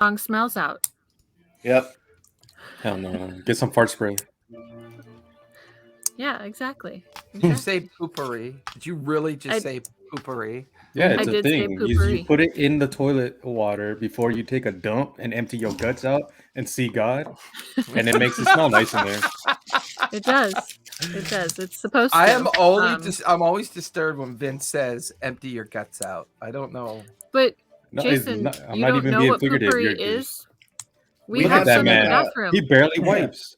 Strong smells out. Yep. Hell no. Get some fart spray. Yeah, exactly. Did you say poopery? Did you really just say poopery? Yeah, it's I a did say thing. poopery. You put it in the toilet water before you take a dump and empty your guts out and see God, and it makes it smell nice in there. It does. It does. It's supposed to. I'm always disturbed when Vince says "empty your guts out." I don't know. But No, Jason, I'm you not don't even know being what figurative. poopery is. We Look have at that some in the man. bathroom. He barely wipes.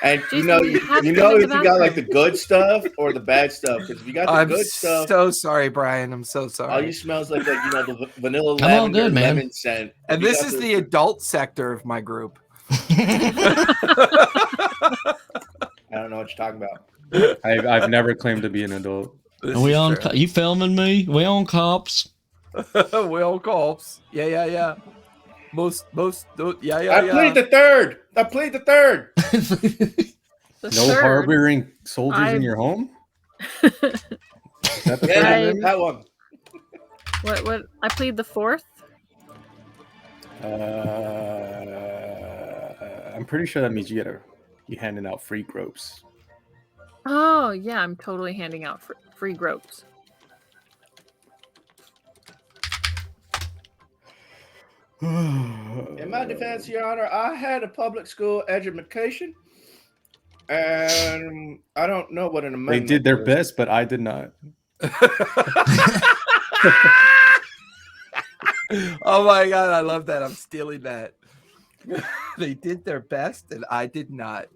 And Jason, you know we have if some in you the got like the bathroom. good stuff or the bad stuff. Because if you got the good stuff, so sorry, Brian. I'm so sorry. all you smells like the vanilla I'm all lavender good, man. lemon scent. And You this got is the adult sector of my group. I don't know what you're talking about. I've never claimed to be an adult. Are we on? You filming me? We on cops? We on cops. Yeah. Most. Yeah. I plead the third. The No third, harboring soldiers in your home? Is that the third Yeah, amendment? that one. what? I plead the fourth. I'm pretty sure that means you handing out free gropes. Oh yeah, I'm totally handing out free gropes. In my defense, Your Honor, I had a public school education, and I don't know what an They amendment did their is. best, but I did not. Oh my god, I love that. I'm stealing that. They did their best, and I did not.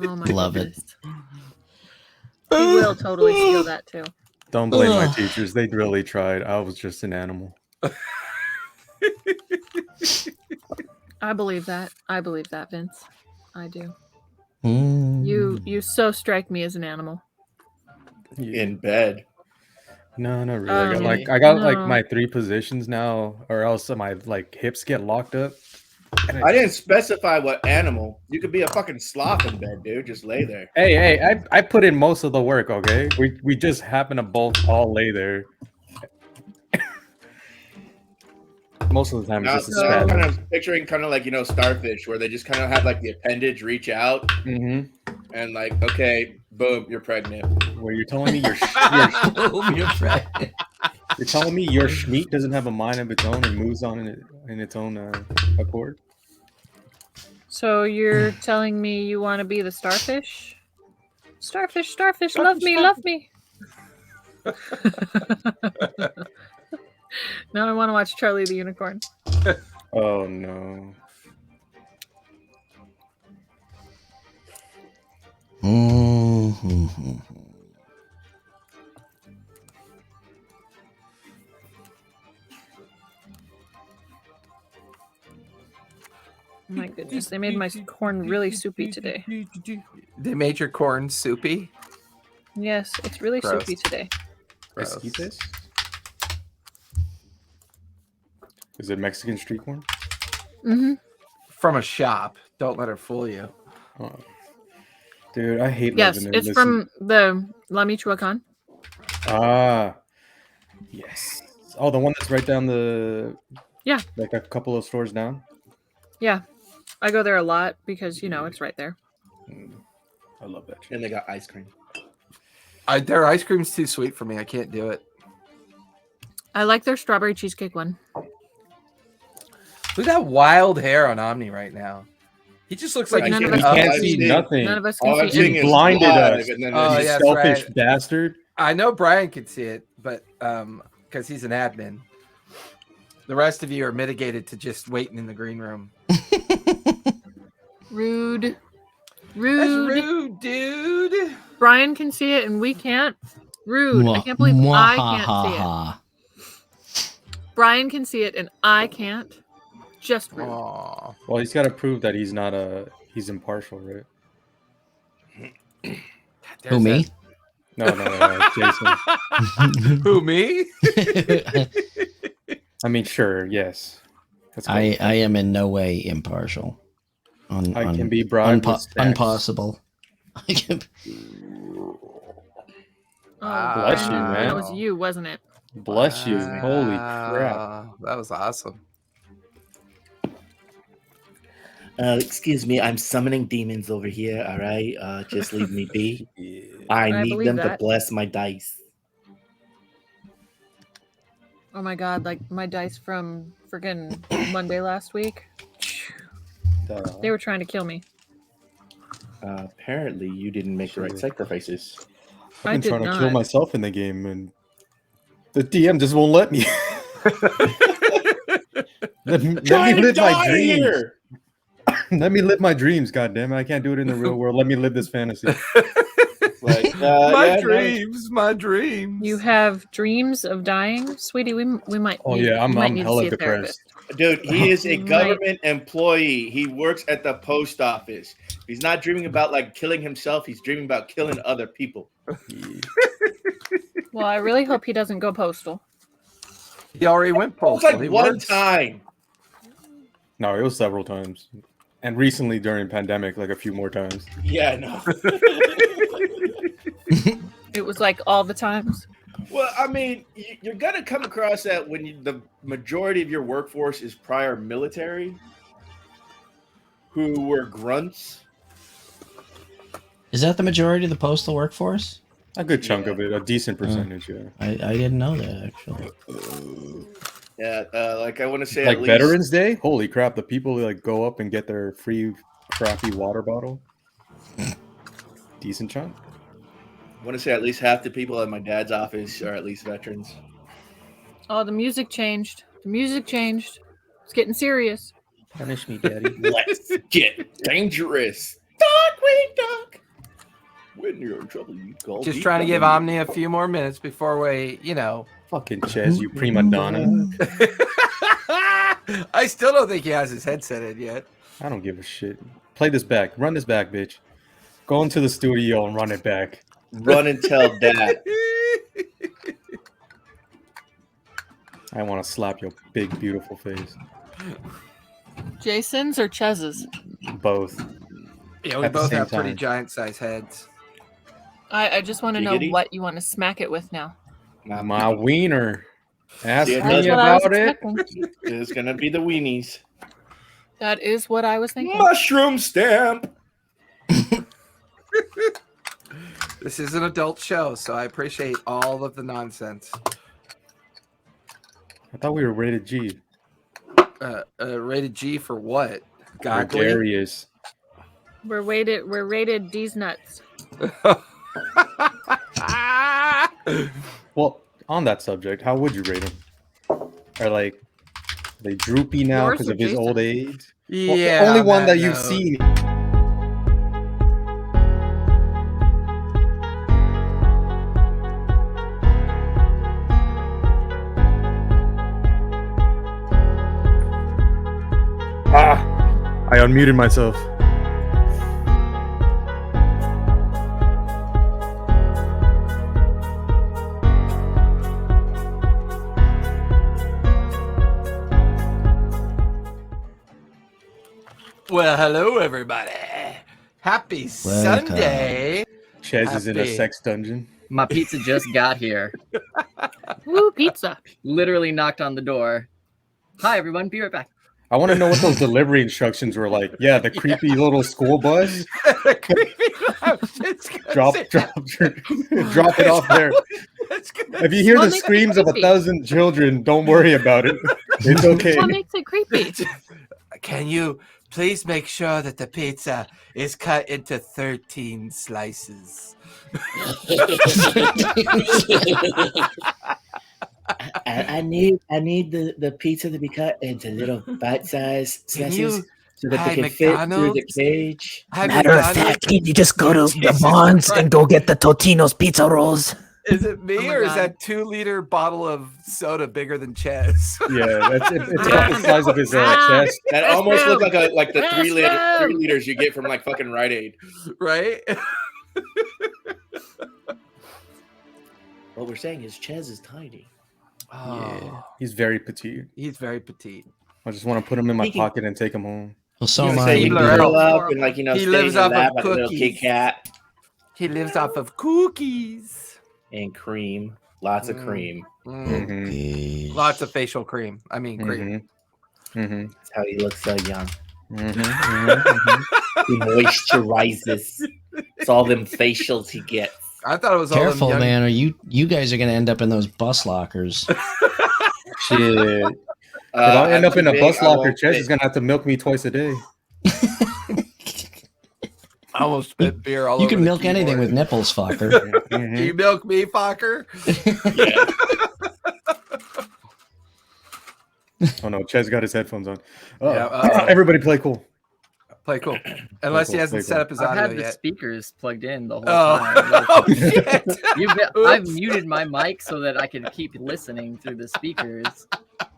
Oh my Love it. goodness. He will totally steal that too. Don't blame my teachers. They really tried. I was just an animal. I believe that. I believe that, Vince. I do. Mm. You so strike me as an animal. In bed. No, not really. I got like my 3 positions now, or else my like hips get locked up. I didn't specify what animal. You could be a fucking sloth in bed, dude. Just lay there. Hey, I put in most of the work, okay? We just happen to both all lay there. Most of the time, it's just a I'm spat. kind of picturing like, starfish, where they just kind of have like the appendage reach out and like, okay, boom, you're pregnant. Where you're telling me You're pregnant. you're telling me your schmeat doesn't have a mind of its own and moves on in its own accord? So you're telling me you want to be the starfish? Starfish, love me. Now I want to watch Charlie the Unicorn. Oh no. Mm-hmm. My goodness, they made my corn really soupy today. They made your corn soupy? Yes, it's really Gross. soupy today. Gross. Esquites? Is it Mexican street corn? Mm-hmm. From a shop. Don't let her fool you. Oh. Dude, I hate Yes, living in it's this. from the La Michoacan. Ah, yes. Oh, the one that's right down the... Yeah. Like a couple of stores down? Yeah, I go there a lot because, it's right there. I love that shit. And they got ice cream. Their ice cream's too sweet for me. I can't do it. I like their strawberry cheesecake one. Look at that wild hair on Omni right now. He just looks like None he's of He us can't can see see. nothing. None of us All can I'm see seeing He is blinded live, us. and then Oh, You yeah, that's selfish right. bastard. I know Brian can see it, but because he's an admin. The rest of you are mitigated to just waiting in the green room. Rude. That's Rude. rude, dude. Brian can see it and we can't. Rude. I can't believe I can't see it. Brian can see it and I can't. Just rude. Aww. Well, he's got to prove that he's not he's impartial, right? Who, me? No, Jason. Who, me? I mean, sure, yes. That's I am in no way impartial. I can be bribed with sex. Impossible. I can... Oh, Bless you, Brian, man. That was you, wasn't it? Bless you. Holy crap. That was awesome. Excuse me, I'm summoning demons over here. All right, just leave me be. I need believe them to that. bless my dice. Oh my god, like my dice from friggin' Monday last week. They were trying to kill me. Apparently, you didn't make the right sacrifices. I I've been did trying to not. kill myself in the game, and the DM just won't let me. let me live my dreams. Let me live my dreams, goddamn! I can't do it in the real world. Let me live this fantasy. Like, my dreams. You have dreams of dying, sweetie. We might. Oh need, yeah, I'm need to hella see a depressed. therapist. Dude, he is a Right. government employee. He works at the post office. He's not dreaming about like killing himself. He's dreaming about killing other people. Well, I really hope he doesn't go postal. He already went It was postal. like one time. No, it was several times, and recently during pandemic, like a few more times. Yeah, no. It was like all the times. Well, I mean, you're gonna come across that when the majority of your workforce is prior military, who were grunts. Is that the majority of the postal workforce? A good chunk of it, a decent percentage. Yeah, I didn't know that actually. Yeah, like I want to say, like at least, Veterans Day. Holy crap! The people who, like go up and get their free crappy water bottle. Decent chunk. I want to say at least half the people at my dad's office are at least veterans. Oh, the music changed. The music changed. It's getting serious. Punish me, daddy. Let's get dangerous. Darkwing Duck. When you're in trouble, you call. Just trying to give Omni a few more minutes before we, Fucking Ches, you prima donna. I still don't think he has his headset in yet. I don't give a shit. Play this back. Run this back, bitch. Go into the studio and run it back. Run and tell dad. I want to slap your big, beautiful face. Jason's or Chez's? Both. Yeah, we At the both same have pretty time. giant size heads. I just want to know Giggity? what you want to smack it with now. My wiener. Ask Yeah, me That's what I was about it. expecting. It's gonna be the weenies. That is what I was thinking. Mushroom stamp. This is an adult show, so I appreciate all of the nonsense. I thought we were rated G. Rated G for what? Godly? Gregarious. We're rated D's nuts. Well, on that subject, how would you rate him? Are like they droopy now Yours because or of his Jason? old age? Yeah. Well, the only on one that note. you've seen. I unmuted myself. Well, hello, everybody. Happy Sunday. Chez is in a Happy. sex dungeon. My pizza just got here. Woo, pizza. Literally knocked on the door. Hi, everyone. Be right back. I want to know what those delivery instructions were like. Yeah, the creepy little school bus. Drop it off there. If you hear What the makes it screams of creepy? 1,000 children, don't worry about it. It's okay. What makes it creepy? Can you please make sure that the pizza is cut into 13 slices? I need the pizza to be cut into little bite-sized Can slices you- so that Hi, they can fit through the McDonald's? cage. Hi, Matter of McDonald's. fact, can you just go to the Jesus Bonds and Christ. go get the Totino's pizza rolls? Is it me Oh my or is God. that 2-liter bottle of soda bigger than Ches? Yeah, it's about the size of his chest. That almost looked like the Let's 3 go. liters you get from like fucking Rite Aid. Right? What we're saying is Chez is tiny. Yeah, he's very petite. He's very petite. I just want to put him in my He can- pocket and take him home. Well, so You am know, I. say We you do Keebler that. curl Elf. up and like He stay in lives your off of lap like a little cookies. Kit Kat He lives off of cookies. and cream, lots of Mm. cream. Mm-hmm. Lots of facial cream. I mean, cream. Mm-hmm. That's how you look so young. He moisturizes. It's all them facials he gets. I thought it was Careful, all them young... man, or you guys are gonna end up in those bus lockers. Shit. If I end up in a bus locker, Chess is gonna have to milk me twice a day. I almost spit beer all over. You can the milk keyboard. anything with nipples, fucker. You milk me, fucker. Yeah. Oh no, Chess got his headphones on. Yeah, Everybody play cool. Play cool. Unless he hasn't set up his I've audio had the yet. speakers plugged in the whole Oh, time. Like, oh shit! I've muted my mic so that I can keep listening through the speakers.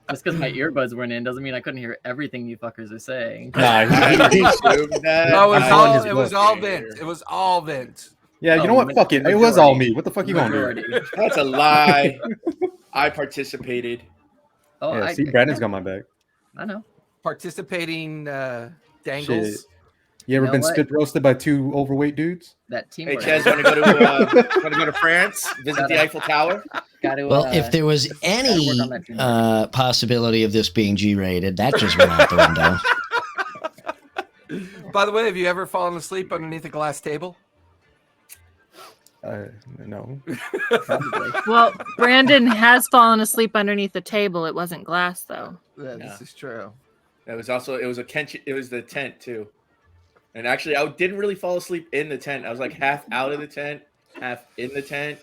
Just because my earbuds weren't in doesn't mean I couldn't hear everything you fuckers are saying. Nah, No, it was all Vince. It was all Vince. yeah, you know what? Fuck it. It was all me. What the fuck you gonna do? That's a lie. I participated. Oh, Yeah, see, Brandon's got my back. I know. Participating dangles. Shit. You ever know been what? spit roasted by two overweight dudes? That Hey, teamwork. Chaz, want to go to France? Visit the Eiffel Tower? Gotta, Well, if there was any work on that teamwork. possibility of this being G-rated, that just went out the window. By the way, have you ever fallen asleep underneath a glass table? No. Well, Brandon has fallen asleep underneath the table. It wasn't glass though. Yeah, this is true. It was the tent too. And actually, I didn't really fall asleep in the tent. I was like half out of the tent, half in the tent,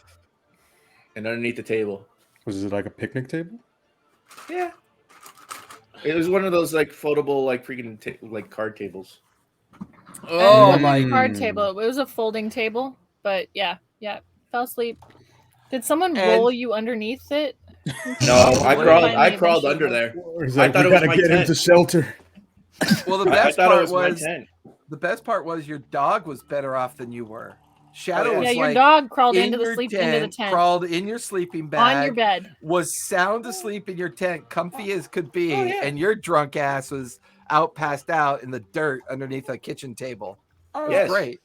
and underneath the table. Was it like a picnic table? Yeah. It was one of those like foldable, like freaking like card tables. Oh my! Card table. It was a folding table, but yeah, fell asleep. Did someone roll you underneath it? No, I crawled under there. I thought it was my get him tent. to shelter. Well, the I best thought it part was my was tent. the best part was your dog was better off than you were. Shadow Oh, yeah. was Yeah, your like dog crawled in into the your sleep tent, into the tent crawled in your sleeping bag, on your bed. was sound asleep in your tent, comfy as could be, Oh, yeah. and your drunk ass was passed out in the dirt underneath a kitchen table. Oh, Yes. great.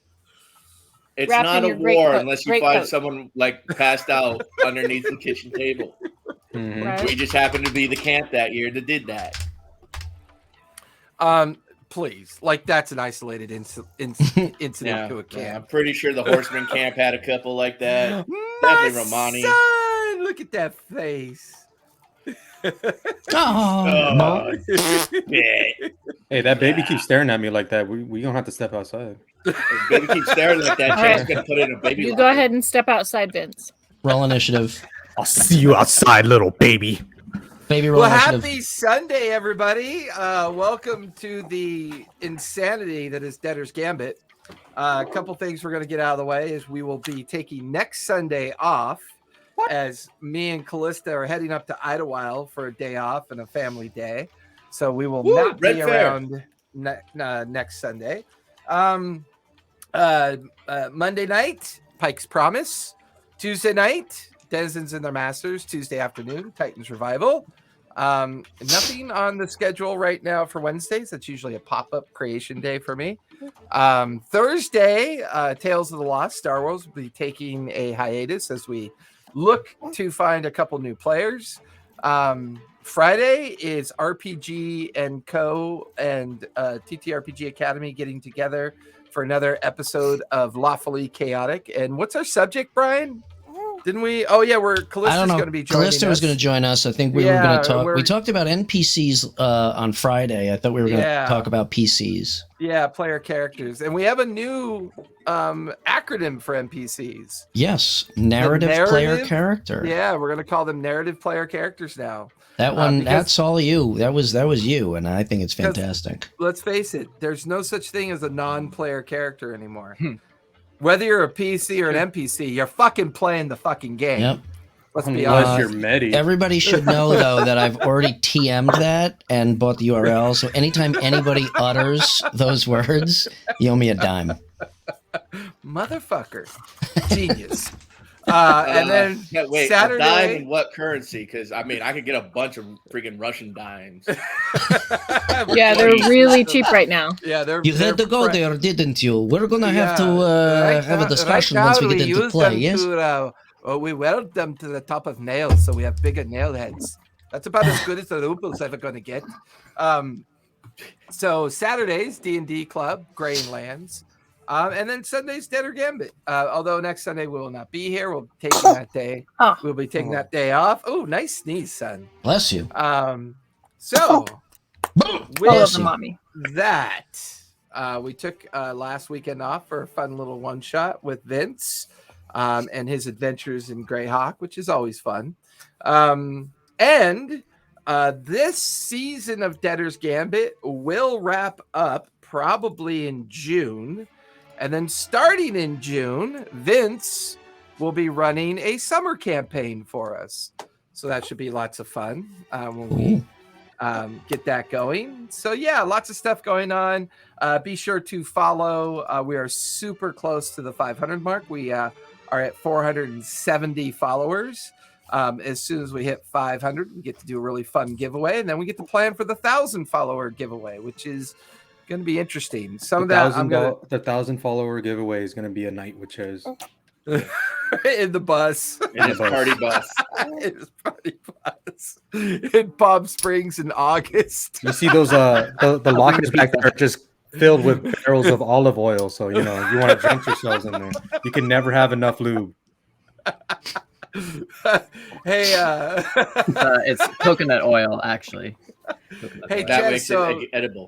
It's Wrapped not in a your war greatcoat- unless you greatcoat. find someone like passed out underneath the kitchen table. Right? We just happened to be the camp that year that did that. Please, like that's an isolated incident to a camp. I'm pretty sure the Horseman camp had a couple like that. Definitely Romani. Son, look at that face. Oh, Shit. Hey, that baby keeps staring at me like that. We don't have to step outside. If baby keeps staring like that, All Chad's right. gonna put it in a baby You locker. go ahead and step outside, Vince. roll initiative. I'll see you outside, little baby. Baby roll Well, initiative. happy Sunday, everybody. Welcome to the insanity that is Debtors Gambit. A couple things we're going to get out of the way is we will be taking next Sunday off as me and Callista are heading up to Idlewild for a day off and a family day. So we will Woo, not Red be Fair. around next Sunday. Monday night, Pike's Promise. Tuesday night, Denizens and Their Masters. Tuesday afternoon, Titans Revival. Nothing on the schedule right now for Wednesdays. That's usually a pop-up creation day for me. Thursday, Tales of the Lost Star Wars will be taking a hiatus as we look to find a couple new players. Friday is RPG and Co. and TTRPG Academy getting together for another episode of Lawfully Chaotic. And what's our subject, Brian? Didn't we? Oh yeah, I don't Callista's know. going to be joining Callista was us. going to join us. I think we were Yeah, going to talk. we're- We talked about NPCs on Friday. I thought we were going to Yeah. talk about PCs. Yeah, player characters. And we have a new acronym for NPCs. Yes, narrative player narrative? character. Yeah, we're going to call them narrative player characters now. That one. because- That's all you. That was you, and I think it's Because- fantastic. Let's face it, there's no such thing as a non-player character anymore. Whether you're a PC or an NPC, you're fucking playing the fucking game. Yep. Let's be Unless honest. you're Medi. Everybody should know though that I've already TM'd that and bought the URL. So anytime anybody utters those words, you owe me a dime. Motherfucker. Genius. And then yeah, wait, Saturday. a dime in what currency? Because I mean, I could get a bunch of freaking Russian dimes. Yeah, they're really cheap right now. Yeah, they're. You had to go they're- there, didn't you? We're gonna have to Right have now- a discussion right once now we get into use play. them Yes. To, we weld them to the top of nails, so we have bigger nail heads. That's about as good as the Rupel's ever going to get. So Saturdays, D&D Club, Grain Lands. And then Sunday's Dead or Gambit. Although next Sunday we will not be here. We'll be taking that day. Oh. We'll be taking that day off. Oh, nice sneeze, son. Bless you. So Bless with you. Mommy. that, we took last weekend off for a fun little one-shot with Vince and his adventures in Greyhawk, which is always fun. And this season of Debtors Gambit will wrap up probably in June. And then starting in June, Vince will be running a summer campaign for us. So that should be lots of fun when we get that going. So yeah, lots of stuff going on. Be sure to follow. We are super close to the 500 mark. We are at 470 followers. As soon as we hit 500, we get to do a really fun giveaway, and then we get to plan for the 1,000 follower giveaway, which is going to be interesting. Some of that the 1,000 follower giveaway is going to be a night with Ches. in the bus. In his party bus. In his party bus. In Palm Springs in August. You see those the lockers back there are just filled with barrels of olive oil, so you know you want to drench yourselves in there. You can never have enough lube. Hey, It's coconut oil, actually. Hey, That Ches, makes so it edible.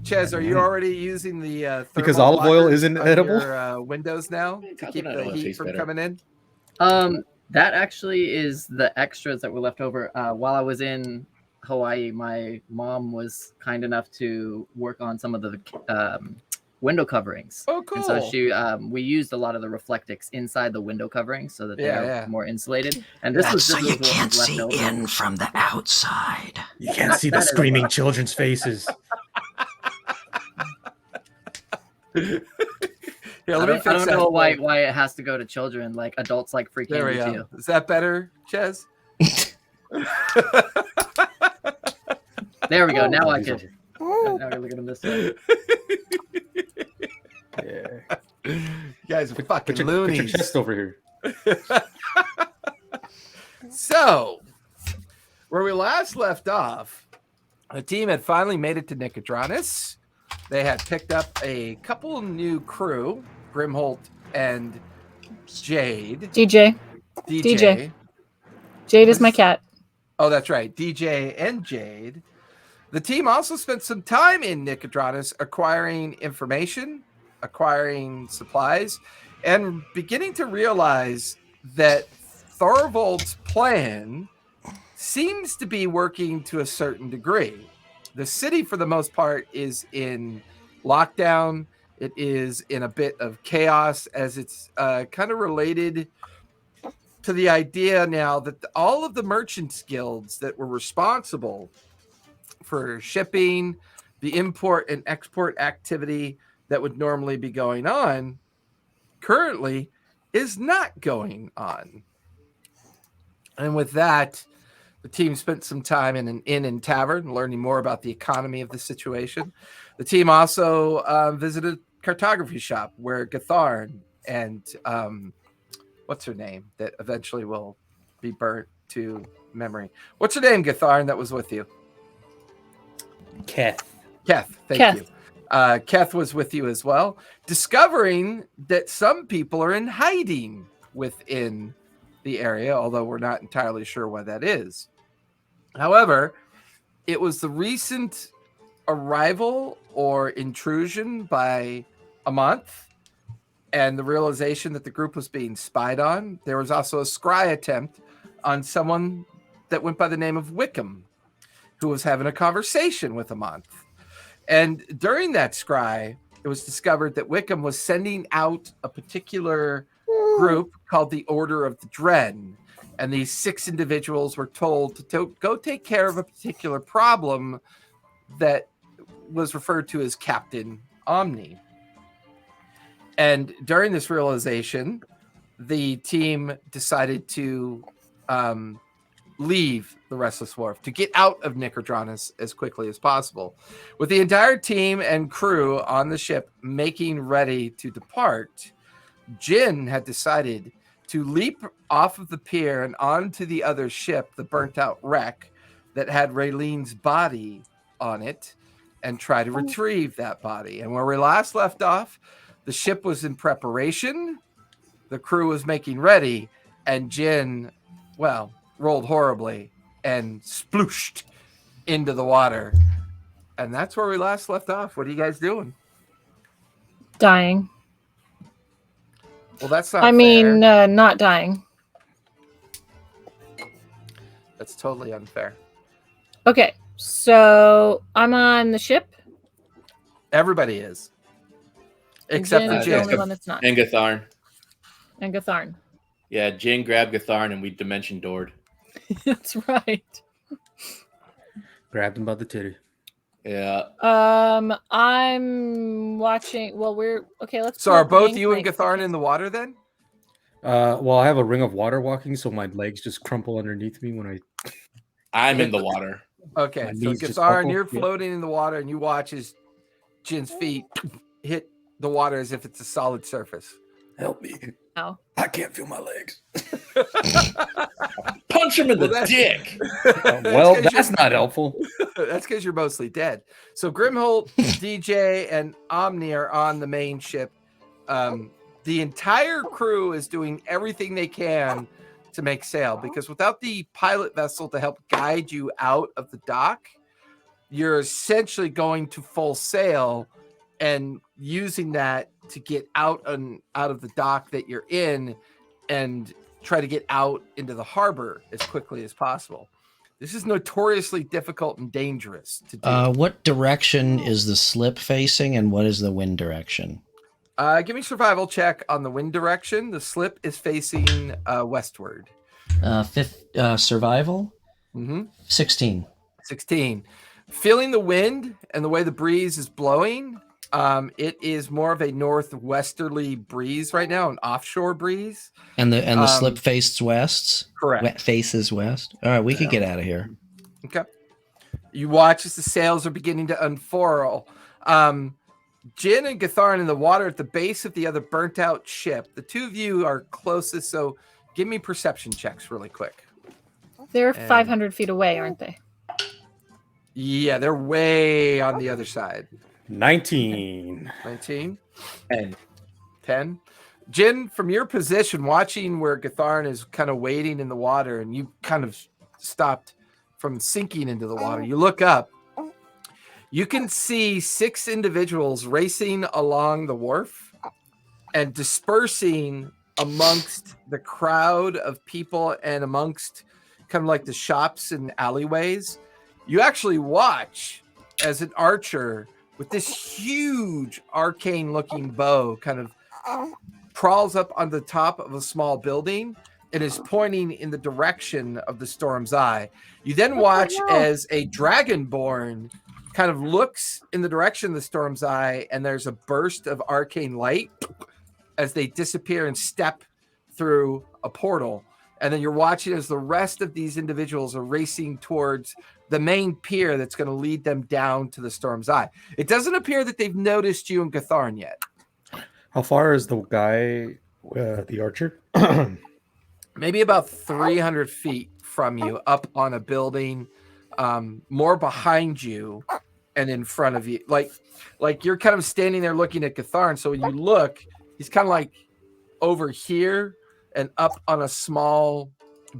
Ches, are you already using the Because thermal olive oil blockers isn't on edible? your, windows now to keep Coconut the oil heat tastes from better. coming in? That actually is the extras that were left over. While I was in Hawaii, my mom was kind enough to work on some of the window coverings. Oh, cool. And so we used a lot of the Reflectix inside the window coverings so that they're more insulated. And this was so just you what was can't left see over. in from the outside. You can't see the screaming children's faces. Here, I let me don't, fix I don't that know for you. why it has to go to children. Like adults like free There we candy go. too. Is that better, Ches? There we go. Now I He's could. Now I look at them this way. Yeah. You guys are fucking Put your loonies. chest over here. So, where we last left off, the team had finally made it to Nicodranus. They had picked up a couple new crew, Grimholt and Jade. DJ. Jade is my cat. Oh, that's right. DJ and Jade. The team also spent some time in Nicodranus acquiring information, acquiring supplies, and beginning to realize that Thorvald's plan seems to be working to a certain degree. The city, for the most part, is in lockdown. It is in a bit of chaos, as it's kind of related to the idea now that all of the merchants guilds that were responsible for shipping, the import and export activity that would normally be going on, currently is not going on. And with that, the team spent some time in an inn and tavern, learning more about the economy of the situation. The team also visited a cartography shop where Gatharn and what's her name that eventually will be burnt to memory. What's her name, Gatharn, that was with you? Keth. Thank you. Keth was with you as well, discovering that some people are in hiding within the area, although we're not entirely sure why that is. However, it was the recent arrival or intrusion by Amonth and the realization that the group was being spied on. There was also a scry attempt on someone that went by the name of Wickham, who was having a conversation with Amonth. And during that scry, it was discovered that Wickham was sending out a particular group called the Order of the Dren. And these 6 individuals were told to go take care of a particular problem that was referred to as Captain Omni. And during this realization, the team decided to leave the Restless Wharf, to get out of Nicodranus as quickly as possible. With the entire team and crew on the ship making ready to depart, Jin had decided to leap off of the pier and onto the other ship, the burnt out wreck that had Raylene's body on it, and try to retrieve that body. And where we last left off, the ship was in preparation, the crew was making ready, and Jin, well, rolled horribly and splooshed into the water. And that's where we last left off. What are you guys doing? Dying. Well, that's not not dying. That's totally unfair. Okay, so I'm on the ship. Everybody is. Except Jin for is the Jin. only one that's not. And Gatharn. And Gatharn. Yeah, Jin grabbed Gatharn and we dimension doored. That's right. Grabbed him by the titty. Yeah. I'm watching. Well, we're okay. Let's. So are both you and Gatharn in the water then? Well, I have a ring of water walking, so my legs just crumple underneath me when I'm in the water. Okay, my so knees just Gatharn, buckle. you're Yeah. floating in the water and you watch as Jin's feet hit the water as if it's a solid surface. Help me. Ow. I can't feel my legs. Punch him in the Well, dick. Well, 'cause that's not helpful. That's because you're mostly dead. So Grimholt, DJ, and Omni are on the main ship. The entire crew is doing everything they can to make sail, because without the pilot vessel to help guide you out of the dock, you're essentially going to full sail and using that to get out of the dock that you're in and try to get out into the harbor as quickly as possible. This is notoriously difficult and dangerous to do. What direction is the slip facing, and what is the wind direction? Give me a survival check on the wind direction. The slip is facing westward. Survival? Mm-hmm. 16. 16. Feeling the wind and the way the breeze is blowing, it is more of a northwesterly breeze right now, an offshore breeze. And the slip faces west? Correct. Faces west? All right, we could get out of here. Okay. You watch as the sails are beginning to unfurl. Jin and Gatharn in the water at the base of the other burnt out ship. The two of you are closest, so give me perception checks really quick. They're 500 feet away, aren't they? Yeah, they're way on the other side. 19. 19. And 10. Jin, from your position, watching where Gatharn is kind of wading in the water and you kind of stopped from sinking into the water, you look up. You can see 6 individuals racing along the wharf and dispersing amongst the crowd of people and amongst kind of like the shops and alleyways. You actually watch as an archer with this huge arcane looking bow kind of crawls up on the top of a small building and is pointing in the direction of the Storm's Eye. You then watch as a dragonborn kind of looks in the direction of the Storm's Eye, and there's a burst of arcane light as they disappear and step through a portal. And then you're watching as the rest of these individuals are racing towards the main pier that's going to lead them down to the Storm's Eye. It doesn't appear that they've noticed you and Gatharn yet. How far is the guy, the archer? Maybe about 300 feet from you, up on a building, more behind you and in front of you. Like you're kind of standing there looking at Gatharn. So when you look, he's kind of like over here and up on a small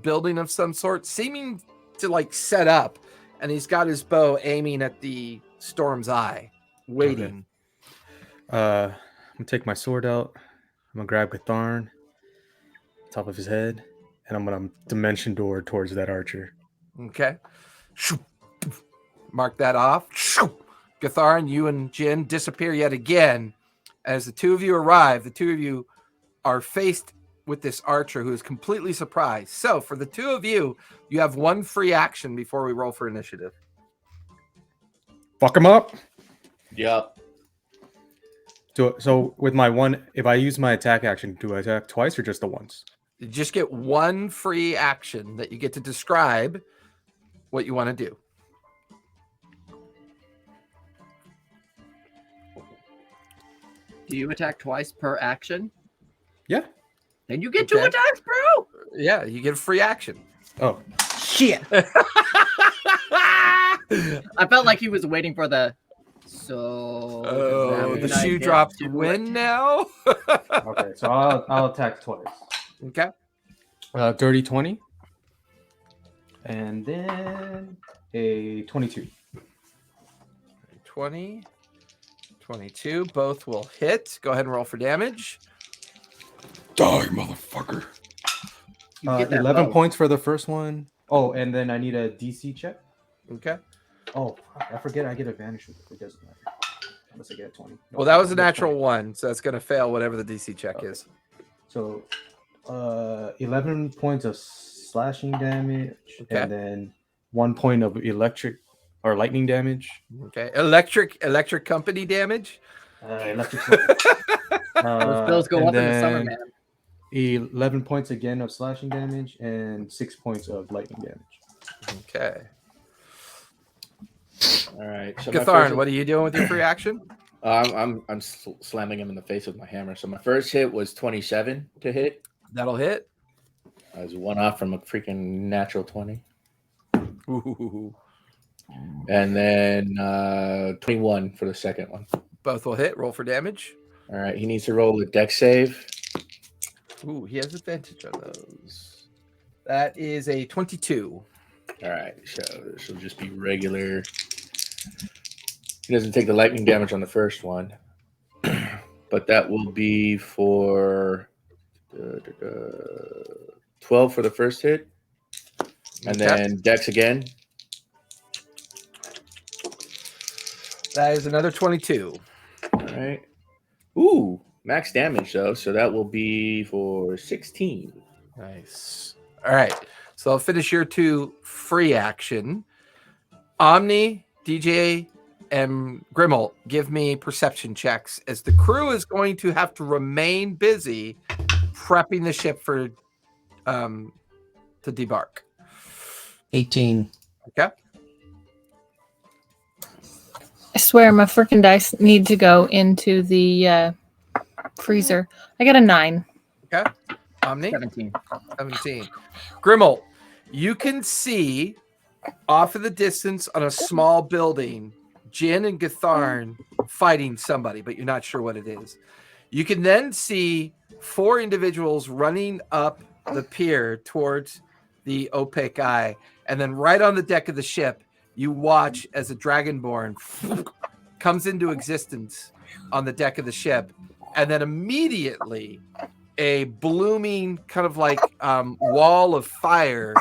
building of some sort, seeming to like set up. And he's got his bow aiming at the Storm's Eye, waiting. Okay. I'm gonna take my sword out. I'm gonna grab Gatharn, top of his head, and I'm gonna dimension door towards that archer. Okay. Mark that off. Gatharn, you and Jin disappear yet again. As the two of you arrive, the two of you are faced with this archer who is completely surprised. So for the two of you, you have one free action before we roll for initiative. Fuck him up. Yep. So with my one, if I use my attack action, do I attack twice or just the once? You just get one free action that you get to describe what you want to do. Do you attack twice per action? Yeah. Then you get 2 Okay. attacks, bro. Yeah, you get a free action. Oh, Shit. I felt like he was waiting for the So Oh, does the that mean I shoe get drops to win now. Okay, so I'll attack twice. Okay. Dirty 20. And then a 22. 20, 22. Both will hit. Go ahead and roll for damage. Die, motherfucker. You get that 11 bow. points for the first one. Oh, and then I need a DC check. Okay. Oh, fuck, I forget I get advantage with it. It doesn't matter. Unless I get a 20. Well, that was a I get natural 20. one, so that's going to fail whatever the DC check Okay. is. So 11 points of slashing damage, Okay. and then 1 point of electric or lightning damage. Okay. Electric company damage. Electric. Those bills go and up in the summer, then man. 11 points again of slashing damage and 6 points of lightning damage. Okay. All right. So Gatharn, what are you doing with your free action? I'm slamming him in the face with my hammer. So my first hit was 27 to hit. That'll hit. I was one off from a freaking natural 20. Ooh. And then 21 for the second one. Both will hit. Roll for damage. All right. He needs to roll a dex save. Ooh, he has advantage on those. That is a 22. All right. So this will just be regular. He doesn't take the lightning damage on the first one. But that will be for 12 for the first hit. And then dex again. That is another 22. All right. Ooh, max damage though. So that will be for 16. Nice. All right. So I'll finish your 2 free action. Omni, DJ, and Grimmel, give me perception checks as the crew is going to have to remain busy prepping the ship for to debark. 18. Okay. I swear my freaking dice need to go into the freezer. I got a 9. Okay. Omni, 17. 17. Grimmel, you can see off in the distance on a small building, Jin and Gatharn fighting somebody, but you're not sure what it is. You can then see 4 individuals running up the pier towards the opaque eye. And then right on the deck of the ship, you watch as a Dragonborn comes into existence on the deck of the ship. And then immediately a blooming kind of like wall of fire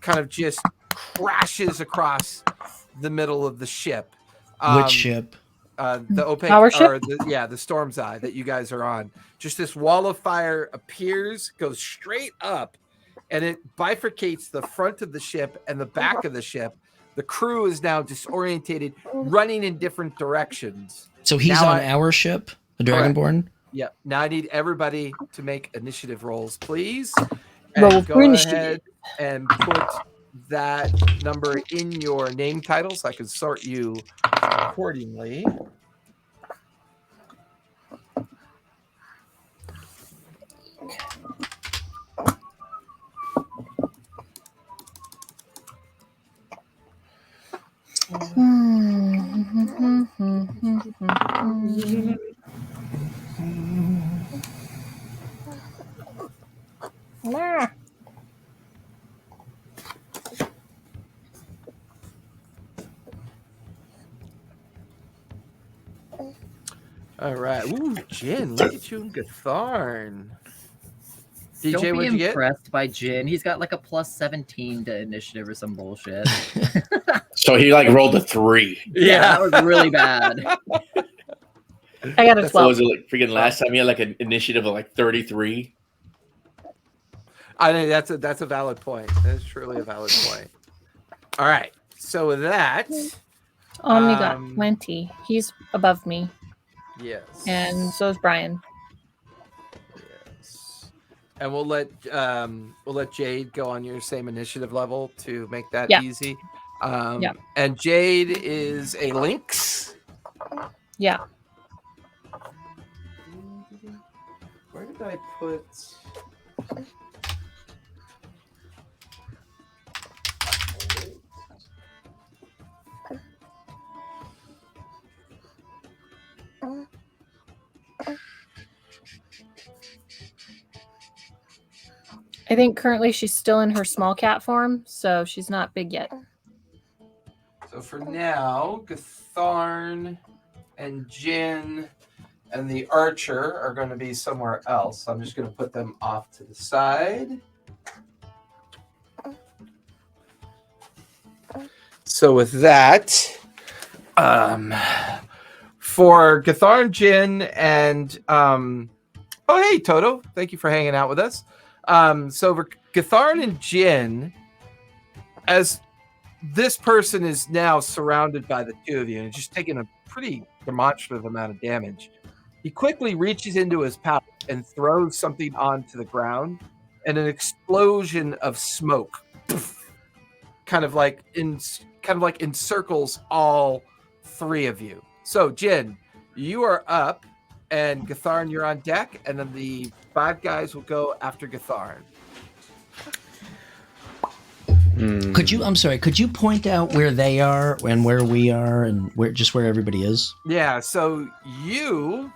kind of just crashes across the middle of the ship. Which ship? The opaque, Our ship? or the Storm's Eye that you guys are on. Just this wall of fire appears, goes straight up, and it bifurcates the front of the ship and the back of the ship. The crew is now disorientated, running in different directions. So he's Now on our ship, the Dragonborn? Yeah. Now I need everybody to make initiative rolls, please. Roll And for go initiative. ahead and put that number in your name title so I can sort you accordingly. All right. Ooh, Jin, look at you and Gatharn. DJ, Don't be what'd you get? impressed by Jin. He's got like a plus 17 to initiative or some bullshit. So he like rolled a 3. Yeah, that was really bad. I got a What 12. was it like freaking last time he had like an initiative of like 33? I think that's a valid point. That's truly a valid point. All right. So with that, Omni got Um, 20. He's above me. yes. And so is Brian. Yes. And we'll let Jade go on your same initiative level to make that Yeah. easy. Yeah. And Jade is a lynx. Yeah. Where did I put? I think currently she's still in her small cat form, so she's not big yet. So for now, Gatharn and Jin and the archer are going to be somewhere else. I'm just going to put them off to the side. So with that, for Gatharn, Jin, and oh hey Toto, thank you for hanging out with us. So for Gatharn and Jin, as this person is now surrounded by the two of you and just taking a pretty demonstrative amount of damage, he quickly reaches into his pouch and throws something onto the ground, and an explosion of smoke kind of like encircles all three of you. So Jin, you are up, and Gatharn, you're on deck, and then the 5 guys will go after Gatharn. Could you point out where they are and where we are and where everybody is? Yeah, so you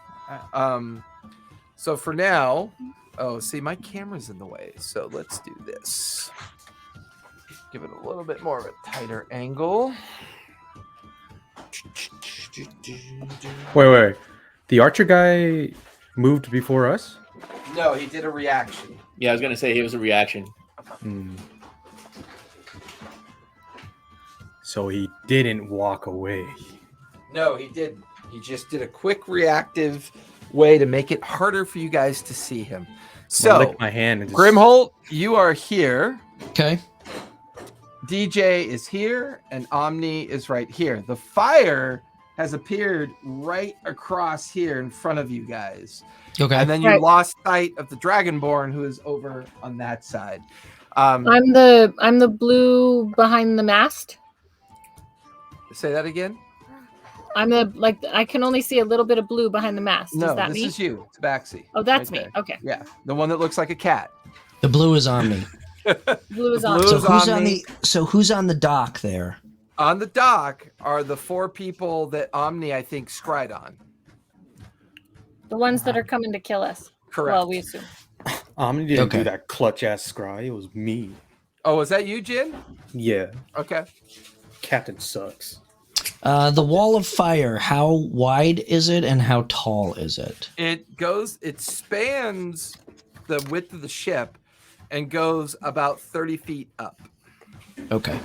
so for now, see, my camera's in the way, so let's do this. Give it a little bit more of a tighter angle. Wait. The archer guy moved before us? No, he did a reaction. Yeah, I was gonna say he was a reaction. So he didn't walk away. No, he didn't. He just did a quick reactive way to make it harder for you guys to see him. So, lick my hand and just... Grimholt, you are here. Okay. DJ is here, and Omni is right here. The fire has appeared right across here in front of you guys. Okay. And then you lost sight of the Dragonborn, who is over on that side. I'm the blue behind the mast. Say that again. I can only see a little bit of blue behind the mast. No, is that this me? is you, Tabaxi. Oh, that's right me. there. Okay. Yeah, the one that looks like a cat. The blue is on me. Blue is on. Blue So is who's on on me. who's on the dock there? On the dock are the 4 people that Omni, I think, scried on. The ones that are coming to kill us. Correct. Well, we assume. Omni didn't Okay. do that clutch ass scry. It was me. Oh, is that you, Jin? Yeah. Okay. Captain sucks. The wall of fire, how wide is it and how tall is it? It spans the width of the ship and goes about 30 feet up. Okay.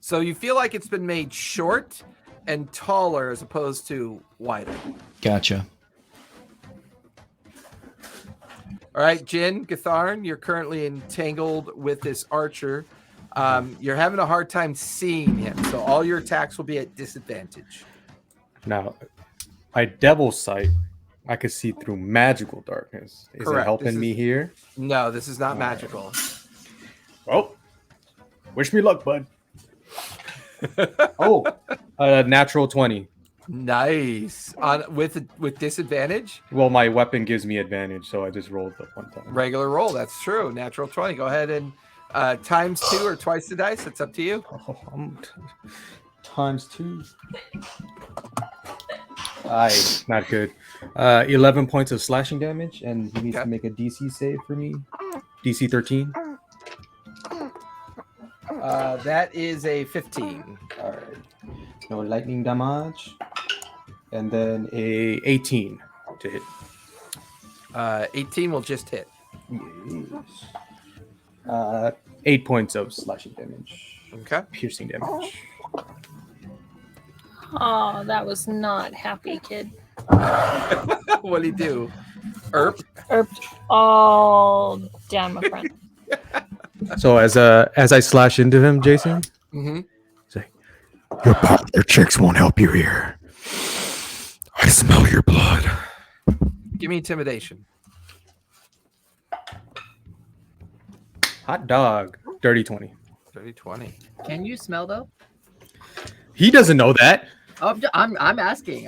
So you feel like it's been made short and taller as opposed to wider. Gotcha. All right, Jin, Gatharn, you're currently entangled with this archer. You're having a hard time seeing him, so all your attacks will be at disadvantage. Now, my devil sight, I could see through magical darkness. Is Correct. it helping me here? No, this is not magical. Well, wish me luck, bud. Natural 20. Nice. With disadvantage? Well, my weapon gives me advantage, so I just rolled the one time. Regular roll, that's true. Natural 20. Go ahead and times 2 or twice the dice. It's up to you. Times 2. Not good. 11 points of slashing damage, and he needs to make a DC save for me. DC 13. That is a 15. All right. No lightning damage. And then a 18 to hit. 18 will just hit. Yes. 8 points of slashing damage. Okay. Piercing damage. Oh, that was not happy, kid. What'd he do? Erp? Erped all down my front. So as I slash into him, Jason, Say, your chicks won't help you here. I smell your blood. Give me intimidation. hot dog, dirty 20. Dirty 20. Can you smell though? He doesn't know that. I'm asking.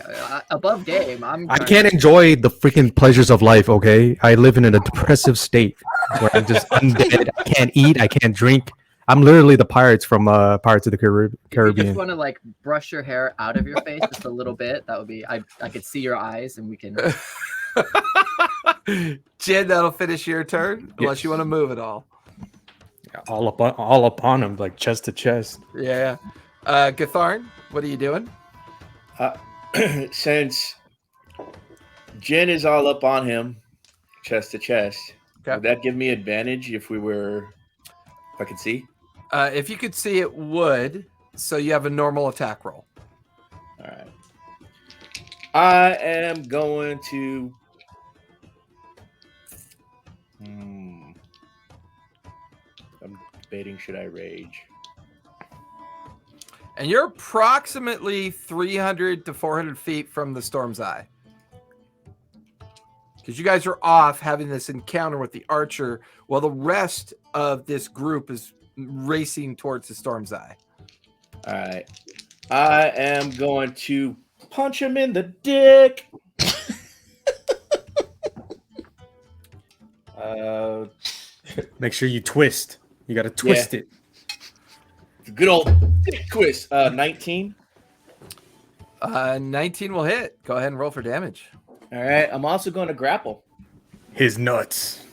Above game. I can't enjoy the freaking pleasures of life, okay? I live in a depressive state where I'm just undead. I can't eat. I can't drink. I'm literally the pirates from Pirates of the If you Caribbean. just want to like brush your hair out of your face just a little bit, that would be. I could see your eyes, and we can. Jin, that'll finish your turn, unless you want to move at all. All upon him, like chest to chest. Yeah. Gatharn, what are you doing? Since Jin is all up on him, chest to chest, would that give me advantage if I could see? If you could see, it would. So you have a normal attack roll. All right. I am going to. I'm debating, should I rage? And you're approximately 300 to 400 feet from the Storm's Eye. Because you guys are off having this encounter with the archer while the rest of this group is racing towards the Storm's Eye. All right. I am going to punch him in the dick. Make sure you twist. You got to twist it. Good old dick twist. 19. 19 will hit. Go ahead and roll for damage. All right. I'm also going to grapple. His nuts.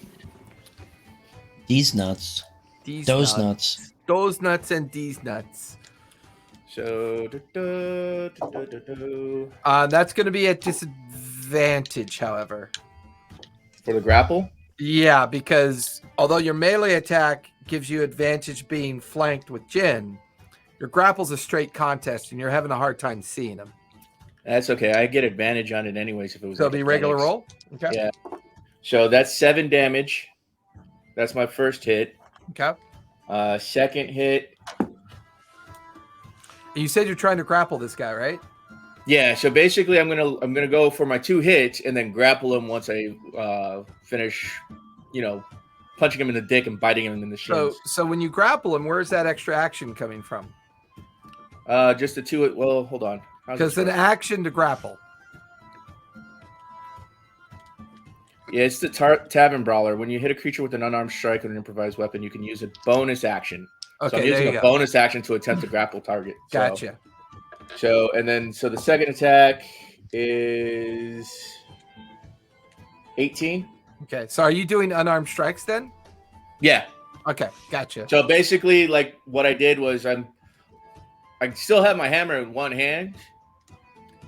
These nuts. Those nuts. Those nuts and these nuts. So that's going to be at disadvantage, however. For the grapple? Yeah, because although your melee attack gives you advantage being flanked with Jin, your grapple's a straight contest, and you're having a hard time seeing him. That's okay. I get advantage on it anyways if it was. So it'll be regular roll? Okay. Yeah. So that's 7 damage. That's my first hit. Okay. Second hit. You said you're trying to grapple this guy, right? Yeah, so basically I'm gonna go for my 2 hits and then grapple him once I finish, punching him in the dick and biting him in the shins. So when you grapple him, where's that extra action coming from? Just the 2. Well, hold on. Because an action to grapple. Yeah, it's the Tavern Brawler. When you hit a creature with an unarmed strike with an improvised weapon, you can use a bonus action. Okay, so I'm using a bonus action to attempt to grapple target. Gotcha. So the second attack is 18. Okay, so are you doing unarmed strikes then? Yeah. Okay, gotcha. So basically, like what I did was I still have my hammer in one hand,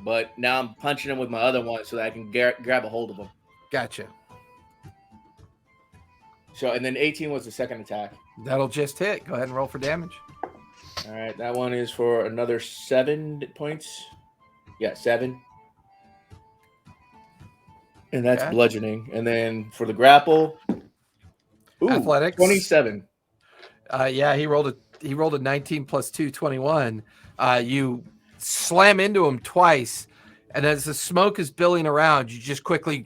but now I'm punching him with my other one so that I can grab a hold of him. Gotcha. So and then 18 was the second attack. That'll just hit. Go ahead and roll for damage. All right, that one is for another 7 points. Yeah, 7. And that's bludgeoning. And then for the grapple, athletics 27. Yeah, he rolled a 19 plus 2, 21. You slam into him twice, and as the smoke is billowing around, you just quickly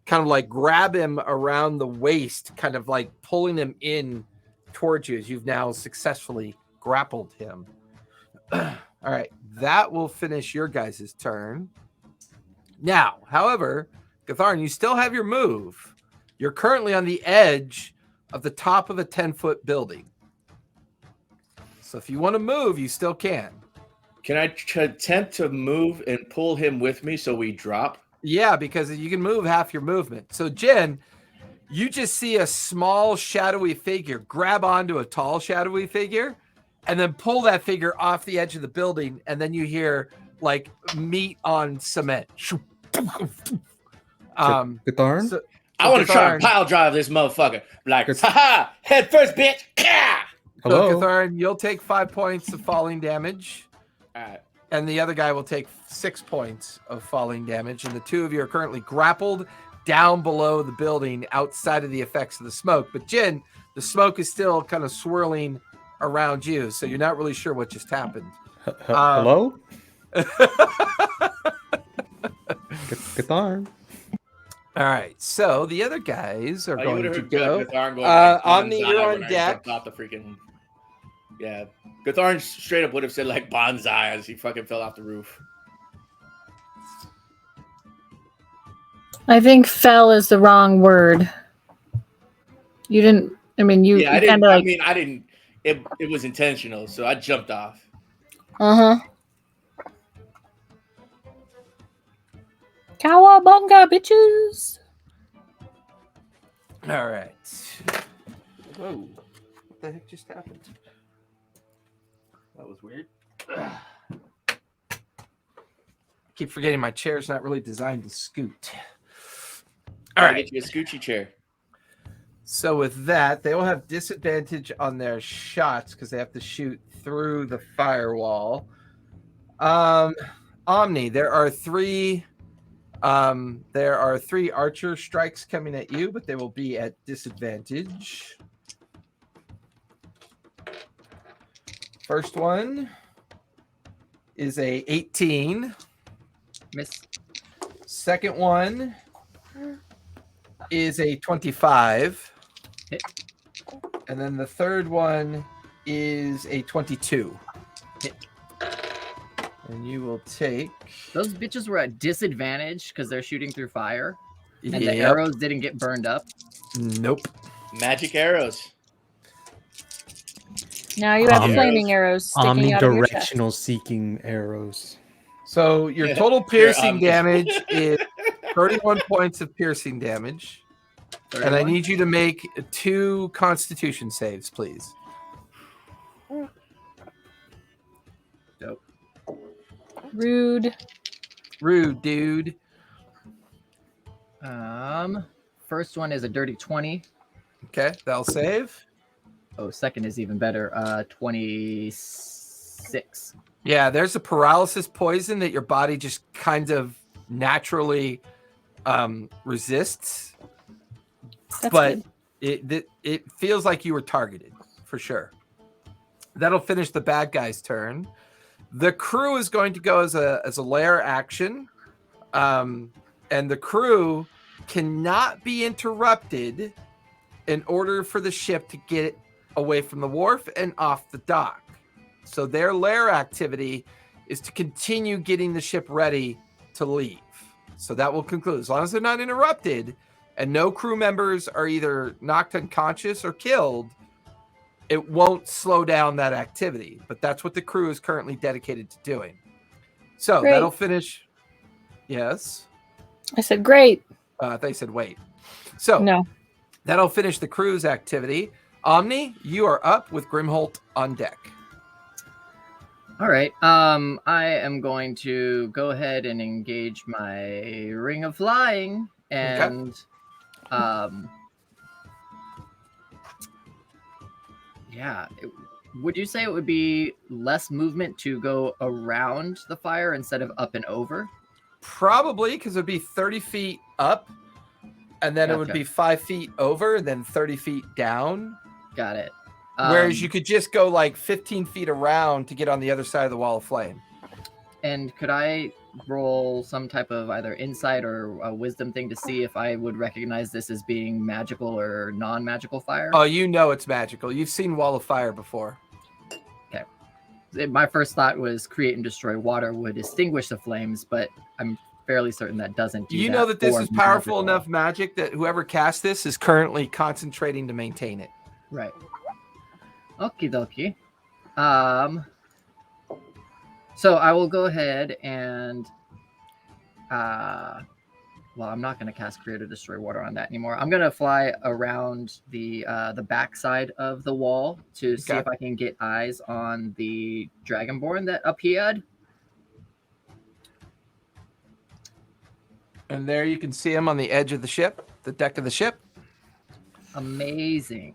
kind of like grab him around the waist, kind of like pulling him in towards you as you've now successfully grappled him. All right, that will finish your guys' turn. Now, however, Gatharn, you still have your move. You're currently on the edge of the top of a 10-foot building. So if you want to move, you still can. Can I attempt to move and pull him with me so we drop? Yeah, because you can move half your movement. So, Jen, you just see a small shadowy figure grab onto a tall shadowy figure and then pull that figure off the edge of the building, and then you hear like meat on cement. Gatharn? So I want to try and pile drive this motherfucker. Like, haha, head first, bitch. Hello? So, Gatharn, you'll take 5 points of falling damage. All right. And the other guy will take 6 points of falling damage. And the two of you are currently grappled down below the building outside of the effects of the smoke. But Jin, the smoke is still kind of swirling around you. So you're not really sure what just happened. Hello? Gatharn. All right. So the other guys are going to go. Omni, you're on deck. Off the freaking... Yeah. Gatharn straight up would have said like bonsai as he fucking fell off the roof. I think fell is the wrong word. You didn't, I mean, you, yeah, you I kinda didn't, I didn't, it was intentional, so I jumped off. Uh-huh. Cowabunga, bitches. All right. Whoa. What the heck just happened? That was weird. Keep forgetting my chair's not really designed to scoot. All Gotta right. get you a Scoochie chair. So with that, they will have disadvantage on their shots because they have to shoot through the firewall. Omni, there are three archer strikes coming at you, but they will be at disadvantage. First one is a 18. Miss. Second one is a 25. Hit. And then the third one is a 22. Hit. And you will take... Those bitches were at disadvantage because they're shooting through fire. And the Yep. arrows didn't get burned up. Nope. Magic arrows. Now you have flaming arrows sticking out of your chest. Omnidirectional seeking arrows. So your total piercing damage is 31 points of piercing damage. 31? And I need you to make 2 constitution saves, please. Dope. Rude. Rude, dude. First one is a dirty 20. Okay, that'll save. Oh, second is even better. 26. Yeah, there's a paralysis poison that your body just kind of naturally resists. That's But good. it feels like you were targeted for sure. That'll finish the bad guy's turn. The crew is going to go as a lair action, and the crew cannot be interrupted in order for the ship to get away from the wharf and off the dock. So their lair activity is to continue getting the ship ready to leave. So that will conclude. As long as they're not interrupted and no crew members are either knocked unconscious or killed, it won't slow down that activity. But that's what the crew is currently dedicated to doing. So Great. that'll finish. Yes. I said, great. I thought you said wait. So No. that'll finish the crew's activity. Omni, you are up with Grimholt on deck. All right. I am going to go ahead and engage my Ring of Flying and would you say it would be less movement to go around the fire instead of up and over? Probably, because it would be 30 feet up, and then it would Gotcha. be 5 feet over, and then 30 feet down. Got it. Whereas you could just go like 15 feet around to get on the other side of the wall of flame. And could I roll some type of either insight or a wisdom thing to see if I would recognize this as being magical or non-magical fire? Oh, you know it's magical. You've seen Wall of Fire before. My first thought was create and destroy water would extinguish the flames, but I'm fairly certain that doesn't do You that know that this for is powerful magical. enough magic that whoever cast this is currently concentrating to maintain it. Right. Okie dokie. So I will go ahead and well, I'm not going to cast Create or Destroy Water on that anymore. I'm going to fly around the back side of the wall to see if I can get eyes on the Dragonborn that appeared. And there you can see him on the edge of the ship, the deck of the ship. Amazing.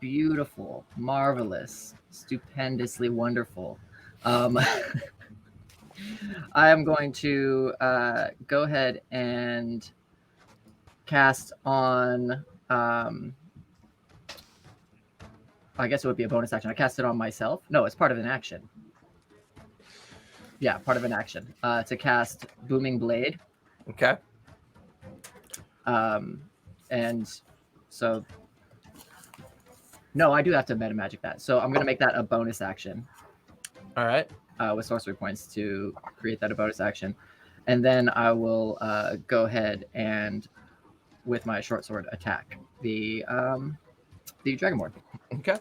Beautiful. Marvelous. Stupendously wonderful. I am going to go ahead and cast on, I guess it would be a bonus action. I cast it on myself. No, it's part of an action. Yeah, part of an action. To cast Booming Blade. Okay. And so, no, I do have to meta magic that. So I'm going to make that a bonus action. All right. With sorcery points to create that a bonus action. And then I will go ahead and, with my short sword, attack the Dragonborn. Okay.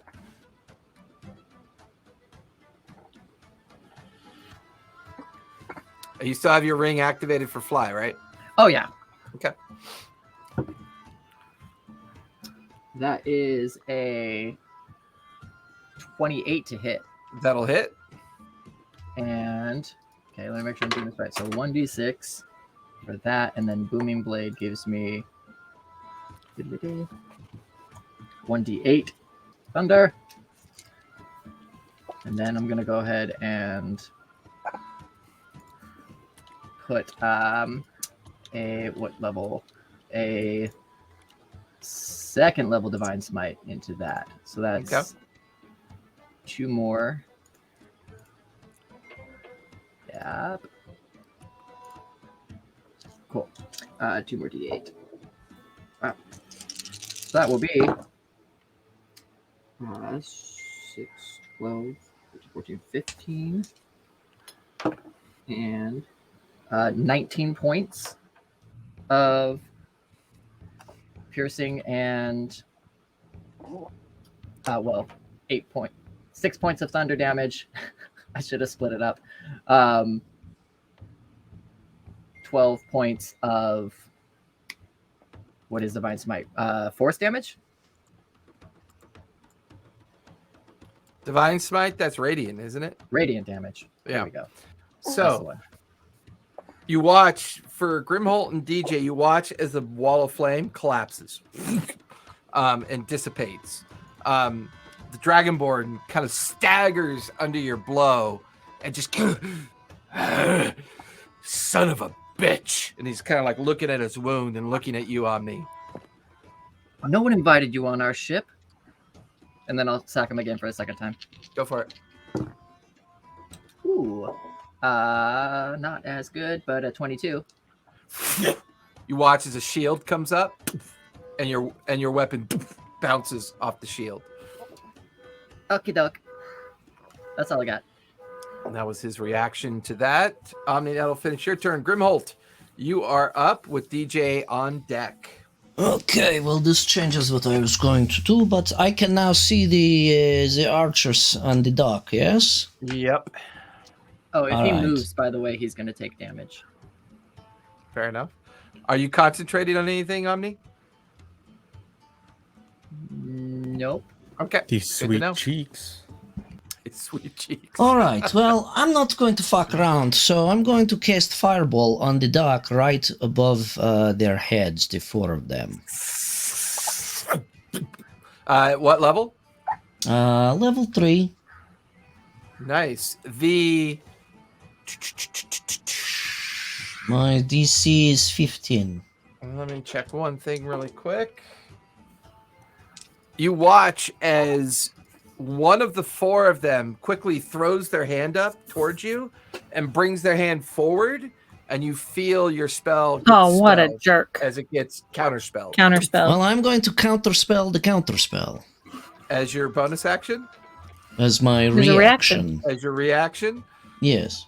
You still have your ring activated for fly, right? Oh, yeah. Okay. That is a 28 to hit. That'll hit. And okay, let me make sure I'm doing this right. So 1d6 for that, and then Booming Blade gives me 1d8 thunder. And then I'm gonna go ahead and put a what level? A second level Divine Smite into that. So that's Okay. 2 more. Yep. Cool. 2 more d8. Wow. So that will be 6, 12, 14, 15, and 19 points of piercing and 6 points of thunder damage. I should have split it up. 12 points of what is Divine Smite? Force damage? Divine Smite, that's radiant, isn't it? Radiant damage. There Yeah. we go. So That's the one. you watch for Grimholt and DJ, you watch as the wall of flame collapses and dissipates. The Dragonborn kind of staggers under your blow and just son of a bitch. And he's kind of like looking at his wound and looking at you, Omni. No one invited you on our ship. And then I'll sack him again for a second time. Go for it. Ooh. Not as good, but a 22. You watch as a shield comes up and your weapon bounces off the shield. Okie doke. That's all I got. And that was his reaction to that. Omni, that'll finish your turn. Grimholt, you are up with DJ on deck. Okay, well, this changes what I was going to do, but I can now see the archers on the dock, yes? Yep. Oh, if All he right. moves, by the way, he's going to take damage. Fair enough. Are you concentrating on anything, Omni? Nope. Okay. These Good to know. sweet cheeks. It's sweet cheeks. All right, well, I'm not going to fuck around, so I'm going to cast Fireball on the dock right above their heads, the 4 of them. What level? Level 3. Nice. The My DC is 15. let me check one thing really quick. You watch as one of the 4 of them quickly throws their hand up towards you and brings their hand forward, and you feel your spell get Oh, what a spelled jerk. as it gets counterspelled. Counterspell. Well, I'm going to counterspell the counterspell As your bonus action? as my As a reaction. reaction. As your reaction? Yes.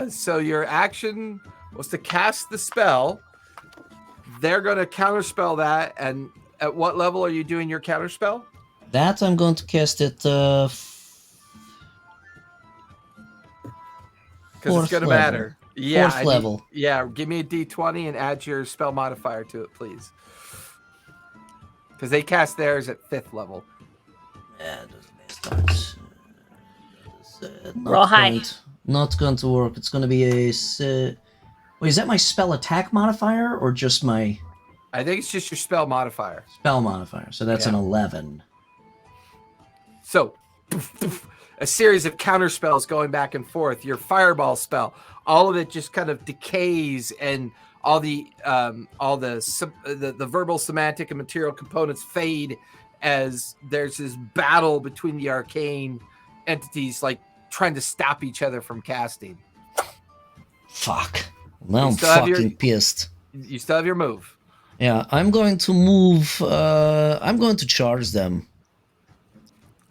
So your action was to cast the spell. They're going to counterspell that. And at what level are you doing your counterspell? That I'm going to cast it Because Fourth it's going to level. matter. Yeah, Fourth level. Yeah, give me a d20 and add your spell modifier to it, please. Because they cast theirs at 5th level. Yeah, that's Roll high. Not going to work. It's going to be a... Wait, is that my spell attack modifier or just my I think it's just your spell modifier. spell modifier? So that's Yeah. an 11. So, a series of counter spells going back and forth. Your fireball spell, all of it just kind of decays, and all the verbal, semantic, and material components fade as there's this battle between the arcane entities, like trying to stop each other from casting. Fuck. Now I'm still have your- fucking pissed. You still have your move. Yeah, I'm going to move. I'm going to charge them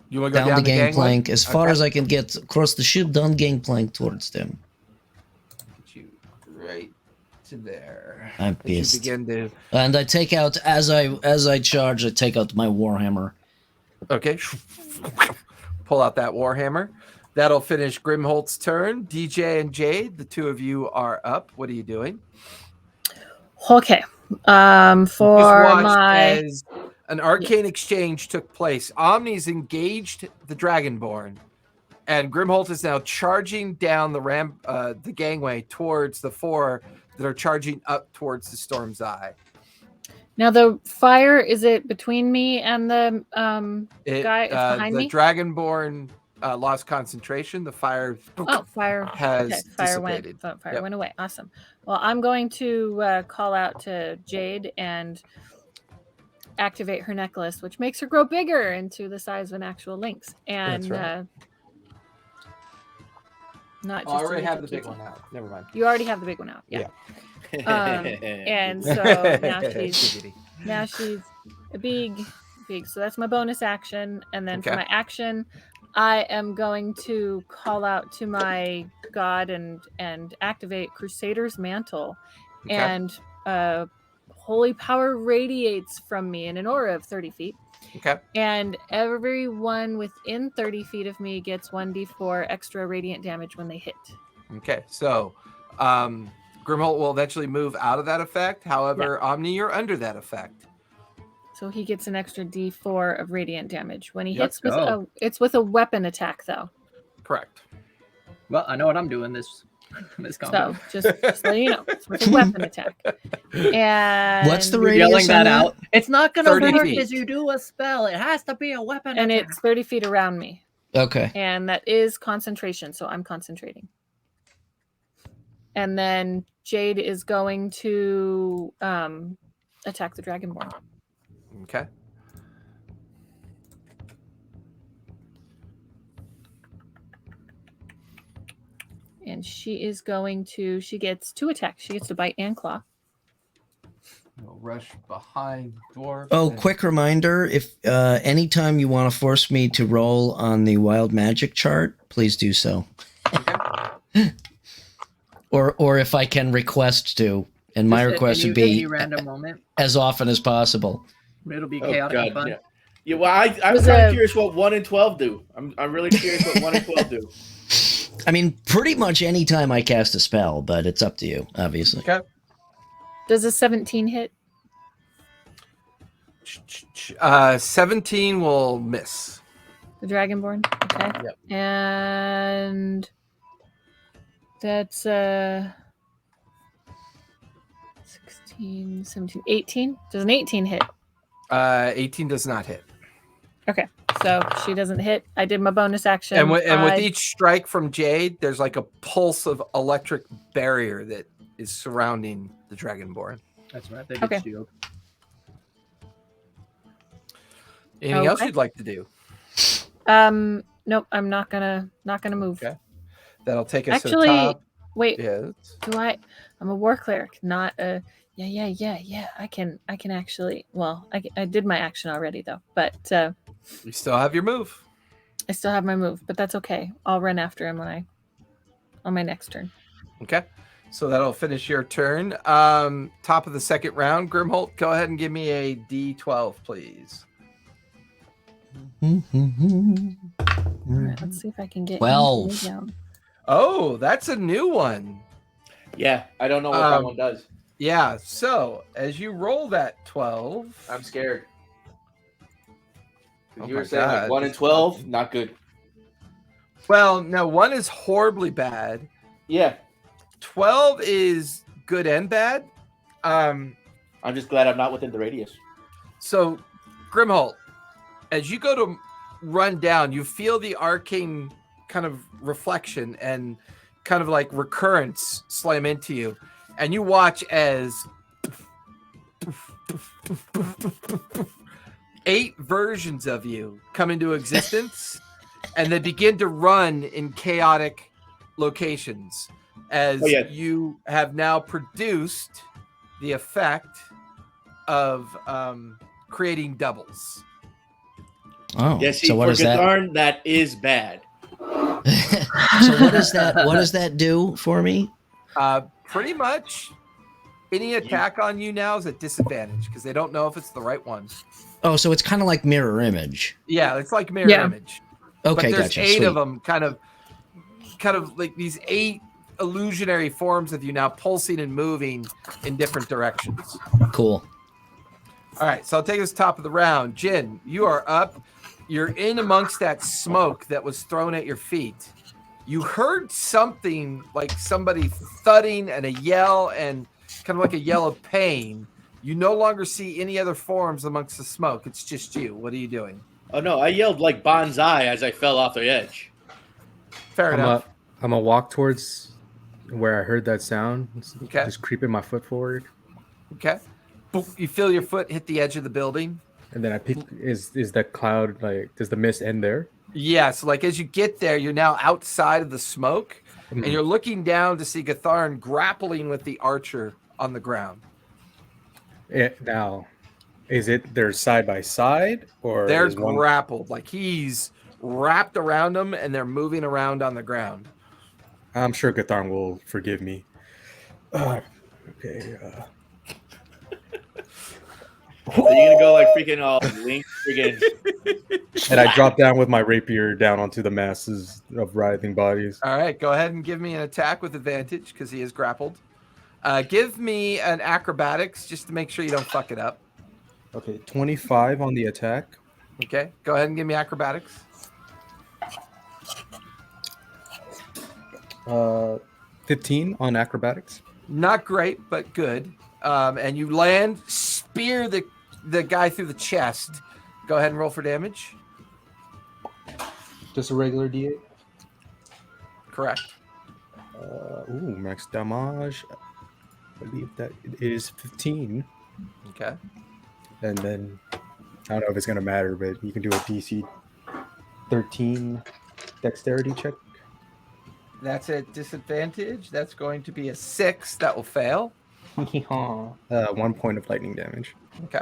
You want to go down the gangway? gangplank as far Okay. as I can get across the ship, down gangplank towards them. Put you right to there. I'm As you pissed. begin to And I take out as I charge. I take out my warhammer. Okay. Pull out that Warhammer. That'll finish Grimholt's turn. DJ and Jade, the 2 of you are up. What are you doing? Okay. Just For watch my as An arcane exchange took place. Omni's engaged the Dragonborn, and Grimholt is now charging down the gangway towards the 4 that are charging up towards the Storm's Eye. Now the fire, is it between me and the guy? It's behind me. The Dragonborn lost concentration. The fire. Oh, fire has fire dissipated. went away. Awesome. Well, I'm going to call out to Jade and activate her necklace, which makes her grow bigger into the size of an actual lynx. And That's right. not just I already a have the little big cute one out. Never mind. You already have the big one out. Yeah. And so now she's a big. So that's my bonus action. And then for my action, I am going to call out to my god and activate Crusader's Mantle. Okay. And holy power radiates from me in an aura of 30 feet. Okay. And everyone within 30 feet of me gets 1d4 extra radiant damage when they hit. Okay. So Grimholt will eventually move out of that effect. However, Omni, you're under that effect. So he gets an extra d4 of radiant damage when he Let's hits with go. it's with a weapon attack though. Correct. Well, I know what I'm doing this combo. So just so you know, it's with a weapon attack. And What's the You're radius yelling that on out. It's not going 30 to work feet. as you do a spell. It has to be a weapon and attack. it's 30 feet around me. Okay. And that is concentration, so I'm concentrating. And then Jade is going to attack the Dragonborn. Okay. And she gets 2 attacks. She gets to bite and claw. We'll rush behind dwarf. Oh, quick reminder, if anytime you want to force me to roll on the wild magic chart, please do so. or if I can request to, and my request would be any random moment. as often as possible. It'll be chaotic and fun. Yeah, well, I'm kind of curious what 1 and 12 do. I'm really curious what 1 and 12 do. I mean, pretty much any time I cast a spell, but it's up to you, obviously. Okay. Does a 17 hit? 17 will miss. The Dragonborn? Okay. Yep. And that's 16, 17, 18. Does an 18 hit? 18 does not hit. Okay. So she doesn't hit. I did my bonus action. And with each strike from Jade, there's like a pulse of electric barrier that is surrounding the Dragonborn. That's right. They get shield. Anything else you'd like to do? Nope. I'm not gonna move. Okay. That'll take us Actually, to the top. wait. Yes. I'm a war cleric, not a. Yeah. I can actually. Well, I did my action already though, but You still have your move. I still have my move, but that's okay. I'll run after him on my next turn. Okay. So that'll finish your turn. Top of the second round, Grimholt, go ahead and give me a D12, please. All right, let's see if I can get 12. down. Oh, that's a new one. Yeah, I don't know what that one does. Yeah. So as you roll that 12, I'm scared. Oh You my were saying God. like 1 and 12, not good. well, no, 1 is horribly bad. Yeah, 12 is good and bad. I'm just glad I'm not within the radius. So, Grimholt, as you go to run down, you feel the arcane kind of reflection and kind of like recurrence slam into you. And you watch as 8 versions of you come into existence and they begin to run in chaotic locations as you have now produced the effect of creating doubles. Oh, Yeah, see, so what for is that? Gadarn, that is bad. So what does that? What does that do for me? Pretty much any attack on you now is at disadvantage because they don't know if it's the right one. Oh, so it's kind of like mirror image. Yeah, it's like mirror image. Okay, but there's gotcha. 8 Sweet. of them, kind of like these 8 illusionary forms of you now pulsing and moving in different directions. Cool. All right, so I'll take this top of the round. Jin, you are up. You're in amongst that smoke that was thrown at your feet. You heard something like somebody thudding and a yell and kind of like a yell of pain. You no longer see any other forms amongst the smoke. It's just you. What are you doing? Oh no, I yelled like bonsai as I fell off the edge. Fair enough. I'm gonna walk towards where I heard that sound. Okay. Just creeping my foot forward. Okay. Boop, you feel your foot hit the edge of the building. And then I pick. Is that cloud like? Does the mist end there? Yeah. So like as you get there, you're now outside of the smoke, and you're looking down to see Gatharn grappling with the archer on the ground. Now, is it they're side by side or they're grappled? Like he's wrapped around them, and they're moving around on the ground. I'm sure Gatharn will forgive me. Okay. So you're gonna go like freaking all Link freaking. And I drop down with my rapier down onto the masses of writhing bodies. All right, go ahead and give me an attack with advantage because he is grappled. Give me an acrobatics just to make sure you don't fuck it up. Okay, 25 on the attack. Okay, go ahead and give me acrobatics. 15 on acrobatics. Not great, but good. And you land, spear the guy through the chest. Go ahead and roll for damage. Just a regular D8? Correct. Max damage. I believe that it is 15. Okay. And then, I don't know if it's going to matter, but you can do a DC 13 dexterity check. That's at disadvantage. That's going to be a 6. That will fail. 1 point of lightning damage. Okay.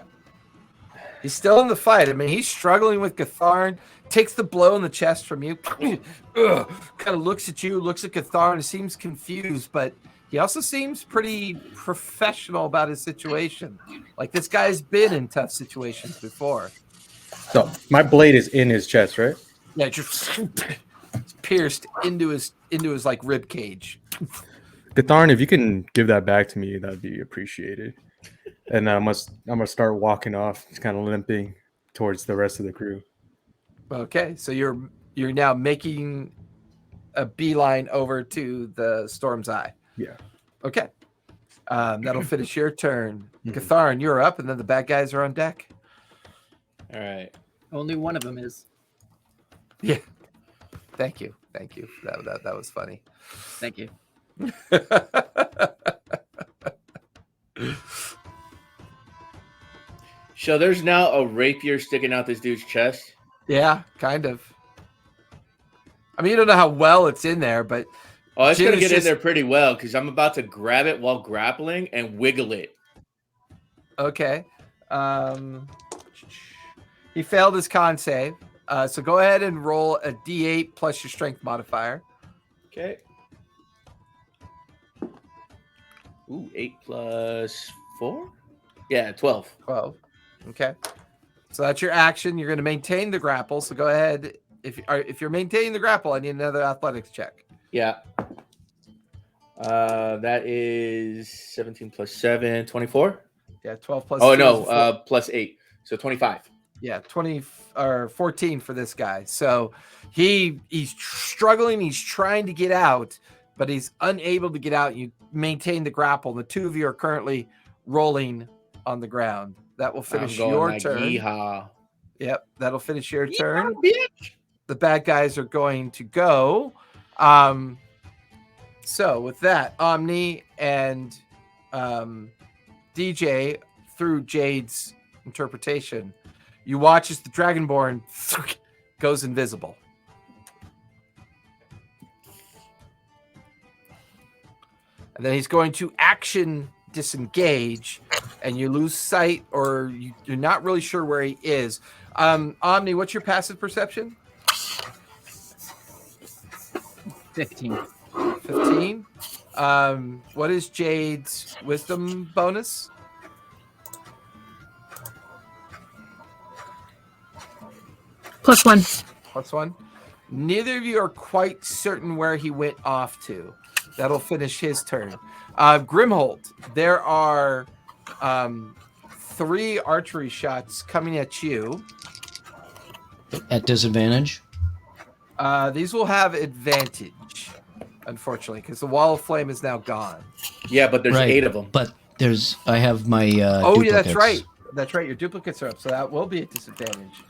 He's still in the fight. I mean, he's struggling with Gatharn. Takes the blow in the chest from you. Kind of looks at you, looks at Gatharn, and seems confused, but he also seems pretty professional about his situation. Like this guy's been in tough situations before. So my blade is in his chest, right? Yeah, just pierced into his like rib cage. Gatharn, if you can give that back to me, that'd be appreciated. And I'm gonna start walking off, just kind of limping towards the rest of the crew. Okay, so you're now making a beeline over to the Storm's Eye. Yeah. Okay. That'll finish your turn. Gatharn, you're up, and then the bad guys are on deck. All right. Only one of them is. Yeah. Thank you. That was funny. Thank you. So there's now a rapier sticking out this dude's chest. Yeah, kind of. I mean, you don't know how well it's in there, but it's going to get in there pretty well because I'm about to grab it while grappling and wiggle it. Okay. He failed his con save. So go ahead and roll a D8 plus your strength modifier. Okay. Ooh, 8 plus 4? Yeah, 12. 12. Okay. So that's your action. You're going to maintain the grapple. So go ahead. If you're maintaining the grapple, I need another athletics check. Yeah. That is 17 plus 7, 24? Yeah, 12 plus. Oh, no, plus 8. So 25. Yeah, 20 or 14 for this guy. So he's struggling. He's trying to get out, but he's unable to get out. You maintain the grapple. The two of you are currently rolling on the ground. That will finish your turn. Yeehaw. Yep, that'll finich your turn. Bitch. The bad guys are going to go. So with that, Omni and DJ, through Jade's interpretation, you watch as the Dragonborn goes invisible. And then he's going to action disengage, and you lose sight, or you're not really sure where he is. Omni, what's your passive perception? 15. 15. What is Jade's wisdom bonus? +1. +1. Neither of you are quite certain where he went off to. That'll finish his turn. Grimhold, there are 3 archery shots coming at you. At disadvantage? These will have advantage, unfortunately, because the wall of flame is now gone. Yeah, but there's Right, 8 of them. But I have my Oh, yeah, that's duplicates. right. That's right. Your duplicates are up, so that will be a disadvantage.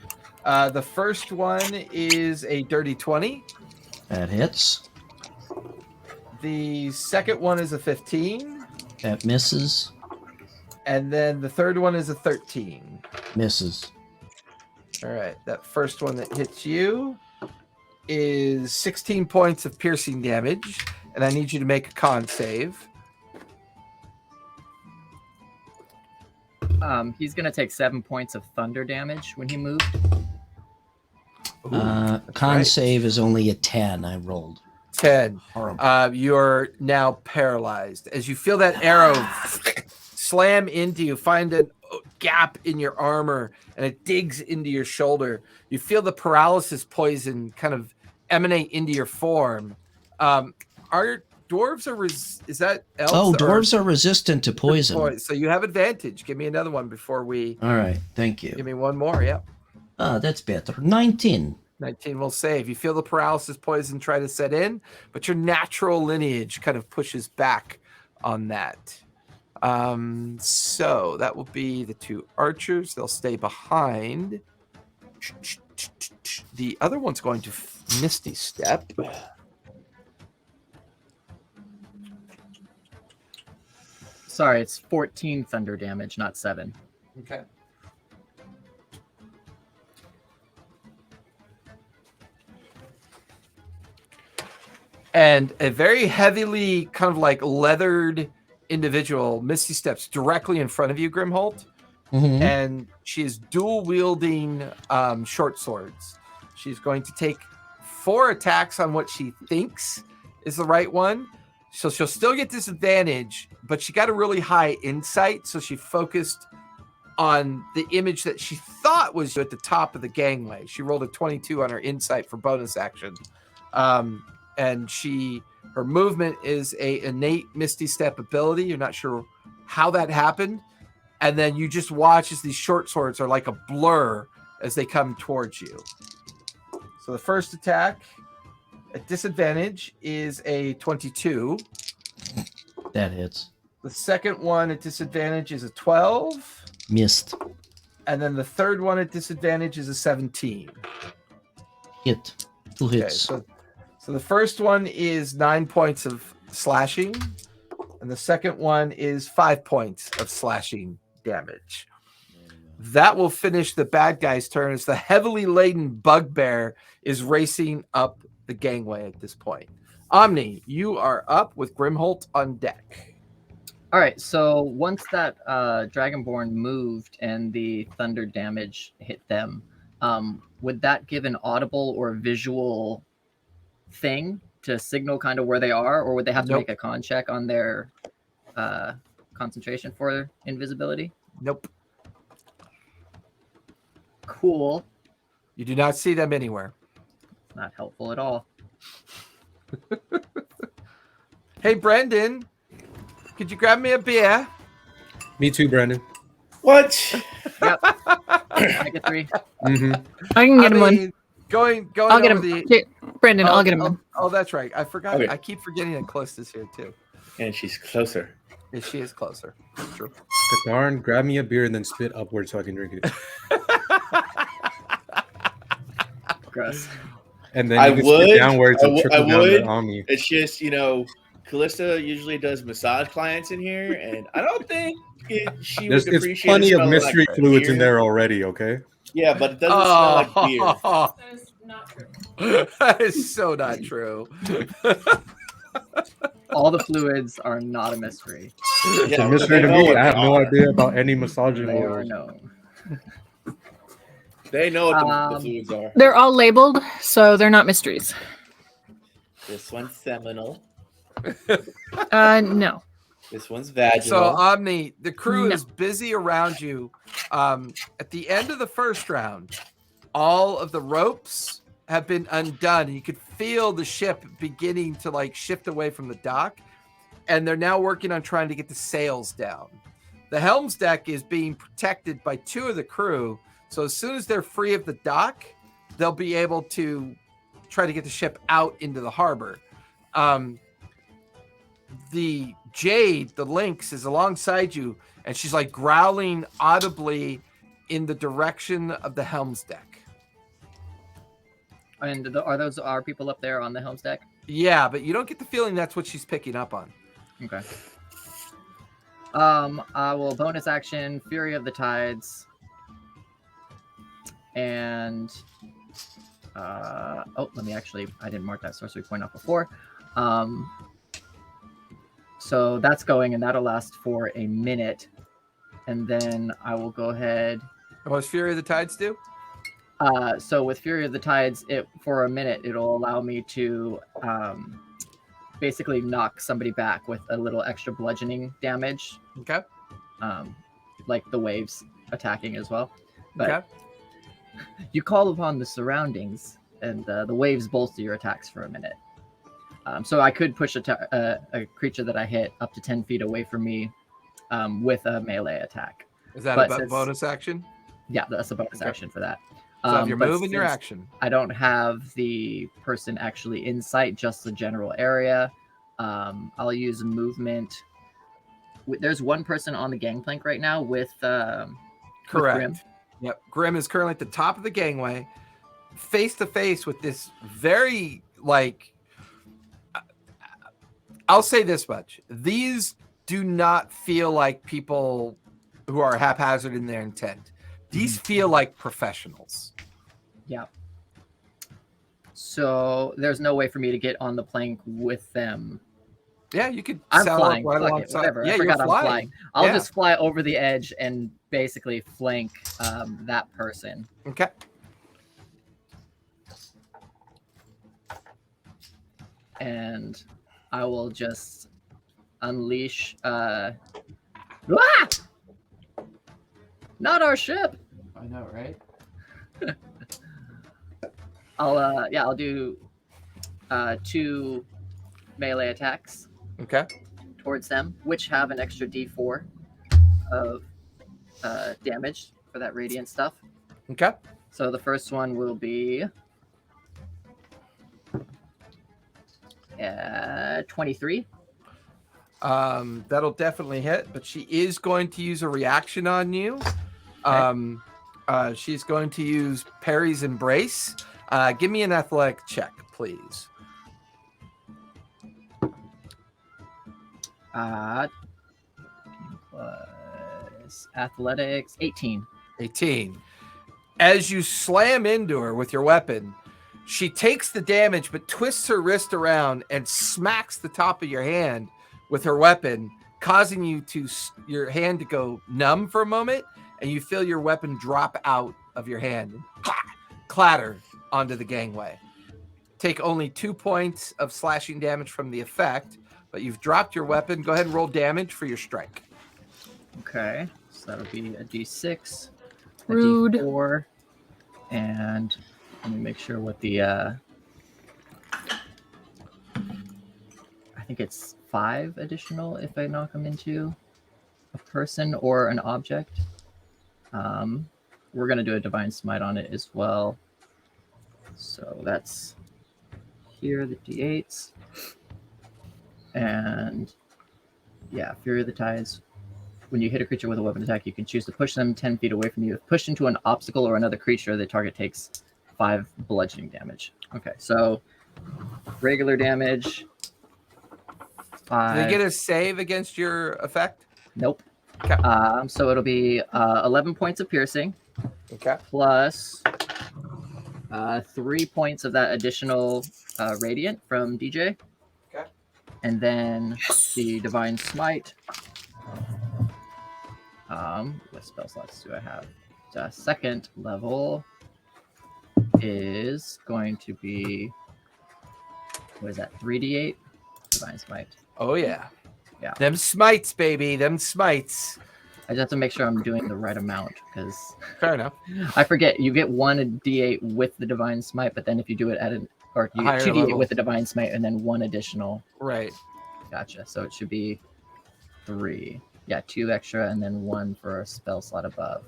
The first one is a dirty 20. That hits. The second one is a 15. That misses. And then the third one is a 13. Misses. All right. That first one that hits you is 16 points of piercing damage. And I need you to make a con save. He's going to take 7 points of thunder damage when he moved. Ooh, con right. save is only a 10. I rolled. 10. You're now paralyzed. As you feel that arrow slam into you, find a gap in your armor, and it digs into your shoulder. You feel the paralysis poison kind of emanate into your form. Are dwarves is that elves? Oh, dwarves are resistant to poison. So you have advantage. Give me another one before we. All right, thank you. Give me one more. Yeah. That's better. 19. 19 will save. You feel the paralysis poison try to set in, but your natural lineage kind of pushes back on that. So that will be the 2 archers. They'll stay behind. The other one's going to Misty Step. Sorry, it's 14 thunder damage, not 7. Okay. And a very heavily kind of like leathered individual, Misty steps directly in front of you, Grimholt, and she is dual wielding short swords. She's going to take 4 attacks on what she thinks is the right one. So she'll still get disadvantage, but she got a really high insight. So she focused on the image that she thought was at the top of the gangway. She rolled a 22 on her insight for bonus action. And her movement is a innate Misty Step ability. You're not sure how that happened. And then you just watch as these short swords are like a blur as they come towards you. So the first attack at disadvantage is a 22. That hits. The second one at disadvantage is a 12. Missed. And then the third one at disadvantage is a 17. Hit. 2 hits. Okay, so the first one is 9 points of slashing, and the second one is 5 points of slashing damage. That will finish the bad guy's turn as the heavily laden bugbear is racing up the gangway at this point. Omni, you are up with Grimholt on deck. All right, so once that Dragonborn moved and the thunder damage hit them, would that give an audible or visual thing to signal kind of where they are, or would they have to make a con check on their concentration for invisibility? Nope. Cool. You do not see them anywhere. Not helpful at all. Hey, Brendan, could you grab me a beer? Me too, Brandon. What? Yep. I get 3. I can get him one. Going. I'll get him. Brendan, I'll get him one. Oh, that's right. I forgot. Okay. I keep forgetting that Callista's here too. And she's closer. Yeah, she is closer. True. Darn, grab me a beer and then spit upward so I can drink it. Gross. And then I you can would. spit downwards and I trickle down would. to Omni. It's just, Callista usually does massage clients in here, and I don't think she would There's appreciate plenty the of smell mystery like fluids beer. in there already, okay? Yeah, but it doesn't smell like beer. That is not true. That is so not true. All the fluids are not a mystery. It's a mystery to me. I have no idea about any massaging They are oils. known. They know what the fluids are. They're all labeled, so they're not mysteries. This one's seminal. No. This one's vaginal. So Omni, the crew No. is busy around you. At the end of the first round, all of the ropes have been undone. You could feel the ship beginning to shift away from the dock, and they're now working on trying to get the sails down. The Helm's deck is being protected by 2 of the crew. So as soon as they're free of the dock, they'll be able to try to get the ship out into the harbor. The Jade, the Lynx, is alongside you, and she's like growling audibly in the direction of the Helm's deck. And are people up there on the Helm's deck? Yeah, but you don't get the feeling that's what she's picking up on. Okay. I will bonus action Fury of the Tides. And I didn't mark that sorcery point off before. So that's going, and that'll last for a minute. And then I will go ahead. What does Fury of the Tides do? So with Fury of the Tides, for a minute, it'll allow me to basically knock somebody back with a little extra bludgeoning damage. Okay. Like the waves attacking as well. But okay. You call upon the surroundings, and the waves bolster your attacks for a minute. So I could push a creature that I hit up to 10 feet away from me with a melee attack. Is that a bonus action? Yeah, that's a bonus action for that. So if you're moving your action. I don't have the person actually in sight, just the general area. I'll use movement. There's one person on the gangplank right now with correct. With Grim. Yep, Grim is currently at the top of the gangway, face to face with this very I'll say this much: these do not feel like people who are haphazard in their intent. These feel like professionals. Yeah. So there's no way for me to get on the plank with them. Yeah, you could. I'm flying. Right alongside. Whatever. Yeah, I forgot you're I'm flying. I'll just fly over the edge and basically flank that person. Okay. And I will just unleash. Not our ship. I know, right? I'll do 2 melee attacks. Okay. Towards them, which have an extra D4 of damage for that radiant stuff. Okay. So the first one will be 23. That'll definitely hit, but she is going to use a reaction on you. Okay. She's going to use Perry's Embrace. Give me an athletic check, please. Plus athletics, 18. 18. As you slam into her with your weapon, she takes the damage, but twists her wrist around and smacks the top of your hand with her weapon, causing your hand to go numb for a moment, and you feel your weapon drop out of your hand and clatter onto the gangway. Take only 2 points of slashing damage from the effect, but you've dropped your weapon. Go ahead and roll damage for your strike. Okay, so that'll be a D6, a Rude. D4, and let me make sure what the I think it's 5 additional if I knock them into a person or an object. We're gonna do a Divine Smite on it as well. So that's here, the D8s. And yeah, Fury of the Tides. When you hit a creature with a weapon attack, you can choose to push them 10 feet away from you. If pushed into an obstacle or another creature, the target takes 5 bludgeoning damage. Okay, so regular damage. 5. Do they get a save against your effect? Nope. Okay. So it'll be 11 points of piercing. Okay. Plus 3 points of that additional radiant from DJ. Okay. And then the Divine Smite. What spell slots do I have? The second level is going to be, what is that, 3d8? Divine Smite. Oh, yeah. Yeah. Them smites, baby. Them smites. I just have to make sure I'm doing the right amount because Fair enough. I forget you get 1 d8 with the Divine Smite, but then if you do it at you higher 2d8 level. with the Divine Smite and then 1 additional. Right. Gotcha. So it should be 3. Yeah, 2 extra, and then 1 for a spell slot above.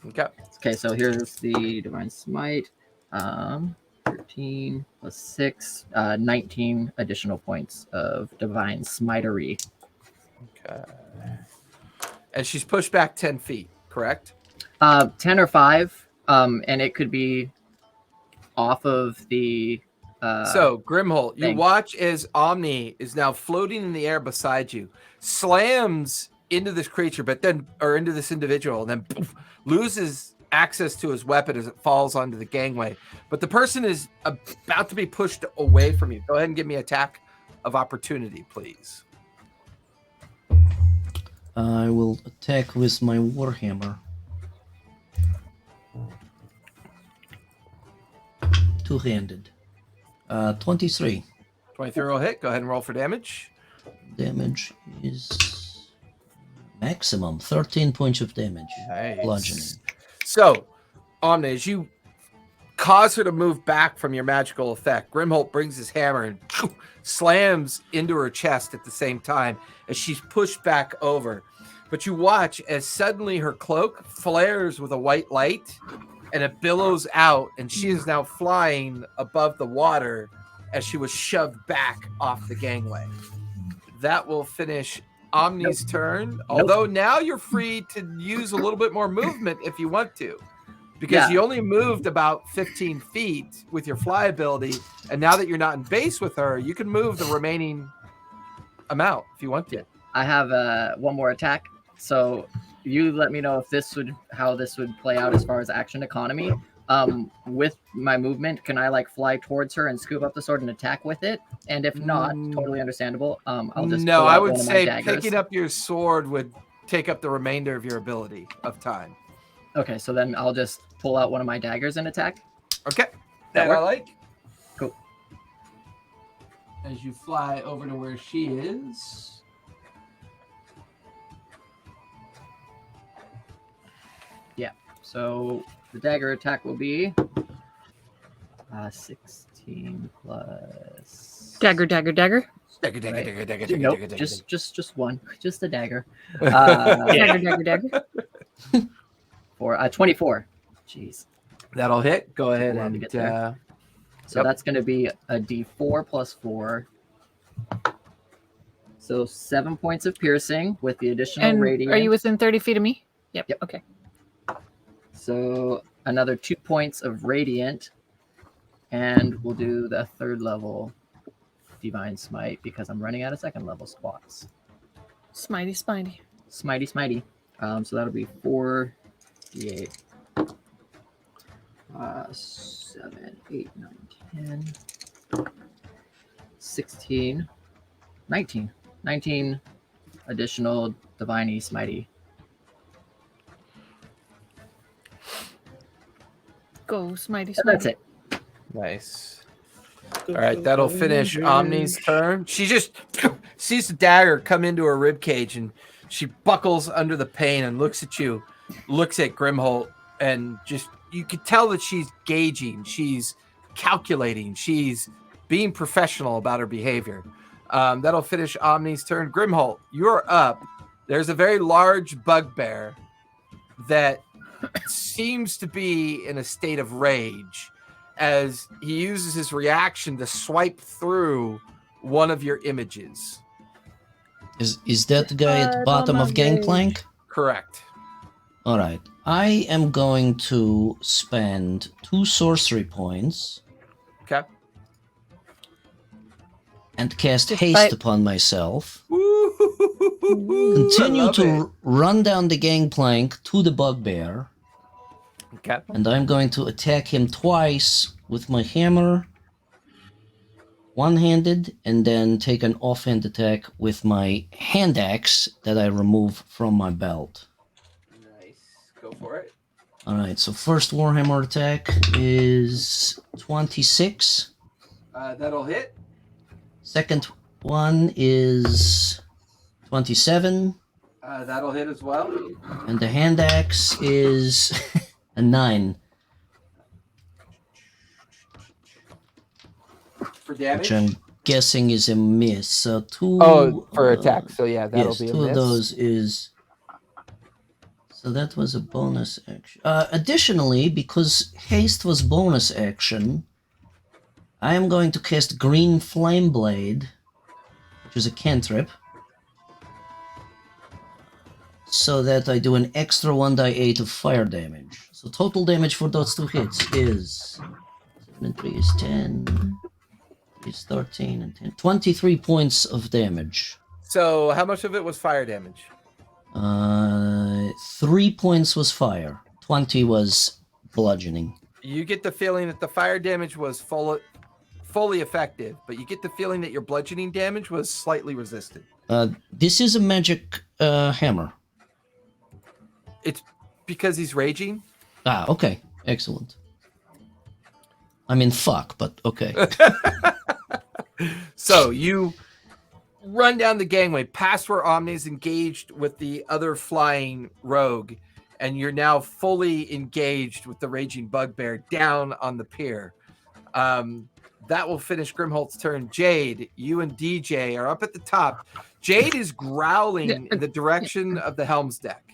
Okay. Okay, so here's the Divine Smite. 13 plus 6, 19 additional points of Divine Smitery. Okay. And she's pushed back 10 feet, correct? 10 or 5, and it could be off of the. So, Grimholt, you thing. watch as Omni is now floating in the air beside you, slams into this creature, or into this individual, and then poof, loses access to his weapon as it falls onto the gangway. But the person is about to be pushed away from you. Go ahead and give me attack of opportunity, please. I will attack with my Warhammer. 2-handed. 23. 23 will hit. Go ahead and roll for damage. Damage is maximum 13 points of damage. Nice. Bludgeoning. So, Omni, as you cause her to move back from your magical effect, Grimholt brings his hammer and slams into her chest at the same time as she's pushed back over. But you watch as suddenly her cloak flares with a white light and it billows out, and she is now flying above the water as she was shoved back off the gangway. That will finish Omni's turn, although now you're free to use a little bit more movement if you want to, because you only moved about 15 feet with your fly ability, and now that you're not in base with her, you can move the remaining amount if you want to. I have one more attack, so you let me know if how this would play out as far as action economy. With my movement, can I like fly towards her and scoop up the sword and attack with it? And if not, totally understandable. I'll just no. I would say picking up your sword would take up the remainder of your ability of time. Okay, so then I'll just pull out one of my daggers and attack. Okay, that I like. Cool. As you fly over to where she is. So the dagger attack will be 16 plus Dagger. Dagger. Nope, just one, just a dagger. Dagger. For 24. Jeez. That'll hit. Go ahead Allowed to and get there. So that's going to be a D4 plus 4. So 7 points of piercing with the additional radiant. Are you within 30 feet of me? Yep. Okay. So another 2 points of radiant, and we'll do the 3rd level Divine Smite because I'm running out of 2nd level spots. Smitey. Smitey. So that'll be 4d8. 7, 8, 9, 10, 16, 19. 19 additional Divine Smitey. Go, Smitey. That's it. Nice. All right, that'll finish Omni's turn. She just sees the dagger come into her ribcage, and she buckles under the pain and looks at you, looks at Grimholt, and just you could tell that she's gauging, she's calculating, she's being professional about her behavior. That'll finish Omni's turn. Grimholt, you're up. There's a very large bugbear that seems to be in a state of rage as he uses his reaction to swipe through one of your images. Is that the guy at the bottom of Gangplank? Correct. All right. I am going to spend 2 sorcery points. Okay. And cast haste upon myself. Continue to run down the gangplank to the bugbear. Okay. And I'm going to attack him twice with my hammer, one-handed, and then take an offhand attack with my hand axe that I remove from my belt. Nice. Go for it. All right, so first Warhammer attack is 26. That'll hit. Second one is 27. That'll hit as well. And the hand axe is a 9. For damage? Which I'm guessing is a miss. So 2. For attack. So yeah, that'll be a miss. 2 of those is So that was a bonus action. Additionally, because haste was bonus action, I am going to cast Green Flame Blade, which is a cantrip, so that I do an extra 1d8 of fire damage. So total damage for those 2 hits is 7 and 3 is 10, is 13 and 10. 23 points of damage. So how much of it was fire damage? 3 points was fire. 20 was bludgeoning. You get the feeling that the fire damage was fully effective, but you get the feeling that your bludgeoning damage was slightly resisted. This is a magic hammer. It's because he's raging. Ah, okay. Excellent. I mean, fuck, but okay. So you run down the gangway past where Omni's engaged with the other flying rogue, and you're now fully engaged with the raging bugbear down on the pier. That will finish Grimholt's turn. Jade, you and DJ are up at the top. Jade is growling in the direction of the helm's deck,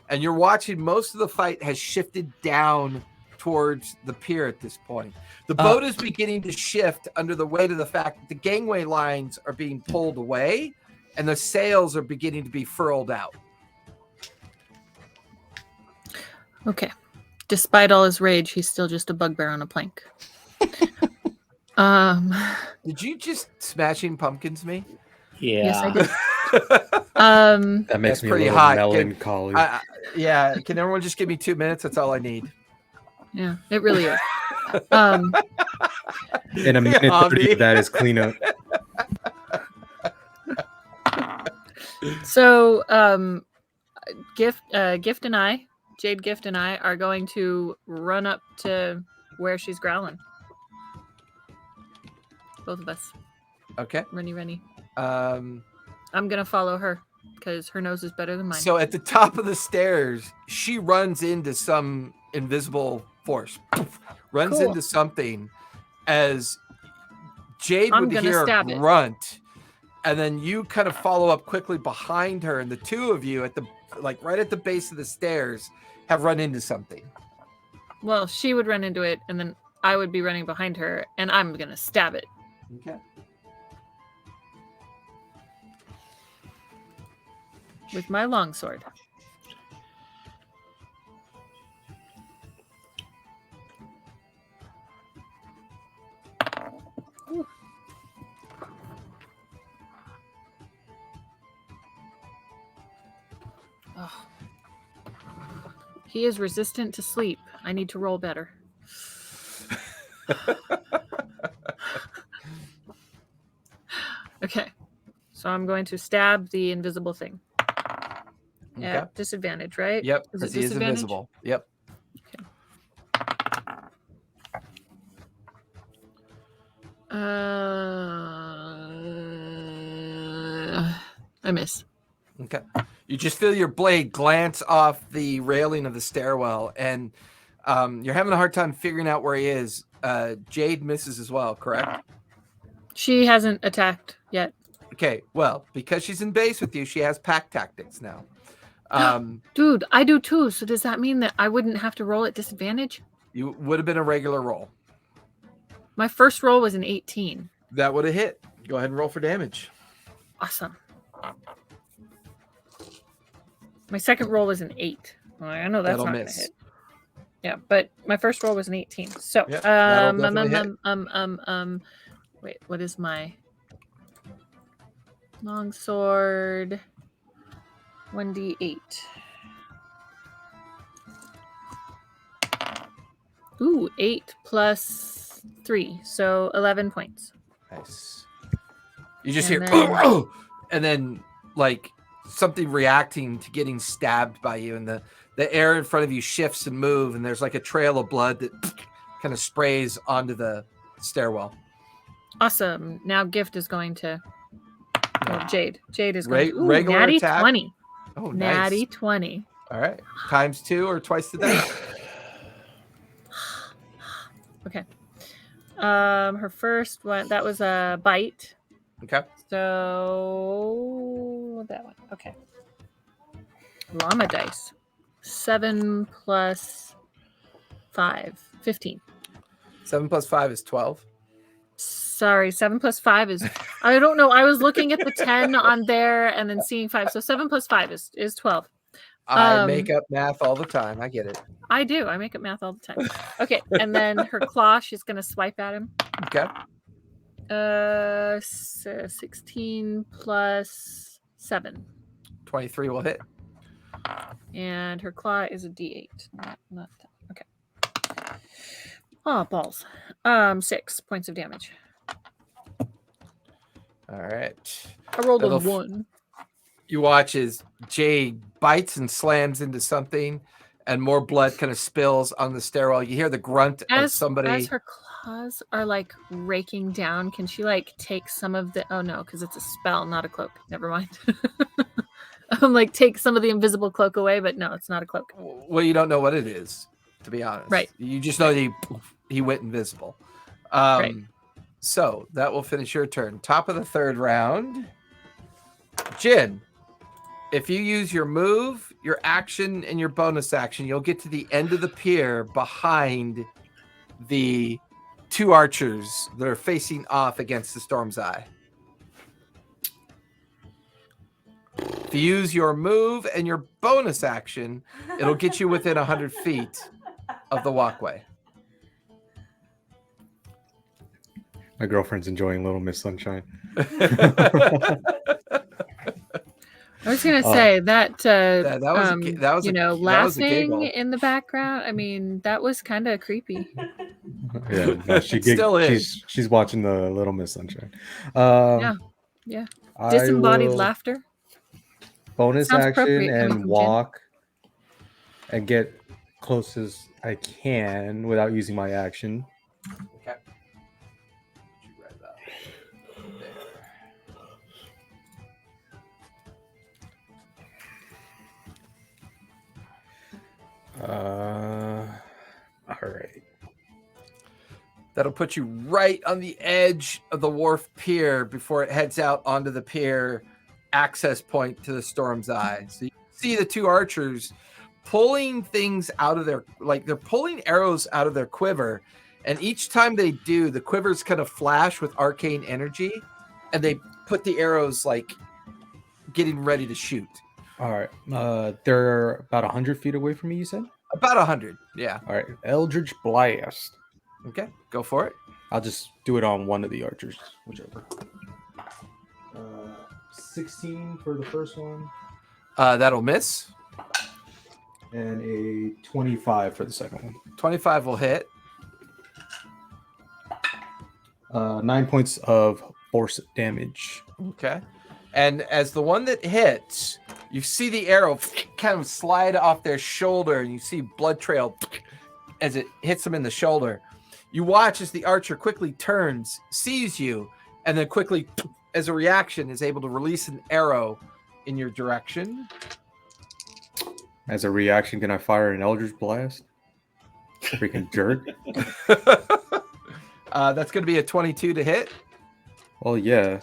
and you're watching most of the fight has shifted down towards the pier at this point. The boat is beginning to shift under the weight of the fact that the gangway lines are being pulled away and the sails are beginning to be furled out. Okay. Despite all his rage, he's still just a bugbear on a plank. Did you just Smashing Pumpkins me? Yeah. Yes, I did. That makes That's me pretty a little hot. melancholy. Yeah, can everyone just give me 2 minutes? That's all I need. Yeah, it really is. In a minute 30 of that is cleanup. So, Gift and I, Jade Gift and I, are going to run up to where she's growling. Both of us. Okay. Rennie. Um, I'm gonna follow her because her nose is better than mine. So at the top of the stairs, she runs into some invisible force. Runs Cool. into something as Jade I'm would gonna hear a stab it. grunt, and then you kind of follow up quickly behind her, and the two of you at the right at the base of the stairs have run into something. Well, she would run into it, and then I would be running behind her, and I'm gonna stab it. Okay. With my longsword. Ooh. Oh. He is resistant to sleep. I need to roll better. Okay. So I'm going to stab the invisible thing. Okay. At disadvantage, right? Yep. Is it He is disadvantage? invisible. Yep. I miss. Okay. You just feel your blade glance off the railing of the stairwell, and you're having a hard time figuring out where he is. Jade misses as well, correct? She hasn't attacked yet. Okay. Well, because she's in base with you, she has pack tactics now. Dude, I do too. So does that mean that I wouldn't have to roll at disadvantage? You would have been a regular roll. My first roll was an 18. That would have hit. Go ahead and roll for damage. Awesome. My second roll was an 8. Well, I know that's That'll not going to miss. hit. Yeah, but my first roll was an 18. So, Yep, that'll definitely hit. Wait, what is my longsword? 1d8. Ooh, 8 plus 3, so 11 points. Nice. You just And hear, then- oh, and then like something reacting to getting stabbed by you, and the air in front of you shifts and moves, and there's like a trail of blood that kind of sprays onto the stairwell. Awesome. Now Gift is going to. Oh, Jade. Jade is going to. Ooh, regular natty attack? 20. Oh, Natty nice. 20. All right. Times 2 or twice the dice. Okay. Her first one, that was a bite. Okay. So that one. Okay. Llama dice. 7 plus 5, 15. 7 plus 5 is 12. Sorry, 7 plus 5 is. I don't know. I was looking at the 10 on there and then seeing 5. So 7 plus 5 is 12. I make up math all the time. I get it. I do. I make up math all the time. Okay, and then her claw, she's gonna swipe at him. Okay. 16 plus 7. 23 will hit. And her claw is a D8. Not 10. Okay. Oh, balls. 6 points of damage. All right. I rolled a 1. You watch as Jade bites and slams into something, and more blood kind of spills on the stairwell. You hear the grunt of somebody. As her claws are like raking down, can she like take some of the? Oh no, because it's a spell, not a cloak. Never mind. I'm like take some of the invisible cloak away, but no, it's not a cloak. Well, you don't know what it is, to be honest. Right. You just know that he went invisible. Right. So that will finish your turn. Top of the third round. Jin, if you use your move, your action, and your bonus action, you'll get to the end of the pier behind the 2 archers that are facing off against the Storm's Eye. If you use your move and your bonus action, it'll get you within 100 feet of the walkway. My girlfriend's enjoying Little Miss Sunshine. I was gonna say that that was you know, laughing in the background. I mean, that was kind of creepy. Yeah, no, still is. She's watching the Little Miss Sunshine. Yeah. Disembodied will laughter. Bonus Sounds action appropriate coming and from Jin. walk and get close as I can without using my action. Okay. All right. That'll put you right on the edge of the wharf pier before it heads out onto the pier access point to the Storm's Eye. So you see the 2 archers pulling things out of their, like they're pulling arrows out of their quiver. And each time they do, the quivers kind of flash with arcane energy and they put the arrows like getting ready to shoot. All right. They're about 100 feet away from me, you said? About 100. Yeah. All right. Eldritch Blast. Okay. Go for it. I'll just do it on one of the archers, whichever. 16 for the first one. That'll miss. And a 25 for the second one. 25 will hit. 9 points of force damage. Okay. And as the one that hits, you see the arrow kind of slide off their shoulder, and you see blood trail as it hits them in the shoulder. You watch as the archer quickly turns, sees you, and then quickly, as a reaction, is able to release an arrow in your direction. As a reaction, can I fire an Eldritch Blast? Freaking jerk. That's going to be a 22 to hit. Well, yeah.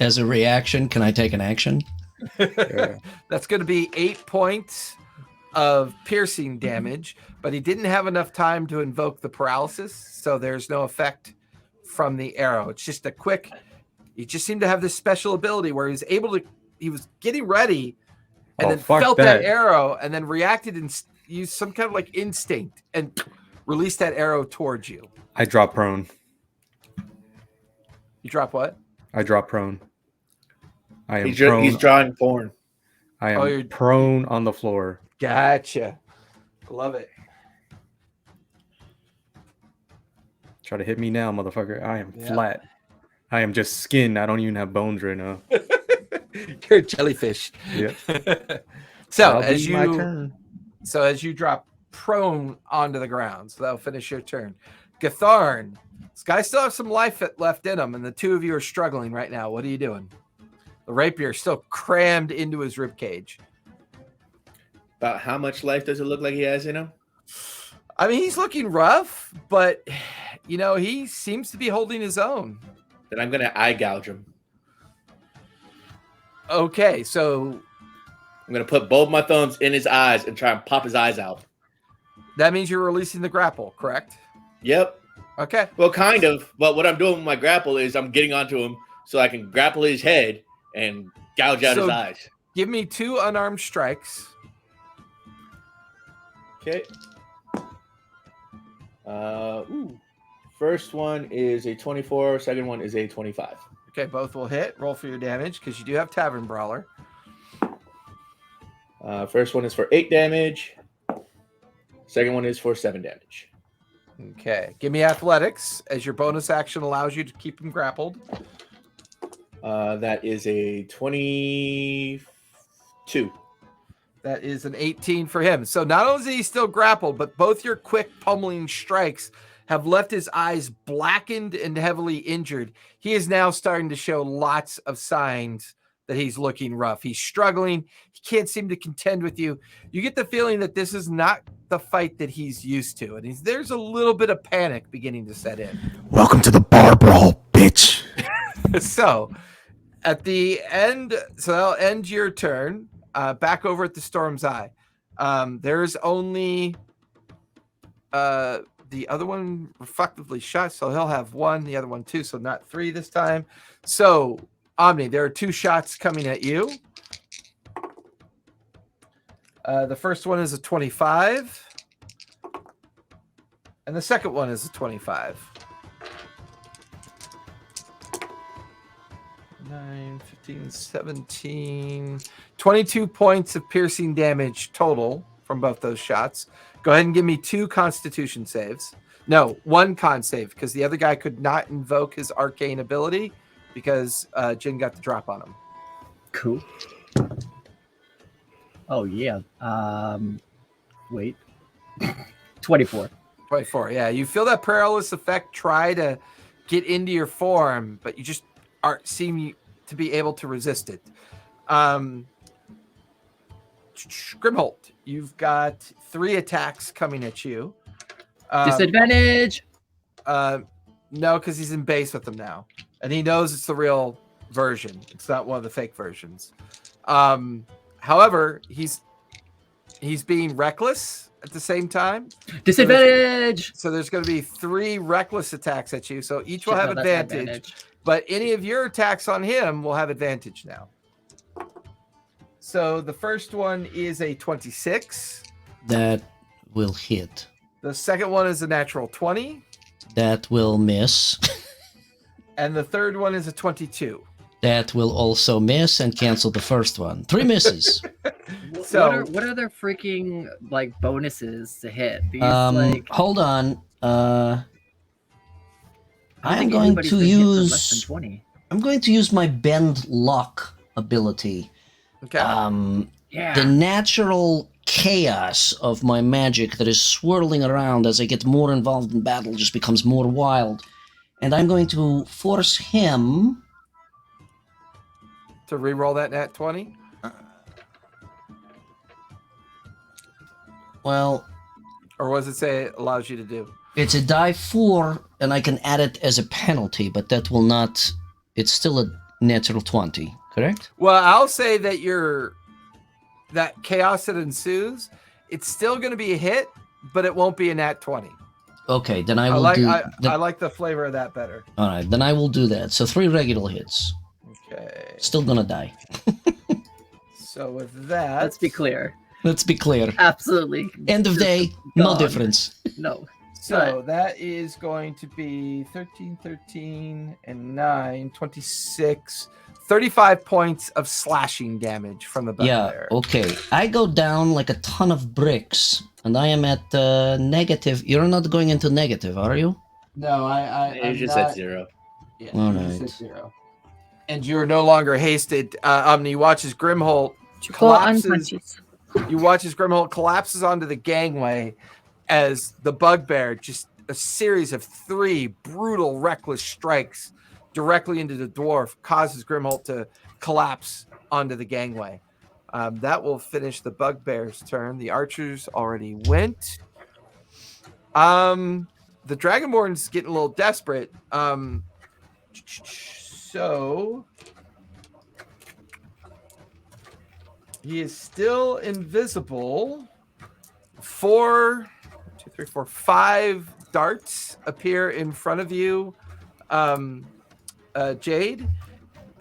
As a reaction, can I take an action? Yeah. That's going to be 8 points of piercing damage, but he didn't have enough time to invoke the paralysis, so there's no effect from the arrow. It's just a quick. He just seemed to have this special ability where he was able to. He was getting ready, and then felt that arrow, and then reacted and used some kind of like instinct and released that arrow towards you. I drop prone. You drop what? I drop prone. I am He's prone. drawing porn. I am prone on the floor. Gotcha. Love it. Try to hit me now, motherfucker. I am flat. I am just skin. I don't even have bones right now. You're a jellyfish. Yeah. So as you drop prone onto the ground, so that'll finish your turn. Gatharn, this guy still has some life left in him, and the 2 of you are struggling right now. What are you doing? The rapier is still crammed into his ribcage. About how much life does it look like he has in him? I mean, he's looking rough, but you know, he seems to be holding his own. Then I'm gonna eye gouge him. Okay, so I'm going to put both my thumbs in his eyes and try and pop his eyes out. That means you're releasing the grapple, correct? Yep. Okay. Well, kind of. But what I'm doing with my grapple is I'm getting onto him so I can grapple his head and gouge out his eyes. Give me 2 unarmed strikes. Okay. First one is a 24. Second one is a 25. Okay, both will hit. Roll for your damage because you do have Tavern Brawler. First one is for 8 damage. Second one is for 7 damage. Okay. Give me athletics as your bonus action allows you to keep him grappled. That is a 22. That is an 18 for him. So not only is he still grappled, but both your quick pummeling strikes have left his eyes blackened and heavily injured. He is now starting to show lots of signs that he's looking rough. He's struggling. He can't seem to contend with you. You get the feeling that this is not the fight that he's used to. And there's a little bit of panic beginning to set in. Welcome to the bar brawl, bitch. So at the end, so that'll end your turn. Back over at the Storm's Eye. There's only the other one reflectively shot, so he'll have 1, the other one 2, so not 3 this time. So Omni, there are 2 shots coming at you. The first one is a 25. And the second one is a 25. 9, 15, 17, 22 points of piercing damage total from both those shots. Go ahead and give me 2 constitution saves. No, 1 con save, because the other guy could not invoke his arcane ability because Jin got the drop on him. Cool. Oh, yeah. Wait. 24. 24, yeah. You feel that perilous effect try to get into your form, but you just seem to be able to resist it. Grimholt, you've got 3 attacks coming at you. Disadvantage. No, because he's in base with them now, and he knows it's the real version. It's not one of the fake versions. However, he's being reckless at the same time. Disadvantage. So there's going to be 3 reckless attacks at you. So each will have advantage. But any of your attacks on him will have advantage now. So the first one is a 26. That will hit. The second one is a natural 20. That will miss. And the third one is a 22. That will also miss and cancel the first one. 3 misses. So what are their freaking like bonuses to hit? These, hold on. I'm going to use my bend lock ability. Okay. The natural chaos of my magic that is swirling around as I get more involved in battle just becomes more wild. And I'm going to force him to re-roll that nat 20? Well... Or what does it say it allows you to do? It's a die 4, and I can add it as a penalty, but that will not... It's still a natural 20, correct? Well, I'll say that that chaos that ensues, it's still going to be a hit, but it won't be a nat 20. Okay, then I will I like the flavor of that better. All right, then I will do that. So 3 regular hits. Okay. Still gonna die. So with that... Let's be clear. Absolutely. End of day, no difference. No. So that is going to be 13, 13, and 9, 26, 35 points of slashing damage from the bugbear. Yeah, okay. I go down like a ton of bricks, and I am at negative. You're not going into negative, are you? No, I'm just at 0. Yeah, all right. right. 0. And you're no longer hasted. Omni watches Grimholt collapses. You watch as Grimholt collapses onto the gangway as the bugbear, just a series of 3 brutal, reckless strikes directly into the dwarf, causes Grimholt to collapse onto the gangway. That will finish the bugbear's turn. The archers already went. The Dragonborn's getting a little desperate. So He is still invisible. 4, 2, 3, 4, 5 darts appear in front of you, Jade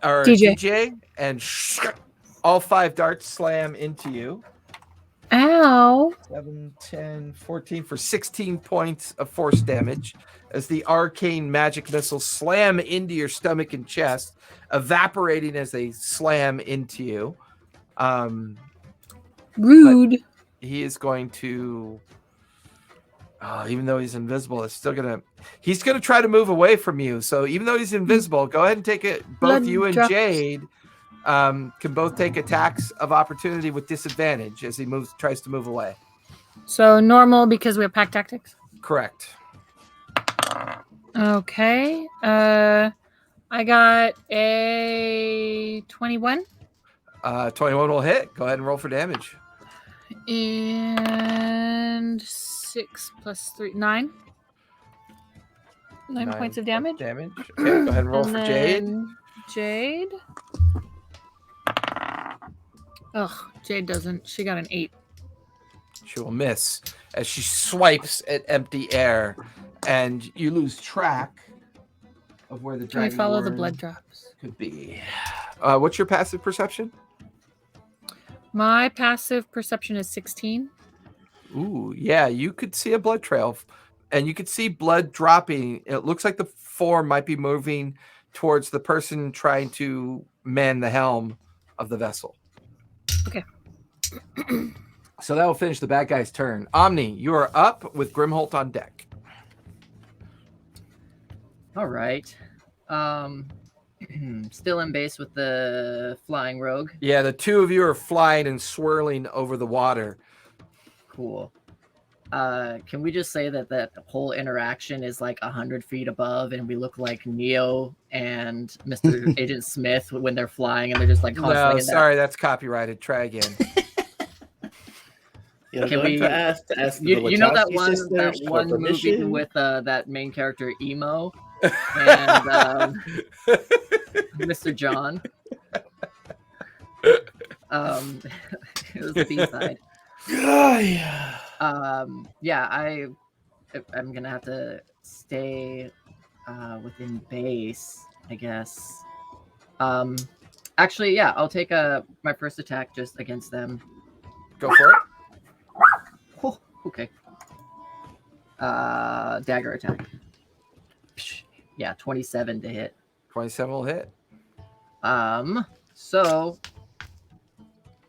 or DJ, and all 5 darts slam into you. Ow. 7, 10, 14 for 16 points of force damage as the arcane magic missiles slam into your stomach and chest, evaporating as they slam into you. Rude. He is going to, even though he's invisible, he's gonna try to move away from you. So even though he's invisible, go ahead and take it. Both you and Jade can both take attacks of opportunity with disadvantage as he tries to move away. So normal because we have pack tactics? Correct. Okay. I got a 21. 21 will hit. Go ahead and roll for damage. And 6 plus 3, 9. 9 points of damage. Okay, go ahead and roll for Jade. Jade. Ugh, Jade doesn't. She got an 8. She will miss as she swipes at empty air, and you lose track of where the dragon. Can we follow the blood drops? Could be. What's your passive perception? My passive perception is 16. Ooh, yeah, you could see a blood trail, and you could see blood dropping. It looks like the form might be moving towards the person trying to man the helm of the vessel. Okay. So that will finish the bad guy's turn. Omni, you are up with Grimholt on deck. All right. Still in base with the flying rogue. Yeah, the two of you are flying and swirling over the water. Cool. Can we just say that whole interaction is like 100 feet above, and we look like Neo and Mr. Agent Smith when they're flying, and they're just like constantly. No, sorry, that's copyrighted. Try again. Can we ask you know that one movie with that main character Emo and Mr. John? It was the B-side. Yeah. I'm gonna have to stay within base, I guess. Actually, yeah, I'll take my first attack just against them. Go for it. Oh, okay. Dagger attack. Yeah, 27 to hit. 27 will hit. So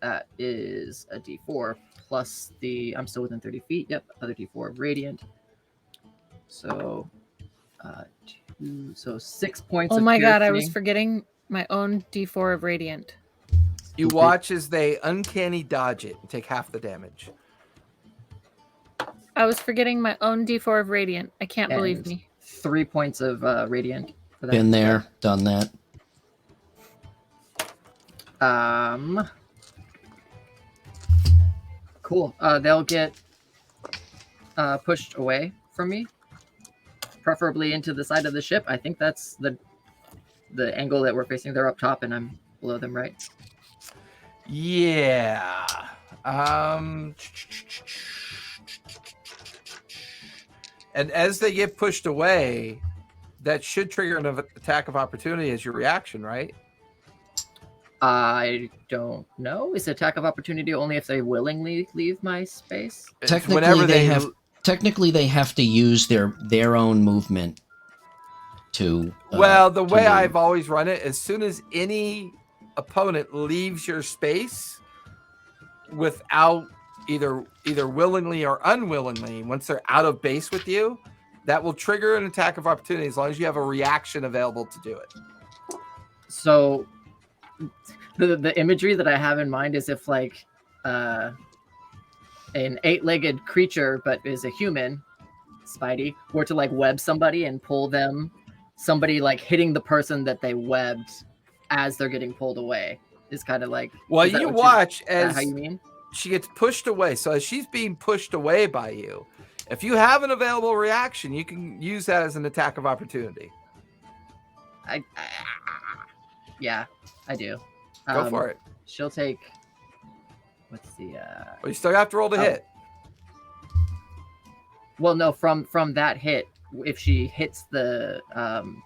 that is a D4 plus I'm still within 30 feet. Yep, another D4 of radiant. So 6 points. Oh my god, I was forgetting my own D4 of radiant. You watch as they uncanny dodge it and take half the damage. I was forgetting my own D4 of radiant. I can't believe me. 3 points of radiant. For that. Been there, done that. Cool. They'll get pushed away from me, preferably into the side of the ship. I think that's the angle that we're facing. They're up top, and I'm below them, right? Yeah. And as they get pushed away, that should trigger an attack of opportunity as your reaction, right? I don't know. Is attack of opportunity only if they willingly leave my space? Technically, they have to use their own movement to. Well, the way I've always run it, as soon as any opponent leaves your space without either willingly or unwillingly, once they're out of base with you, that will trigger an attack of opportunity as long as you have a reaction available to do it. So the imagery that I have in mind is if like an 8-legged creature but is a human, Spidey, were to like web somebody and pull them, somebody like hitting the person that they webbed as they're getting pulled away is kind of like. Well, you watch as how you mean? She gets pushed away. So as she's being pushed away by you, if you have an available reaction, you can use that as an attack of opportunity. Yeah, I do. Go for it. She'll take what's the? Well, you still have to roll to hit. Well, no, from that hit, if she hits the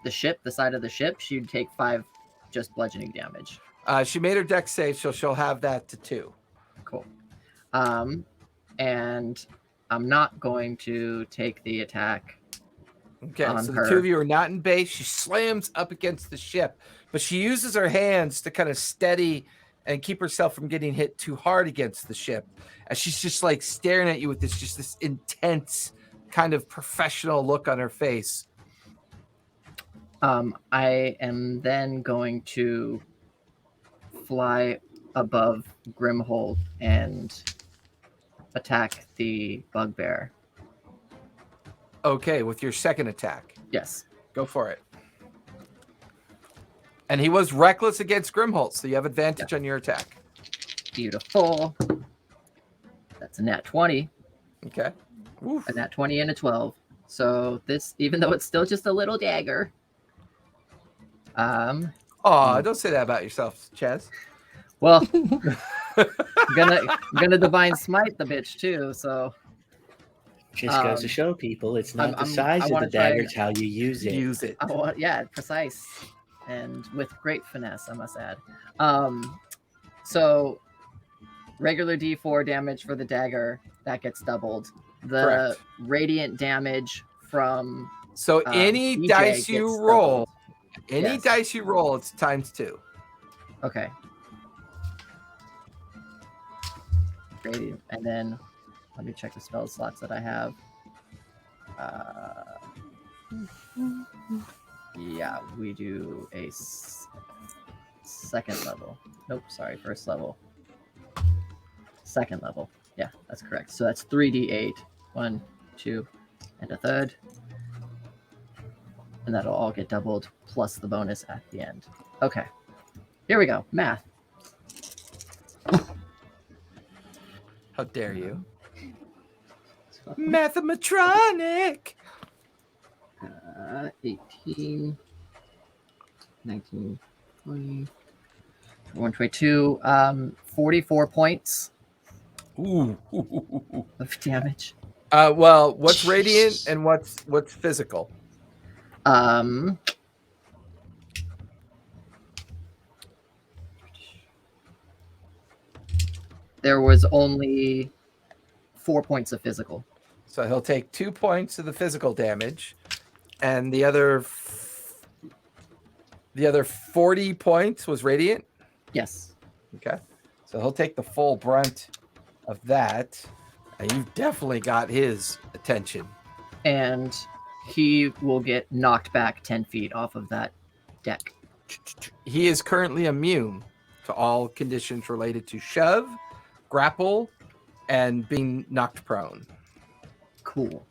ship, the side of the ship, she'd take 5 just bludgeoning damage. She made her dex save, so she'll have that to 2. Cool. And I'm not going to take the attack. Okay, so the 2 of you are not in base. She slams up against the ship, but she uses her hands to kind of steady and keep herself from getting hit too hard against the ship. As she's just like staring at you with this intense kind of professional look on her face. I am then going to fly above Grimhold and attack the bugbear. Okay, with your second attack. Yes. Go for it. And he was reckless against Grimholt, so you have advantage on your attack. Beautiful. That's a nat 20. Okay. A nat 20 and a 12. So this, even though it's still just a little dagger. Don't say that about yourself, Chaz. Well, I'm gonna divine smite the bitch too, so just goes to show people it's not the size of the dagger, it's how you use it. Yeah, precise and with great finesse, I must add. So regular D4 damage for the dagger that gets doubled. The Correct. Radiant damage from any DJ dice you gets roll, doubled. dice you roll, it's times 2. Okay. Radiant, and then let me check the spell slots that I have. Yeah, we do a second level. Nope, sorry, first level. Second level. Yeah, that's correct. So that's 3d8. 1, 2, and a third. And that'll all get doubled, plus the bonus at the end. Okay. Here we go. Math. How dare you? Mathematronic! 18, 19, 20, 122, 44 points Ooh. of damage. Well, what's radiant and what's physical? There was only 4 points of physical. So he'll take 2 points of the physical damage, and the other 40 points was radiant. Yes. Okay. So he'll take the full brunt of that. And you've definitely got his attention. And he will get knocked back 10 feet off of that deck. He is currently immune to all conditions related to shove, grapple, and being knocked prone. Cool.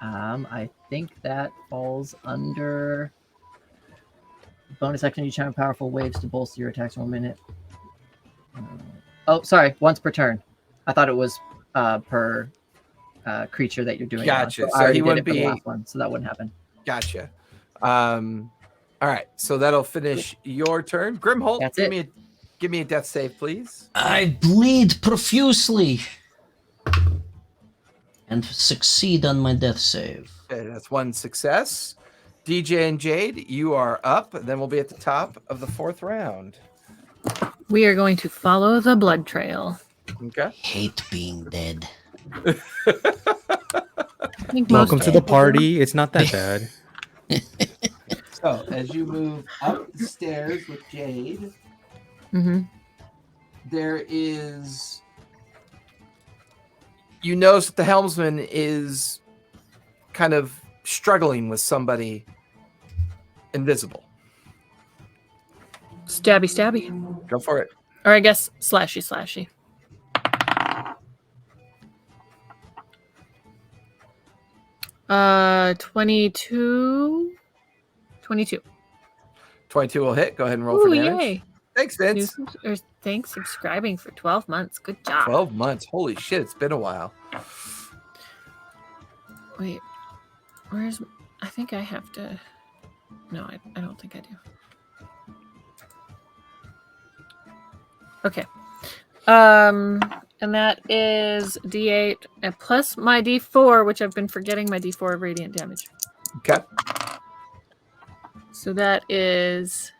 I think that falls under bonus action. You channel powerful waves to bolster your attacks 1 minute. Oh, sorry, once per turn. I thought it was per creature that you're doing. Gotcha. So he wouldn't be the last one, so that wouldn't happen. Gotcha. All right, so that'll finish your turn. Grimholt, That's give me a death save, please. I bleed profusely and succeed on my death save. Okay, that's 1 success. DJ and Jade, you are up. And then we'll be at the top of the 4th round. We are going to follow the blood trail. Okay. Hate being dead. Welcome to the party. It's not that bad. So as you move up the stairs with Jade, there is... You notice that the helmsman is kind of struggling with somebody invisible. Stabby, stabby. Go for it. Or I guess slashy, slashy. Uh, 22. 22 will hit. Go ahead and roll for damage. Yay. Thanks, Vince. Thanks subscribing for 12 months. Good job. 12 months. Holy shit, it's been a while. Wait, where's... I think I have to... No, I don't think I do. Okay. And that is D8 and plus my D4, which I've been forgetting my D4 of radiant damage. Okay. So that is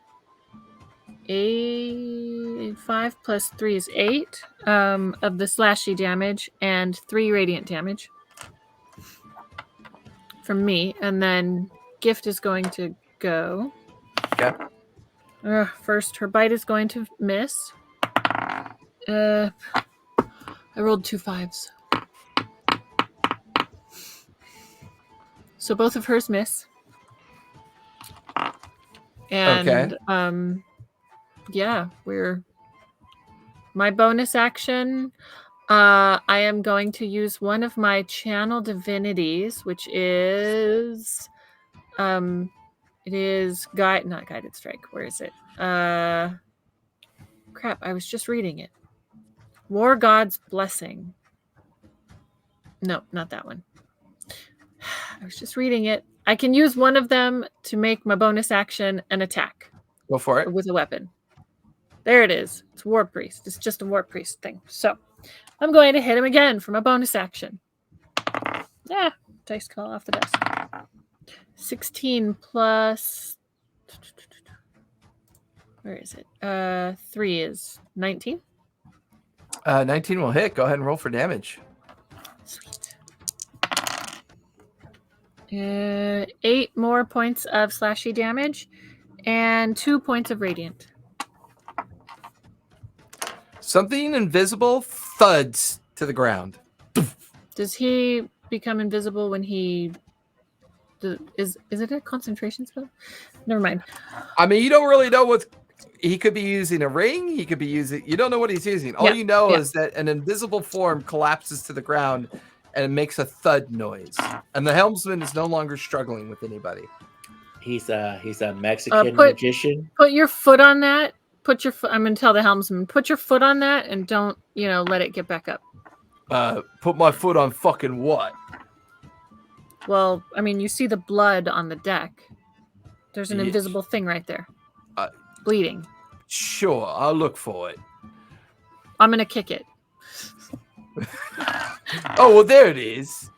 5 plus 3 is 8 of the slashy damage and 3 radiant damage from me. And then Gift is going to go. Okay. First, her bite is going to miss. I rolled 2 5s. So both of hers miss. And okay. Yeah, my bonus action. I am going to use one of my channel divinities, which is it is not guided strike. Where is it? Crap, I was just reading it. War God's Blessing. No, not that one. I was just reading it. I can use one of them to make my bonus action an attack. Go for it. With a weapon. There it is. It's War Priest. It's just a War Priest thing. So I'm going to hit him again for my bonus action. Yeah, dice call off the desk. 16 plus... Where is it? 3 is 19. 19 will hit. Go ahead and roll for damage. Sweet. 8 more points of slashy damage and 2 points of radiant. Something invisible thuds to the ground. Does he become invisible when he... Is it a concentration spell? Never mind. I mean, you don't really know what... He could be using a ring. He could be using... You don't know what he's using. All you know is that an invisible form collapses to the ground and it makes a thud noise. And the helmsman is no longer struggling with anybody. He's a Mexican magician. Put your foot on that. Put your foot... I'm going to tell the helmsman. Put your foot on that and don't, let it get back up. Put my foot on fucking what? Well, I mean, you see the blood on the deck. There's an invisible thing right there. Bleeding. Sure, I'll look for it. I'm going to kick it. Oh, well, there it is.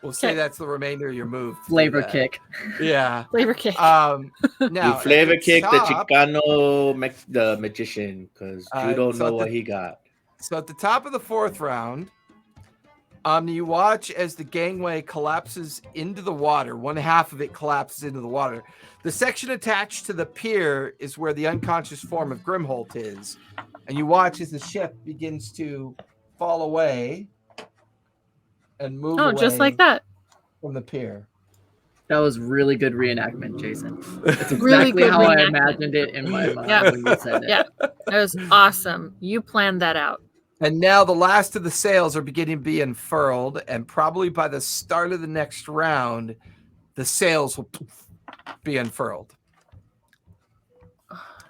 We'll say that's the remainder of your move. Flavor kick. Yeah. Flavor kick. Now, you flavor kick the Chicano the magician because you don't know what he got. So at the top of the 4th round, you watch as the gangway collapses into the water. One half of it collapses into the water. The section attached to the pier is where the unconscious form of Grimholt is. And you watch as the ship begins to fall away and move away. Just like that. From the pier. That was really good reenactment, Jason. It's exactly really how I imagined it in my mind when you said it. Yeah, that was awesome. You planned that out. And now the last of the sails are beginning to be unfurled, and probably by the start of the next round, the sails will be unfurled.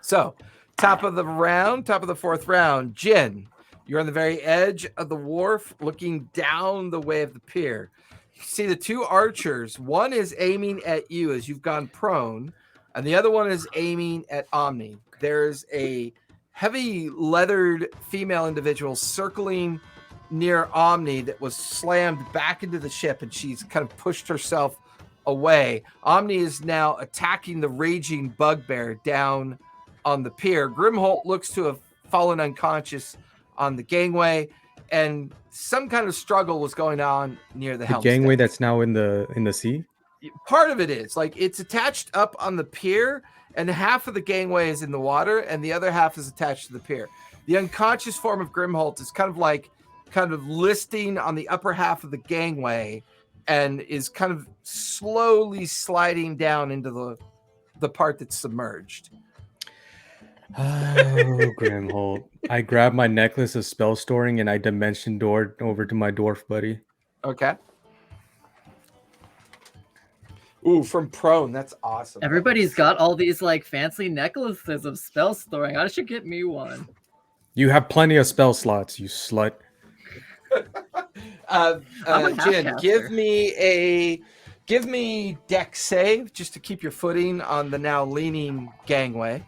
So, top of the 4th round, Jin, you're on the very edge of the wharf, looking down the way of the pier. You see the 2 archers. One is aiming at you as you've gone prone, and the other one is aiming at Omni. There's a heavy leathered female individual circling near Omni that was slammed back into the ship, and she's kind of pushed herself away. Omni is now attacking the raging bugbear down on the pier. Grimholt looks to have fallen unconscious on the gangway, and some kind of struggle was going on near the helm. Gangway that's now in the sea? Part of it is like it's attached up on the pier, and half of the gangway is in the water, and the other half is attached to the pier. The unconscious form of Grimholt is kind of listing on the upper half of the gangway, and is kind of slowly sliding down into the part that's submerged. Oh, Grimholt. I grabbed my necklace of spell storing and I dimension doored over to my dwarf buddy. Okay. Ooh, from prone. That's awesome. Everybody's got all these like fancy necklaces of spell storing. I should get me one. You have plenty of spell slots, you slut. Jin, give me dex save just to keep your footing on the now leaning gangway.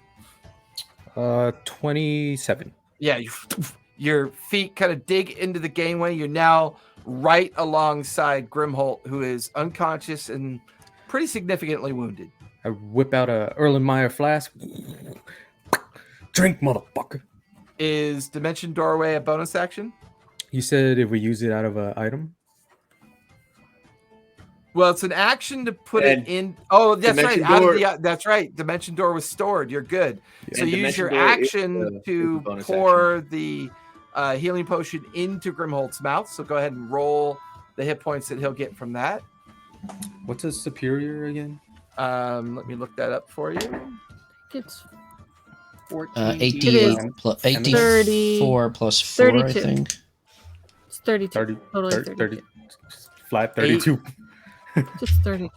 27. Yeah, Your feet kind of dig into the gangway. You're now right alongside Grimholt, who is unconscious and pretty significantly wounded. I whip out a Erlenmeyer flask. Drink, motherfucker. Is Dimension Doorway a bonus action? You said if we use it out of an item? Well, it's an action to put it in. Oh, that's right. That's right. Dimension Door was stored. You're good. Yeah. So you use your action to pour the healing potion into Grimholt's mouth. So go ahead and roll the hit points that he'll get from that. What's a superior again? Let me look that up for you. It's 14. 84 plus 4, 32. I think. It's 32. Totally 32. Flat 32. Just 30.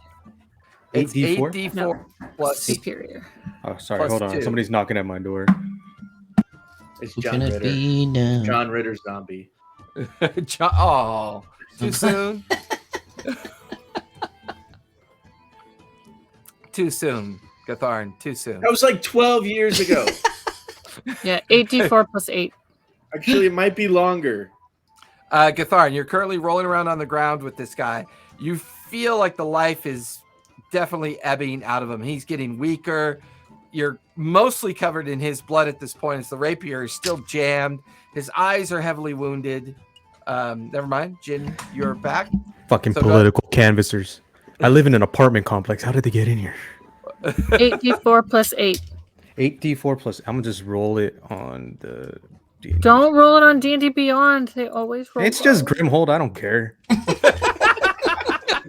It's 8d4? 8d4 plus superior. Oh, sorry. Hold on. 2. Somebody's knocking at my door. It's John Ritter. John Ritter's zombie. Oh, too soon. Too soon, Gatharn. Too soon. That was like 12 years ago. Yeah, 8d4 plus 8. Actually, it might be longer. Gatharn, you're currently rolling around on the ground with this guy. You feel like the life is definitely ebbing out of him. He's getting weaker. You're mostly covered in his blood at this point as the rapier is still jammed. His eyes are heavily wounded. Never mind. Jin, you're back. Fucking political canvassers. I live in an apartment complex. How did they get in here? 8d4 plus 8. 8d4 plus. I'm gonna just roll it on the. D&D. Don't roll it on D&D Beyond. They always roll. It's just Grimhold. I don't care.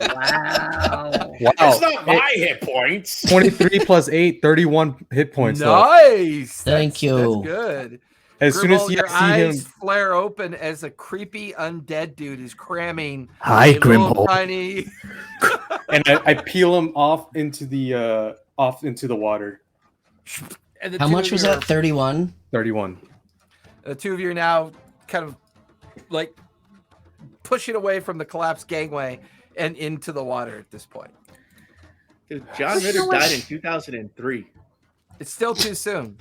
Wow. That's not my hit points. 23 plus 8, 31 hit points. Nice. Thank you. That's good. As soon as your I see eyes him flare open as a creepy undead dude is cramming. Hi, Grimhold. Tiny. And I peel him off into the water. And how much was that? 31. 31. The two of you are now kind of like pushing away from the collapsed gangway and into the water at this point. Dude, John Ritter died in 2003. It's still too soon.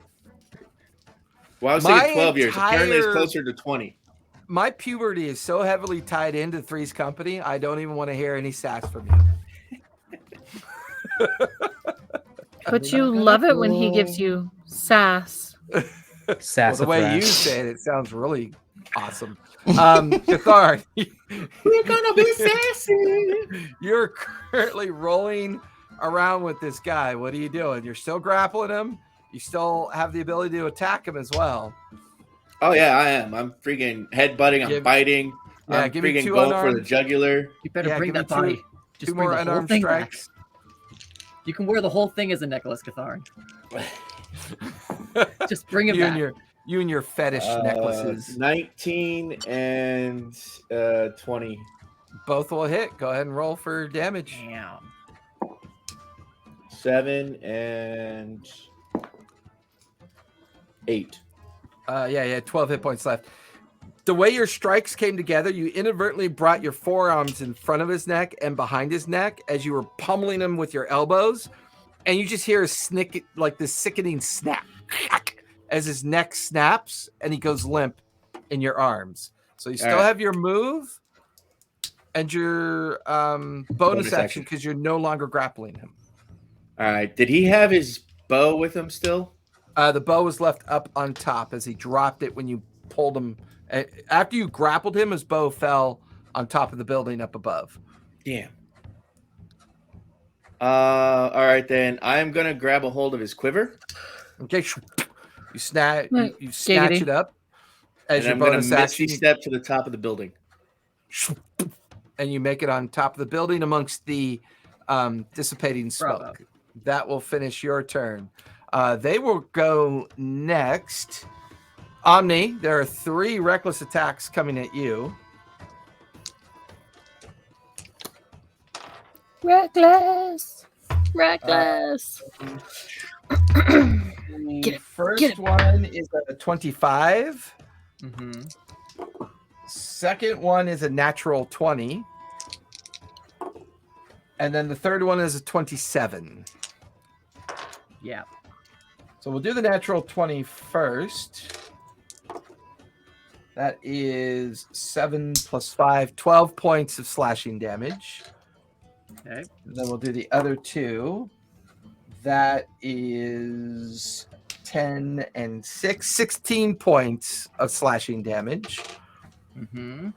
Well, I was thinking 12 years. Apparently, it's closer to 20. My puberty is so heavily tied into Three's Company, I don't even want to hear any sass from you. But you love it when he gives you sass. Well, the way you say it, it sounds really awesome. Cathar, we're gonna be sassy. You're currently rolling around with this guy. What are you doing? You're still grappling him. You still have the ability to attack him as well. Oh yeah, I am. I'm freaking headbutting. I'm biting. Yeah, I'm give me freaking 2 going unarmed. for the jugular. You better bring that body. Just 2 more unarmed strikes. You can wear the whole thing as a necklace, Gatharn. Just bring it back. You and your fetish necklaces. 19 and 20. Both will hit. Go ahead and roll for damage. Damn. 7 and 8. Yeah, 12 hit points left. The way your strikes came together, you inadvertently brought your forearms in front of his neck and behind his neck as you were pummeling him with your elbows, and you just hear a snick, like this sickening snap as his neck snaps and he goes limp in your arms. So you still have your move and your bonus action because you're no longer grappling him. All right. Did he have his bow with him still? The bow was left up on top as he dropped it when you pulled him. After you grappled him, his bow fell on top of the building up above. Damn. All right, then. I'm going to grab a hold of his quiver. Okay. You snatch it up. As and I'm going to misty step to the top of the building. And you make it on top of the building amongst the dissipating smoke. Bravo. That will finish your turn. They will go next. Omni, there are 3 reckless attacks coming at you. Reckless. First one is a 25. Mm-hmm. Second one is a natural 20. And then the third one is a 27. Yeah. So we'll do the natural 20 first. That is 7 plus 5, 12 points of slashing damage. Okay. Then we'll do the other 2. That is 10 and 6, 16 points of slashing damage. Mm-hmm.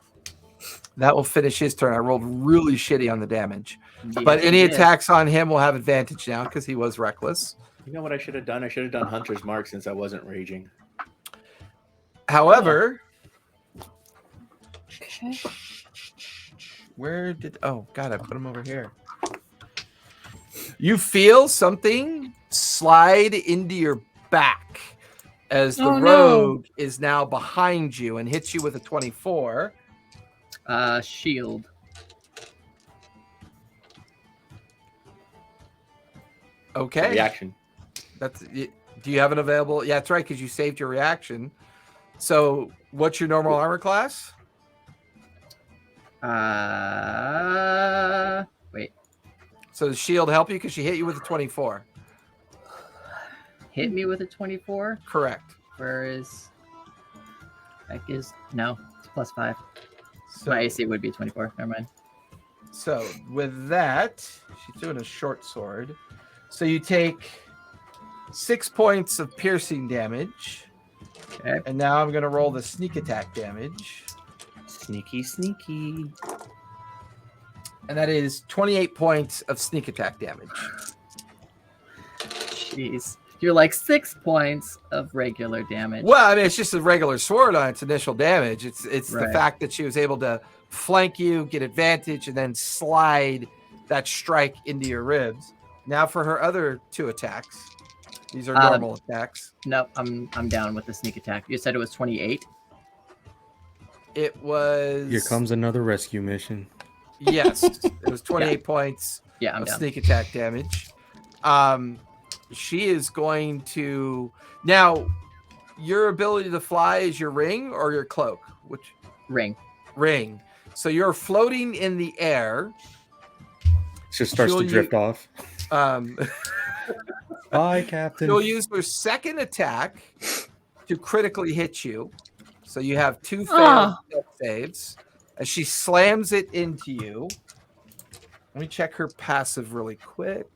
That will finish his turn. I rolled really shitty on the damage. Yeah, but any attacks on him will have advantage now because he was reckless. You know what I should have done? I should have done Hunter's Mark since I wasn't raging. However, Okay. where did... Oh, God, I put him over here. You feel something slide into your back as the rogue is now behind you and hits you with a 24. Shield. Okay. Reaction. Do you have an available? Yeah, that's right, because you saved your reaction. So what's your normal armor class? Wait. So the shield help you because she hit you with a 24. Hit me with a 24? Correct. Where is... Heck is... No, it's plus 5. So, my AC would be 24. Never mind. So with that, she's doing a short sword. So you take 6 points of piercing damage. Okay. And now I'm going to roll the sneak attack damage. Sneaky, sneaky. And that is 28 points of sneak attack damage. Jeez. You're like 6 points of regular damage. Well, I mean, it's just a regular sword on its initial damage. It's Right. the fact that she was able to flank you, get advantage, and then slide that strike into your ribs. Now for her other 2 attacks. These are normal attacks. No, I'm down with the sneak attack. You said it was 28? It was... Here comes another rescue mission. Yes. It was 28 points I'm of down. sneak attack damage. She is going to... Now, your ability to fly is your ring or your cloak? Which Ring. Ring. So you're floating in the air. She starts to drift off. Bye, Captain. She'll use her second attack to critically hit you. So you have 2 failed death saves. As she slams it into you. Let me check her passive really quick.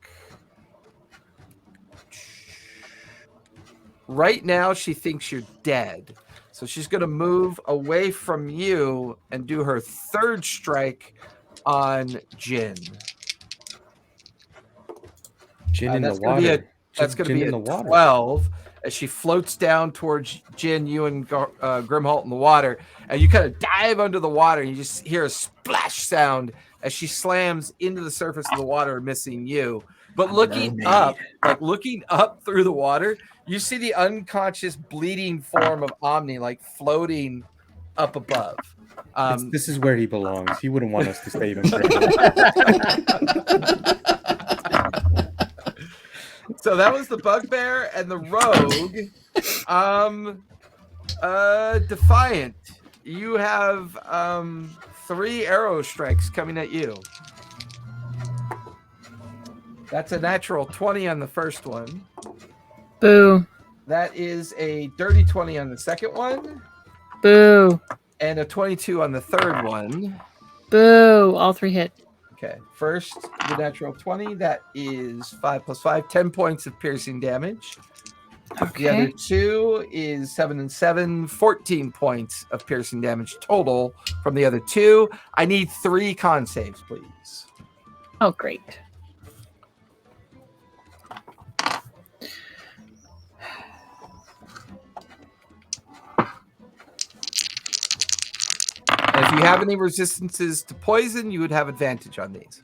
Right now, she thinks you're dead. So she's going to move away from you and do her 3rd strike on Jin. Jin in the water. That's going to be a 12 as she floats down towards Jin, you and Grimholt in the water. And you kind of dive under the water and you just hear a splash sound as she slams into the surface of the water, missing you. But looking up through the water, you see the unconscious bleeding form of Omni like floating up above. This is where he belongs. He wouldn't want us to save him. So that was the bugbear and the rogue. Defiant. You have 3 arrow strikes coming at you. That's a natural 20 on the first one. Boo. That is a dirty 20 on the second one. Boo. And a 22 on the third one. Boo. All 3 hit. Okay. First, the natural 20. That is 5 plus 5, 10 points of piercing damage. Okay. The other 2 is 7 and 7, 14 points of piercing damage total from the other 2. I need 3 con saves, please. Oh, great. And if you have any resistances to poison, you would have advantage on these.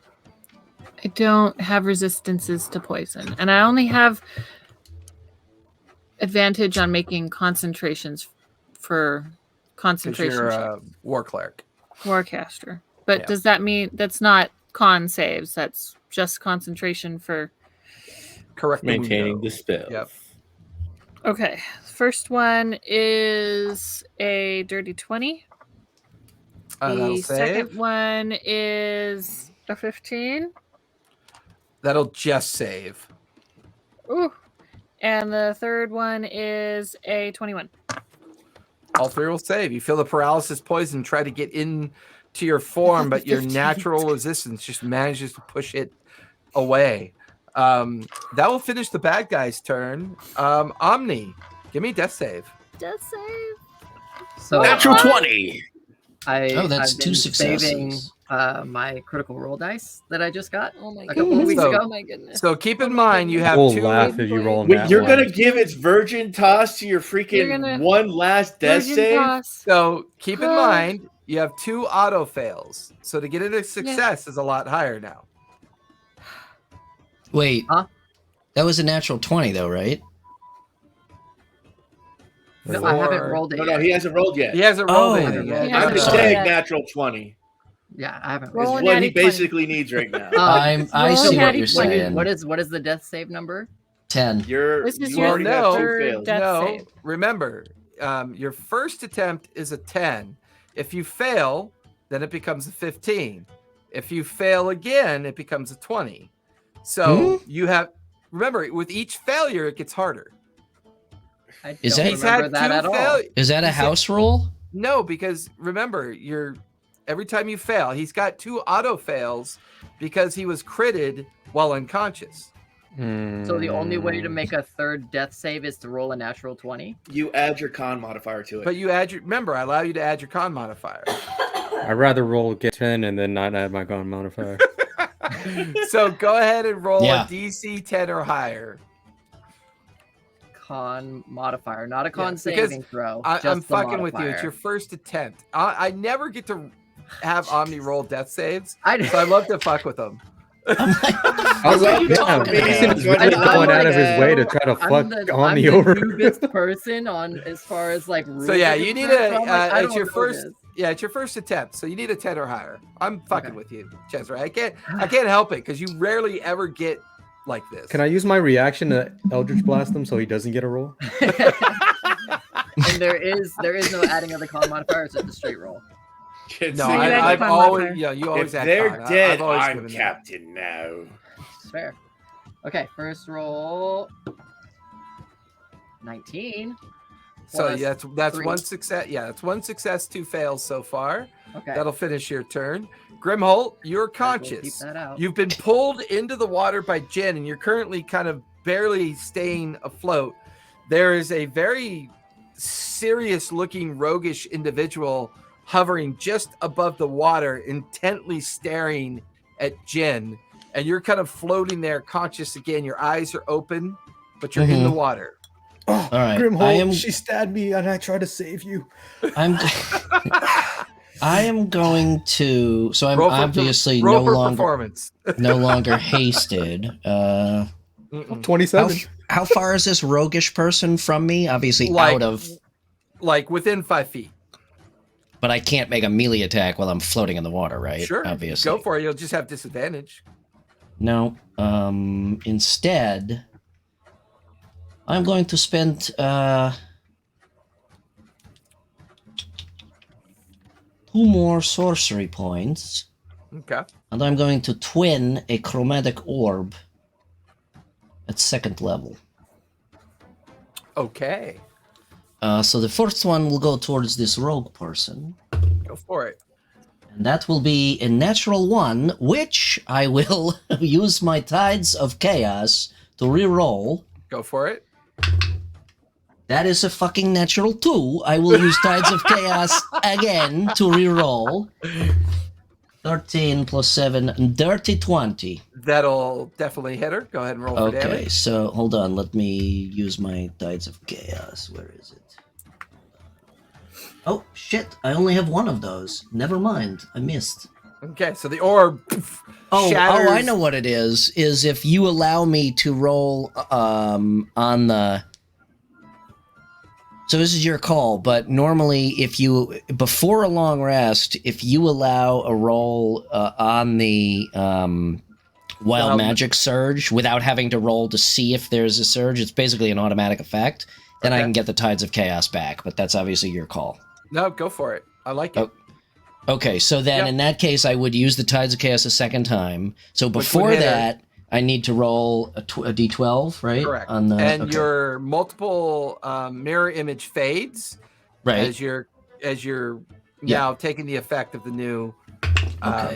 I don't have resistances to poison, and I only have advantage on making concentrations for concentration. You're a war cleric. Warcaster. But does that mean that's not con saves? That's just concentration for correct maintaining the spell. Yep. Okay. First one is a dirty 20. The second one is a 15. That'll just save. Ooh. And the third one is a 21. All three will save. You feel the paralysis poison try to get into your form, but your natural resistance just manages to push it away. That will finish the bad guy's turn. Omni, give me death save. Death save. So Natural 20. That's I've two been successes. saving my critical roll dice that I just got Oh my a couple of goodness. weeks So- ago. Oh my goodness. So keep in mind you have We'll two. laugh if you roll Wait, that you're one. gonna give its virgin toss to your freaking You're gonna- one last death Virgin save? toss. So keep in Huh. mind you have 2 auto fails. So to get into success is a lot higher now. Wait. Huh? That was a natural 20, though, right? No, I haven't rolled it. No, yet. he hasn't rolled yet. He hasn't rolled Oh. it yet. He I'm hasn't just rolled saying yet. natural 20 Yeah, I haven't is Roll rolled an what natty he 20. basically needs right now. I roll see a what natty you're 20. saying. What is the death save number? 10. This is You your already have 2 third fails. death No, save. remember, your first attempt is a 10. If you fail, then it becomes a 15. If you fail again, it becomes a 20. So you have, remember, with each failure, it gets harder. I Is don't that- He's remember had that 2 at all. failures. Is that a house rule? No, because remember, every time you fail, he's got 2 auto fails because he was critted while unconscious. So the only way to make a third death save is to roll a natural 20. You add your con modifier to it. But you remember, I allow you to add your con modifier. I'd rather roll get 10 and then not add my con modifier. So go ahead and roll Yeah. a DC 10 or higher. Con modifier, not a con Yeah, because saving throw. I'm just the fucking with you. It's modifier. your first attempt. I never get to have Omni roll death saves, I so I love to fuck with them. I was What like, are you talking about? He's really I'm going out of his like, way to try to I'm fuck the Omni over. newest person on as far as like rules. So yeah, are you need concerned, a. so I'm like, I It's don't your know first. this. Yeah, it's your first attempt, so you need a 10 or higher. I'm fucking Okay. with you, Cesare. I can't help it because you rarely ever get like this. Can I use my reaction to Eldritch Blast him so he doesn't get a roll? And there is no adding of the con modifier. It's just a straight roll. Kids No, say you add that. I've con always. modifier. Yeah, you If always add they're con. dead, I've always I'm given that. captain now. It's fair. Okay, first roll. 19. So plus yeah, that's 3. one success. Yeah, that's 1 success, 2 fails so far. Okay. That'll finish your turn. Grimholt, you're Keep conscious. that out. You've been pulled into the water by Jen, and you're currently kind of barely staying afloat. There is a very serious-looking, roguish individual hovering just above the water, intently staring at Jen, and you're kind of floating there, conscious again. Your eyes are open, but you're in the water. Oh, All right, Grimholt, she stabbed me and I tried to save you. I am going to. So I'm Roll for- obviously roll no for longer performance. no longer hasted. Mm-mm. 27. How far is this roguish person from me? Obviously Like- out of. Like within 5 feet. But I can't make a melee attack while I'm floating in the water, right? Sure, Obviously. go for it. You'll just have disadvantage. No. Instead, I'm going to spend 2 more sorcery points, Okay. and I'm going to twin a chromatic orb at 2nd level. Okay. So the first one will go towards this rogue person, Go for it. and that will be a natural 1, which I will use my Tides of Chaos to re-roll. Go for it. That is a fucking natural 2. I will use Tides of Chaos again to re-roll. 13 plus 7, dirty 20. That'll definitely hit her. Go ahead and roll for Okay, damage. so hold on. Let me use my Tides of Chaos. Where is it? Oh, shit. I only have 1 of those. Never mind. I missed. Okay, so the orb shatters. I know what it is. Is if you allow me to roll on the... So this is your call, but normally if you, before a long rest, if you allow a roll on the Wild Magic Surge without having to roll to see if there's a surge, it's basically an automatic effect, then I can get the Tides of Chaos back, but that's obviously your call. No, go for it. I like it. Okay, so then in that case, I would use the Tides of Chaos a second time. So before that, I need to roll a d12, right? Correct. On the, and your multiple mirror image fades, Right. As you're now taking the effect of the new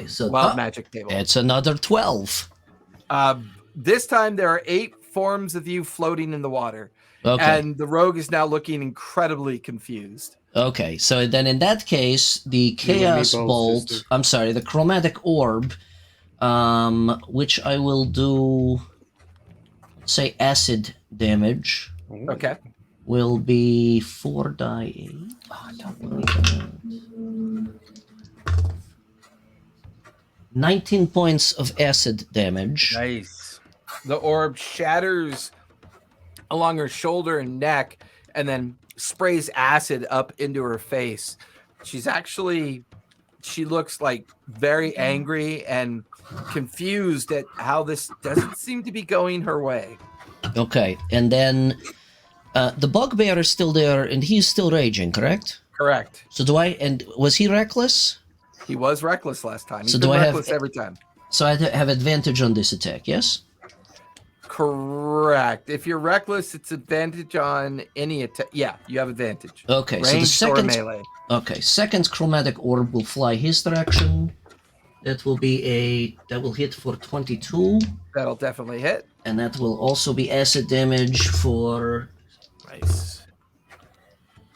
so wild magic table. It's another 12. This time there are 8 forms of you floating in the water. Okay. And the rogue is now looking incredibly confused. Okay, so then in that case, the Chaos Bolt, I'm sorry, the Chromatic Orb, which I will do, let's say, acid damage. Okay. Will be 4 die 8. Oh, don't worry about 19 points of acid damage. Nice. The orb shatters along her shoulder and neck and then sprays acid up into her face. She looks like very angry and confused at how this doesn't seem to be going her way. Okay, and then the bugbear is still there and he's still raging, correct? Correct. So was he reckless? He was reckless last time. He's so been do I reckless have every time. So I have advantage on this attack, yes? Correct. If you're reckless, it's advantage on any attack. Yeah, you have advantage. Okay, Ranged so the second melee. Okay, second chromatic orb will fly his direction. That will hit for 22. That'll definitely hit. And that will also be acid damage for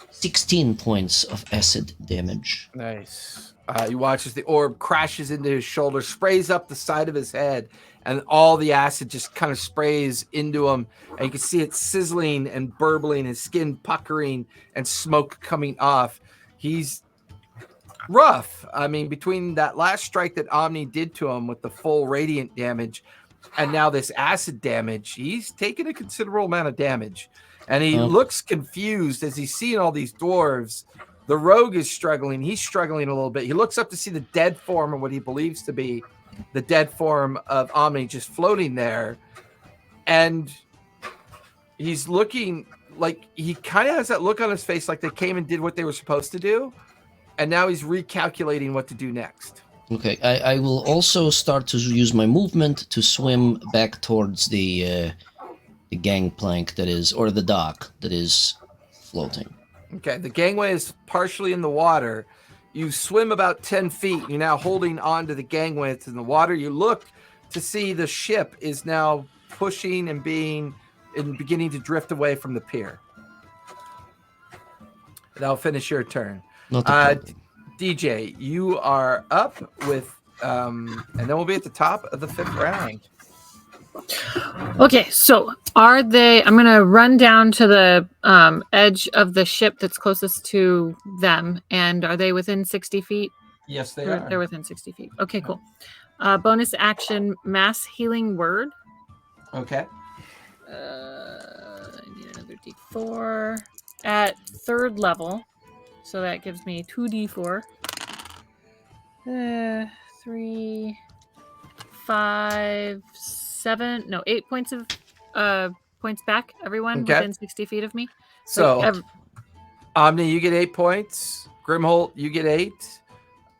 16 points of acid damage. Nice. You watch as the orb crashes into his shoulder, sprays up the side of his head, and all the acid just kind of sprays into him. And you can see it sizzling and burbling, his skin puckering, and smoke coming off. He's rough. I mean, between that last strike that Omni did to him with the full radiant damage, and now this acid damage, he's taken a considerable amount of damage. And he looks confused as he's seeing all these dwarves. The rogue is struggling. He's struggling a little bit. He looks up to see the dead form of what he believes to be the dead form of Omni just floating there. And he's looking like he kind of has that look on his face like they came and did what they were supposed to do. And now he's recalculating what to do next. Okay, I will also start to use my movement to swim back towards the gangplank or the dock that is floating. Okay, the gangway is partially in the water. You swim about 10 feet. You're now holding on to the gangway. It's in the water. You look to see the ship is now pushing and beginning to drift away from the pier. That'll finish your turn. DJ, you are up with, and then we'll be at the top of the 5th round. Okay, so I'm going to run down to the edge of the ship that's closest to them. And are they within 60 feet? Yes, they are. They're within 60 feet. Okay, cool. Bonus action, mass healing word. Okay. I need another D4 at 3rd level. So that gives me 2d4. 3, 5, 7, no, 8 points of points back, everyone within 60 feet of me. So Omni, you get 8 points. Grimholt, you get 8.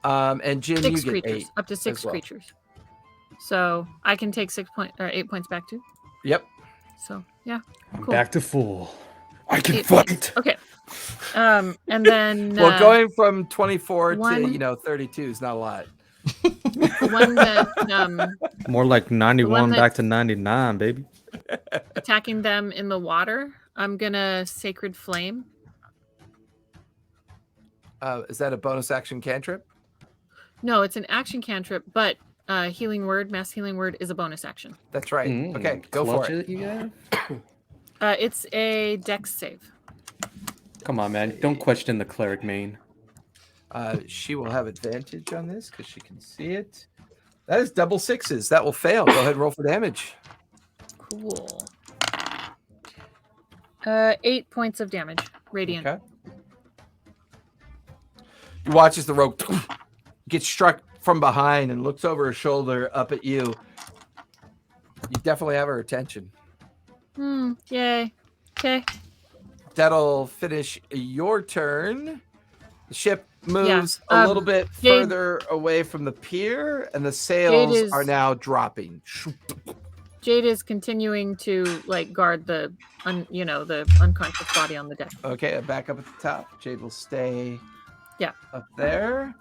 And Jin, you get creatures, 8. Up to 6 creatures. So I can take 8 points back too. Yep. So yeah. Cool. I'm back to full. I can fight. Okay. And then well, going from 24 to 32 is not a lot. The one that more like 91 back to 99, baby. Attacking them in the water. I'm gonna Sacred Flame. Is that a bonus action cantrip? No, it's an action cantrip, but healing word, mass healing word is a bonus action. That's right. Okay, go for it. It's a dex save. Come on, man. Don't question the cleric main. She will have advantage on this because she can see it. That is double 6s. That will fail. Go ahead and roll for damage. Cool. 8 points of damage. Radiant. Okay. You watch as the rogue gets struck from behind and looks over her shoulder up at you. You definitely have her attention. Yay. Okay. That'll finish your turn. The ship moves a little bit further away from the pier, and the sails are now dropping. Jade is continuing to like guard the the unconscious body on the deck. Okay, back up at the top. Jade will stay Yeah. up there.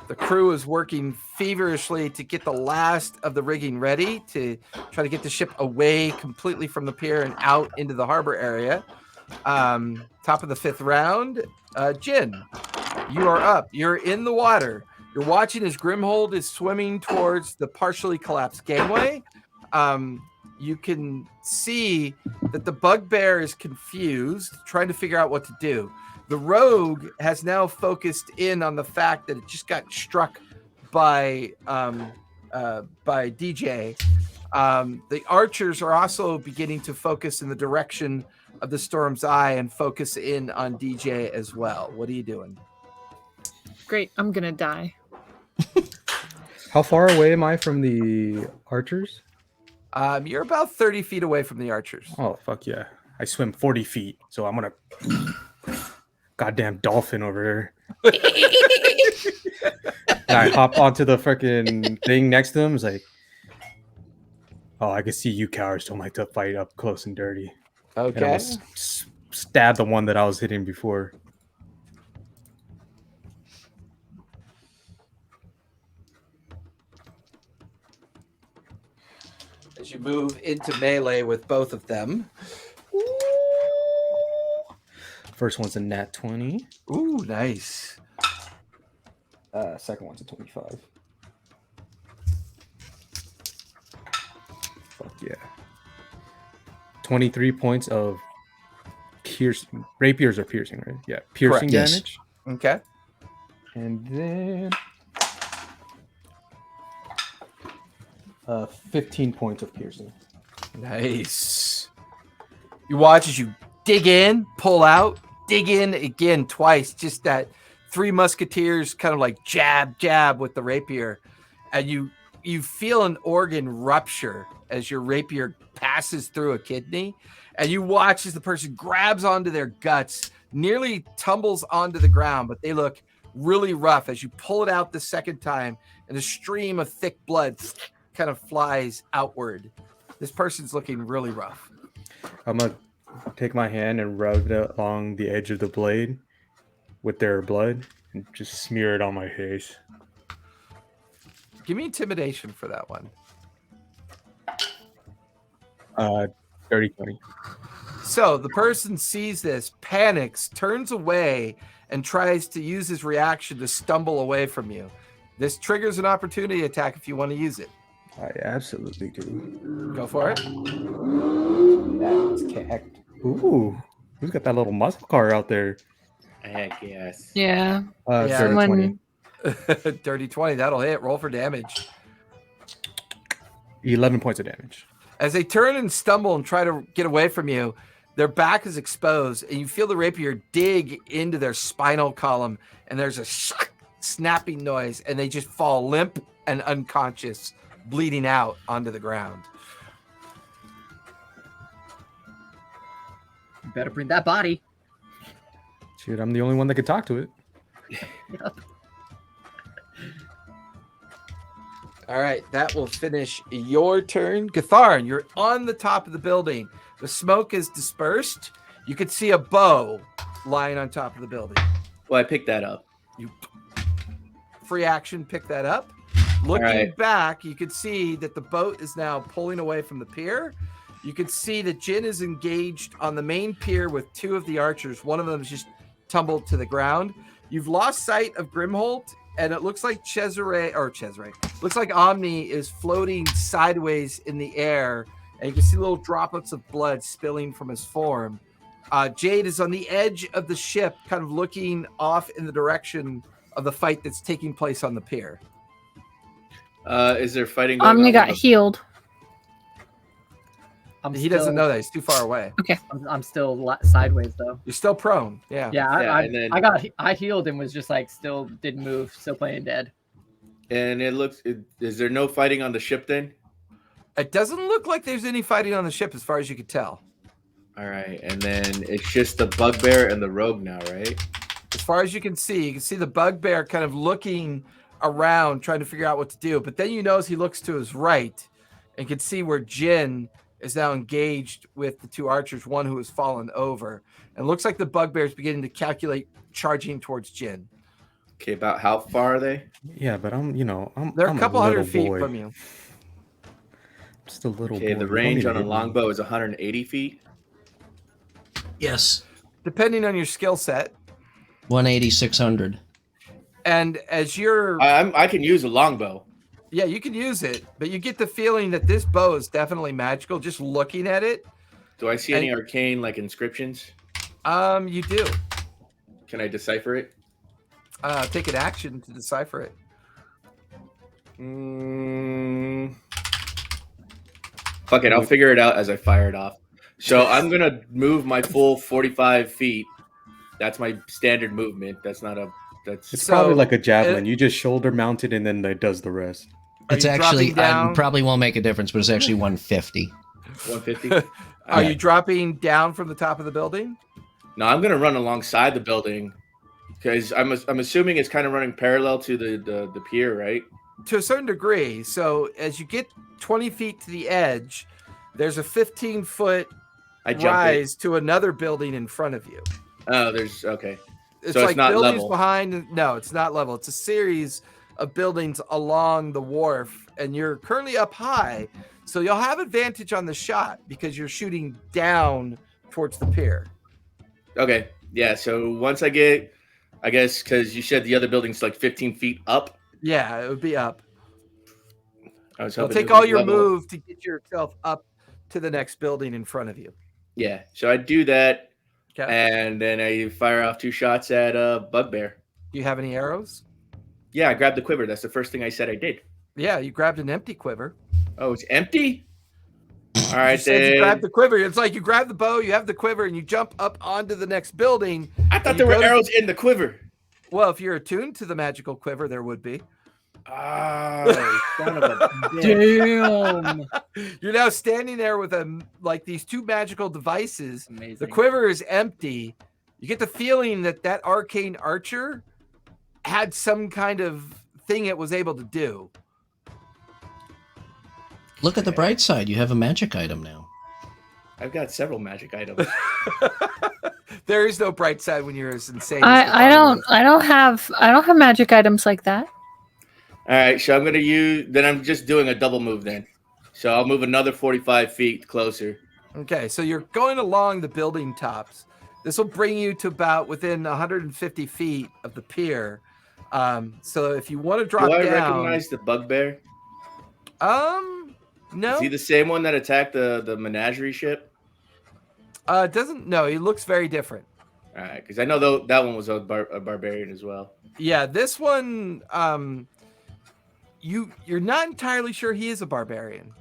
The crew is working feverishly to get the last of the rigging ready to try to get the ship away completely from the pier and out into the harbor area. Top of the 5th round. Jin, you are up. You're in the water. You're watching as Grimhold is swimming towards the partially collapsed gangway. You can see that the bugbear is confused, trying to figure out what to do. The rogue has now focused in on the fact that it just got struck by DJ. The archers are also beginning to focus in the direction of the Storm's Eye and focus in on DJ as well. What are you doing? Great, I'm gonna die. How far away am I from the archers? You're about 30 feet away from the archers. Oh, fuck yeah. I swim 40 feet, so I'm going to... Goddamn dolphin over there. And I hop onto the freaking thing next to him. It's like, oh, I can see you cowards don't like to fight up close and dirty. Okay. And I was stab the one that I was hitting before. As you move into melee with both of them. First one's a nat 20. Ooh, nice. Second one's a 25. Fuck yeah. 23 points of piercing. Rapiers are piercing, right? Yeah, piercing Correct. damage. Yes. Okay. And then 15 points of piercing. Nice. You watch as you dig in, pull out, dig in again twice. Just that 3 musketeers kind of like jab, jab with the rapier. And you feel an organ rupture as your rapier passes through a kidney. And you watch as the person grabs onto their guts, nearly tumbles onto the ground, but they look really rough as you pull it out the second time and a stream of thick blood kind of flies outward. This person's looking really rough. I'm going to take my hand and rub it along the edge of the blade with their blood and just smear it on my face. Give me intimidation for that one. Dirty 20. So the person sees this, panics, turns away, and tries to use his reaction to stumble away from you. This triggers an opportunity attack if you want to use it. I absolutely do. Go for it. That's cacked. Ooh, who's got that little muscle car out there? Heck yes. Yeah. Yeah. Dirty 20. Dirty 20, that'll hit. Roll for damage. 11 points of damage. As they turn and stumble and try to get away from you, their back is exposed, and you feel the rapier dig into their spinal column, and there's a snapping noise, and they just fall limp and unconscious, bleeding out onto the ground. You better bring that body. Shoot, I'm the only one that could talk to it. Yep. All right, that will finish your turn. Gatharin, you're on the top of the building. The smoke is dispersed. You could see a bow lying on top of the building. Well, I picked that up. You free action, pick that up. Looking back, you could see that the boat is now pulling away from the pier. You could see that Jin is engaged on the main pier with 2 of the archers. One of them is just tumbled to the ground. You've lost sight of Grimholt, and it looks like Cesare, looks like Omni is floating sideways in the air, and you can see little droplets of blood spilling from his form. Jade is on the edge of the ship, kind of looking off in the direction of the fight that's taking place on the pier. Is there fighting going Omni on? got healed. He doesn't know that. He's too far away. Okay. I'm still sideways though. You're still prone. Yeah. Yeah, I healed and was just like still didn't move, still playing dead. And is there no fighting on the ship then? It doesn't look like there's any fighting on the ship as far as you could tell. All right, and then it's just the bugbear and the rogue now, right? As far as you can see the bugbear kind of looking around, trying to figure out what to do. But then you notice he looks to his right, and can see where Jin is now engaged with the two archers, one who has fallen over. And it looks like the bugbear is beginning to calculate charging towards Jin. Okay, about how far are they? Yeah, but I'm They're I'm a couple little hundred feet boy. from you. Just a little Okay, boy. the You don't range need to on a hit me. longbow is 180 feet. Yes. Depending on your skill set. 180, 600. And as you're... I can use a longbow. Yeah, you can use it, but you get the feeling that this bow is definitely magical just looking at it. Do I see any arcane like inscriptions? You do. Can I decipher it? Take an action to decipher it. Fuck it, I'll figure it out as I fire it off. So I'm gonna move my full 45 feet. That's my standard movement. That's not a. That's. It's probably like a javelin. You just shoulder mount it, and then it does the rest. It's actually probably won't make a difference, but it's actually 150. 150. Are you dropping down from the top of the building? No, I'm gonna run alongside the building because I'm assuming it's kind of running parallel to the pier, right? To a certain degree. So as you get 20 feet to the edge, there's a 15-foot rise to another building in front of you. Oh, there's okay. It's so like it's not buildings level. behind. No, it's not level. It's a series of buildings along the wharf, and you're currently up high, so you'll have advantage on the shot because you're shooting down towards the pier. Okay, yeah. So once I get, I guess, because you said the other building's like 15 feet up. Yeah, it would be up. You'll take all your move to get yourself up to the next building in front of you. Yeah, so I do that, Okay. and then I fire off 2 shots at Bugbear. Do you have any arrows? Yeah, I grabbed the quiver. That's the first thing I said I did. Yeah, you grabbed an empty quiver. Oh, it's empty? All right, then. You grab the quiver. It's like you grab the bow, you have the quiver, and you jump up onto the next building. I thought there were arrows in the quiver. Well, if you're attuned to the magical quiver, there would be. Oh, son of a Damn. You're now standing there with these 2 magical devices. Amazing. The quiver is empty. You get the feeling that arcane archer had some kind of thing it was able to do. Look at the bright side. You have a magic item now. I've got several magic items. There is no bright side when you're as insane. I don't have magic items like that. All right, so I'm gonna use. Then I'm just doing a double move. Then, so I'll move another 45 feet closer. Okay, so you're going along the building tops. This will bring you to about within 150 feet of the pier. So if you want to drop down, do I recognize the bugbear? No. Is he the same one that attacked the menagerie ship? Doesn't. No, he looks very different. All right, because I know that one was a barbarian as well. Yeah, this one. You're not entirely sure he is a barbarian.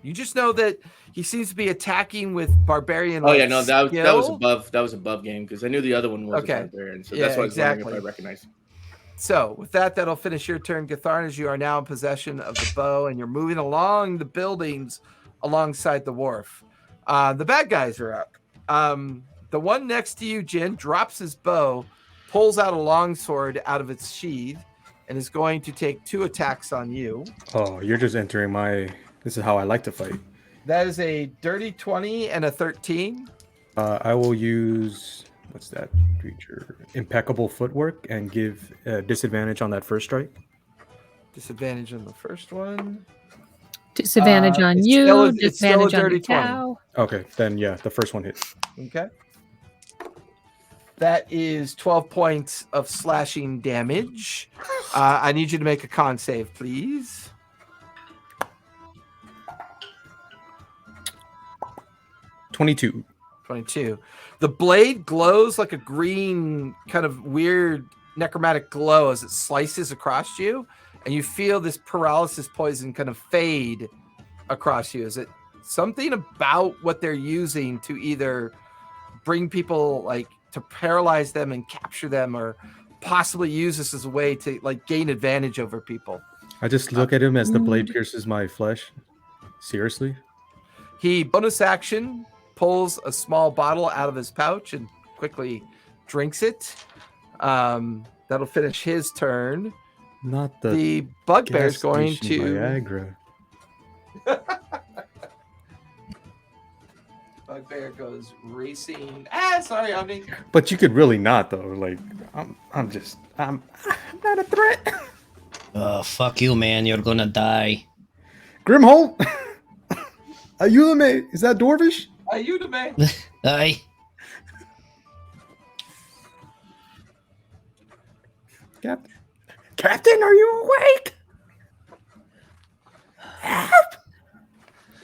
You just know that he seems to be attacking with barbarian. Oh yeah, no, that was above game because I knew the other one was a barbarian, so that's why I was wondering if I recognized. So with that'll finish your turn, Gatharn, as you are now in possession of the bow and you're moving along the buildings alongside the wharf. The bad guys are up. The one next to you, Jin, drops his bow, pulls out a longsword out of its sheath, and is going to take 2 attacks on you. Oh, you're just entering my... This is how I like to fight. That is a dirty 20 and a 13. I will use... What's that creature? Impeccable footwork and give disadvantage on that first strike. Disadvantage on the first one. Disadvantage on you. Disadvantage on the cow. Okay, then yeah, the first one hits. Okay. That is 12 points of slashing damage. I need you to make a con save, please. 22. 22. The blade glows like a green, kind of weird necromantic glow as it slices across you, and you feel this paralysis poison kind of fade across you. Is it something about what they're using to either bring people, like, to paralyze them and capture them, or possibly use this as a way to, like, gain advantage over people? I just look at him as the blade pierces my flesh. Seriously? He bonus action pulls a small bottle out of his pouch and quickly drinks it. That'll finish his turn. Not the bugbear's going to Viagra. Bugbear goes racing. Sorry, Omni. But you could really not though. Like I'm not a threat. Fuck you, man. You're gonna die. Grimholt. Ayume. Is that Dwarvish? Ayume. Aye. Captain, are you awake?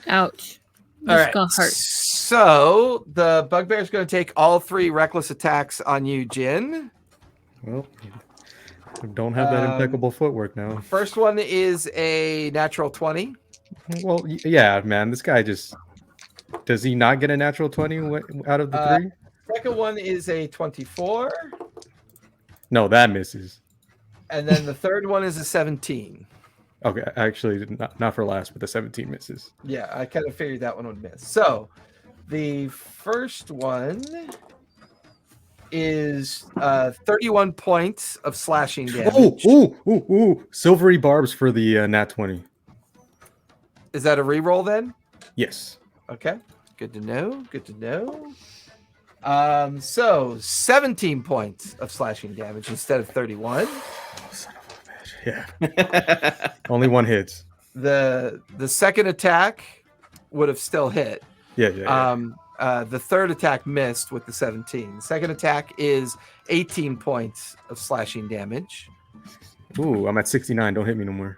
Ouch. All This right. gonna hurt. So the Bugbear is going to take all 3 reckless attacks on you, Jin. Well, I don't have that impeccable footwork now. First one is a natural 20. Well, yeah, man. This guy just does he not get a natural 20 out of the 3? Second one is a 24. No, that misses. And then the third one is a 17. Okay, actually, not for last, but the 17 misses. Yeah, I kind of figured that one would miss. So the first one is 31 points of slashing damage. Ooh! Silvery barbs for the nat 20. Is that a reroll then? Yes. Okay, good to know. Good to know. So 17 points of slashing damage instead of 31. Oh, son of a bitch. Yeah. Only one hits. The second attack would have still hit. Yeah. The third attack missed with the 17. The second attack is 18 points of slashing damage. Ooh, I'm at 69. Don't hit me no more.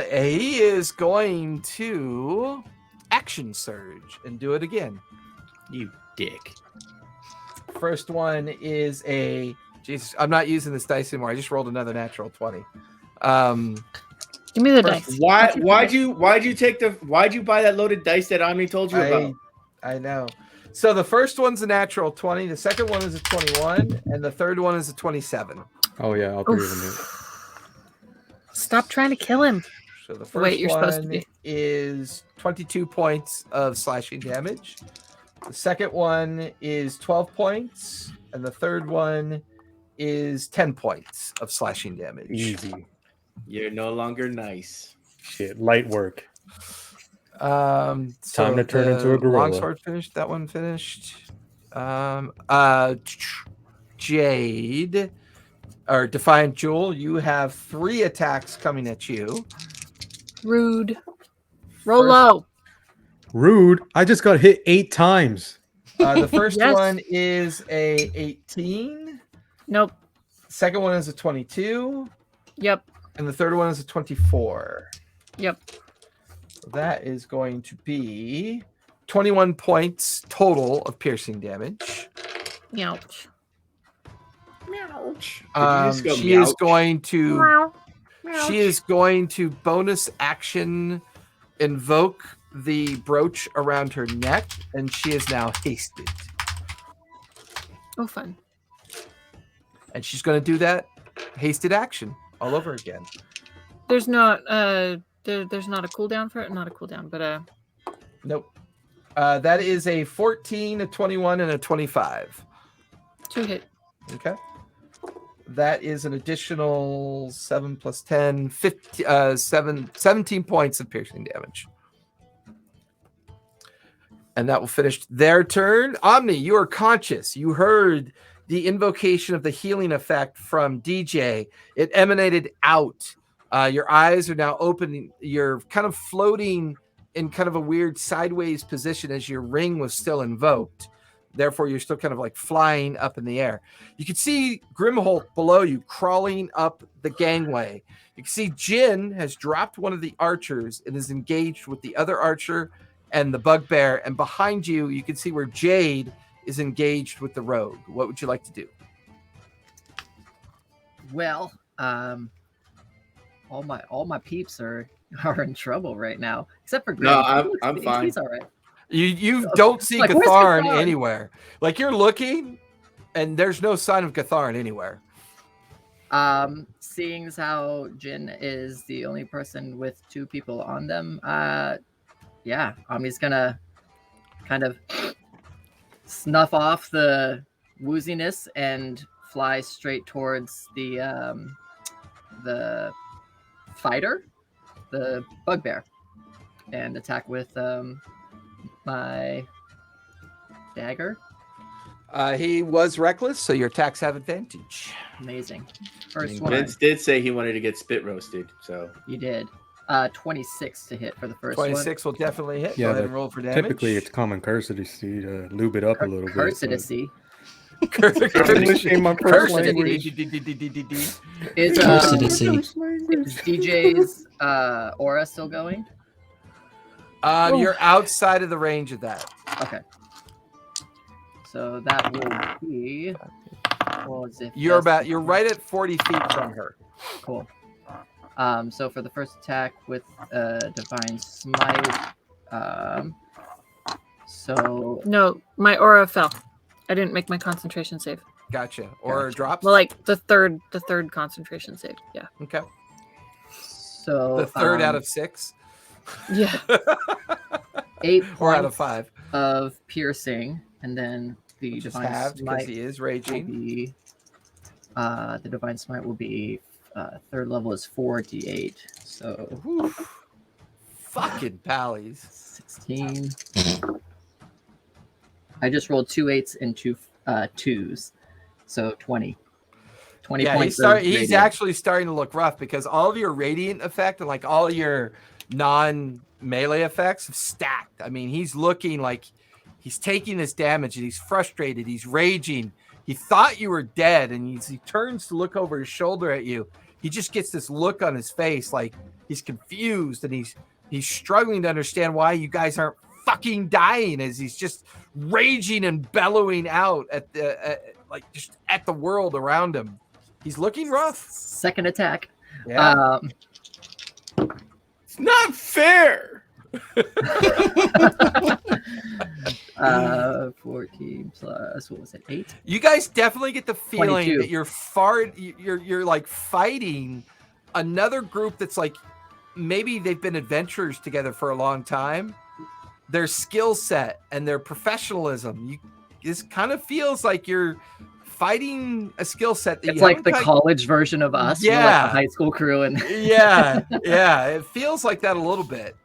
He is going to action surge and do it again. You dick. First one is a Jesus. I'm not using this dice anymore. I just rolled another natural 20. Give me the dice. Why'd you buy that loaded dice that Omni told you about? I know. So the first one's a natural 20, the second one is a 21, and the third one is a 27. Oh yeah, all 3 of them hit. Stop trying to kill him. So the first you're supposed to one be. is 22 points of slashing damage. The second one is 12 points, and the third one is 10 points of slashing damage. Easy. You're no longer nice. Shit, light work. Time to turn into a gorilla. Longsword finished. That one finished. Jade or Defiant Jewel, you have 3 attacks coming at you. Rude. Roll low. Rude. I just got hit 8 times. The first Yes. one is a 18. Nope. Second one is a 22. Yep. And the third one is a 24. Yep. That is going to be 21 points total of piercing damage. Ouch. She is going to bonus action invoke the brooch around her neck, and she is now hasted. Oh, fun. And she's going to do that hasted action all over again. There's not there's not a cooldown for it. Not a cooldown, but Nope. That is a 14, a 21, and a 25. 2 hit. Okay. That is an additional 7 plus 10, 17 points of piercing damage. And that will finish their turn. Omni, you are conscious. You heard the invocation of the healing effect from DJ. It emanated out. Your eyes are now open. You're kind of floating in kind of a weird sideways position as your ring was still invoked. Therefore, you're still kind of like flying up in the air. You can see Grimholt below you crawling up the gangway. You can see Jin has dropped one of the archers and is engaged with the other archer and the bugbear. And behind you, you can see where Jade is engaged with the rogue. What would you like to do? Well, all my peeps are in trouble right now, except for Grim. No, I'm fine. He's all right. You don't see Like, where's Gatharn Gatharn? anywhere. Like, you're looking, and there's no sign of Gatharn anywhere. Seeing as how Jin is the only person with 2 people on them, yeah, Omni's gonna kind of snuff off the wooziness and fly straight towards the fighter, the bugbear. and attack with my dagger. He was reckless, so your attacks have advantage. Amazing. First one. Vince did say he wanted to get spit roasted, so You did. 26 to hit for the first 26 will definitely hit. Yeah, Go ahead and roll for damage. Typically, it's common courtesy to lube it up a little bit. Courtesy. English ain't my first language. Is Courtesy. DJ's aura still going? You're outside of the range of that. Okay. So that will be. Well, as if You're that's- you're right at 40 feet from her. Cool. So for the first attack with Divine Smite, so No, my aura fell. I didn't make my concentration save. Gotcha. Or drops. Well, like the third concentration save. Yeah. Okay. So The third out of 6. Yeah. 8 Or out of points 5. of piercing, and then the Which is Divine halved because Smite he is will raging. be. The Divine Smite will be third level is 4d8. So Fucking pallies. 16. I just rolled 2 8s and 2 2s, so 20. 20 Yeah, points. he's of he's radiant. actually starting to look rough because all of your radiant effect and like all your non-melee effects have stacked. I mean, he's looking like he's taking this damage and he's frustrated. He's raging. He thought you were dead, and he turns to look over his shoulder at you. He just gets this look on his face like he's confused, and he's struggling to understand why you guys aren't fucking dying as he's just raging and bellowing out at the just at the world around him. He's looking rough. Second attack. Yeah. it's not fair. 14 plus what was it? 8. You guys definitely get the feeling 22. that you're like fighting another group that's like maybe they've been adventurers together for a long time. Their skill set and their professionalism, this kind of feels like you're fighting a skill set that It's like the college version of us. We're like Yeah. the high school crew, and yeah, it feels like that a little bit.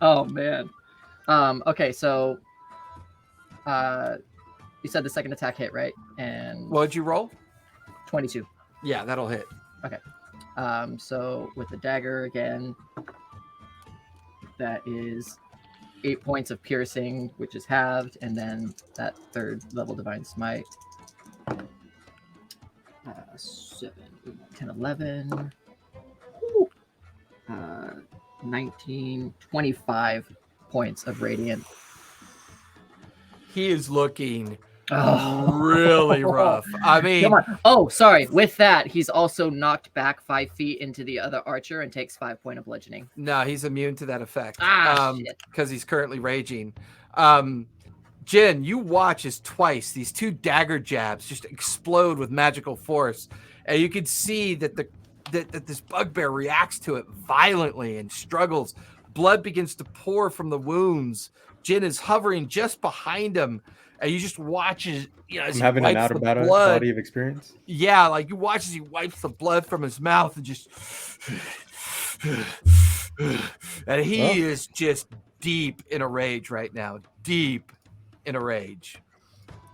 oh man. Okay, so you said the second attack hit, right? And What'd you roll? 22. Yeah, that'll hit. So with the dagger again, that is 8 points of piercing, which is halved, and then that third level Divine Smite. 7, 10, 11, 19, 25 points of radiant. He is looking really rough. I mean, Come on. Oh, sorry. With that, he's also knocked back 5 feet into the other archer and takes 5 points of bludgeoning. no, he's immune to that effect. Shit. Because he's currently raging. Jin, you watch as twice these 2 dagger jabs just explode with magical force, and you can see that that this bugbear reacts to it violently and struggles. Blood begins to pour from the wounds. Jin is hovering just behind him, and you just watch as as I'm he having an wipes out of the battle blood. body of experience. Yeah, like you watch as he wipes the blood from his mouth and just and he is just deep in a rage right now. Deep in a rage.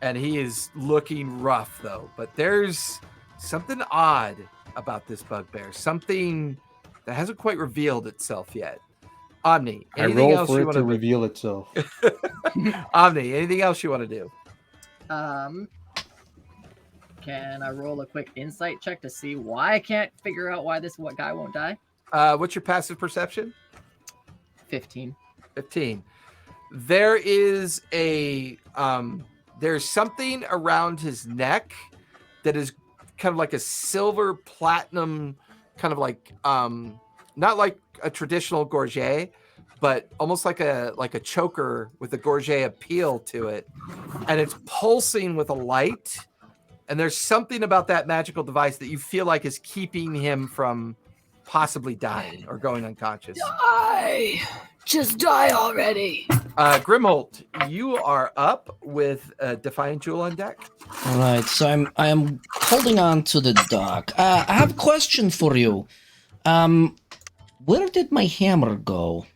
And he is looking rough though. But there's something odd about this bugbear. Something that hasn't quite revealed itself yet. Omni, I anything roll else for you it want to to reveal itself. Omni, anything else you want to do? Can I roll a quick insight check to see why I can't figure out why this guy won't die? What's your passive perception? 15. 15. There is there's something around his neck that is kind of like a silver platinum, kind of like not like a traditional gorget, but almost like a choker with a gorget appeal to it, and it's pulsing with a light. And there's something about that magical device that you feel like is keeping him from possibly dying or going unconscious. Die! Just die already! Grimholt, you are up with Defiant Jewel on deck. All right, so I am holding on to the dock. I have a question for you. Where did my hammer go?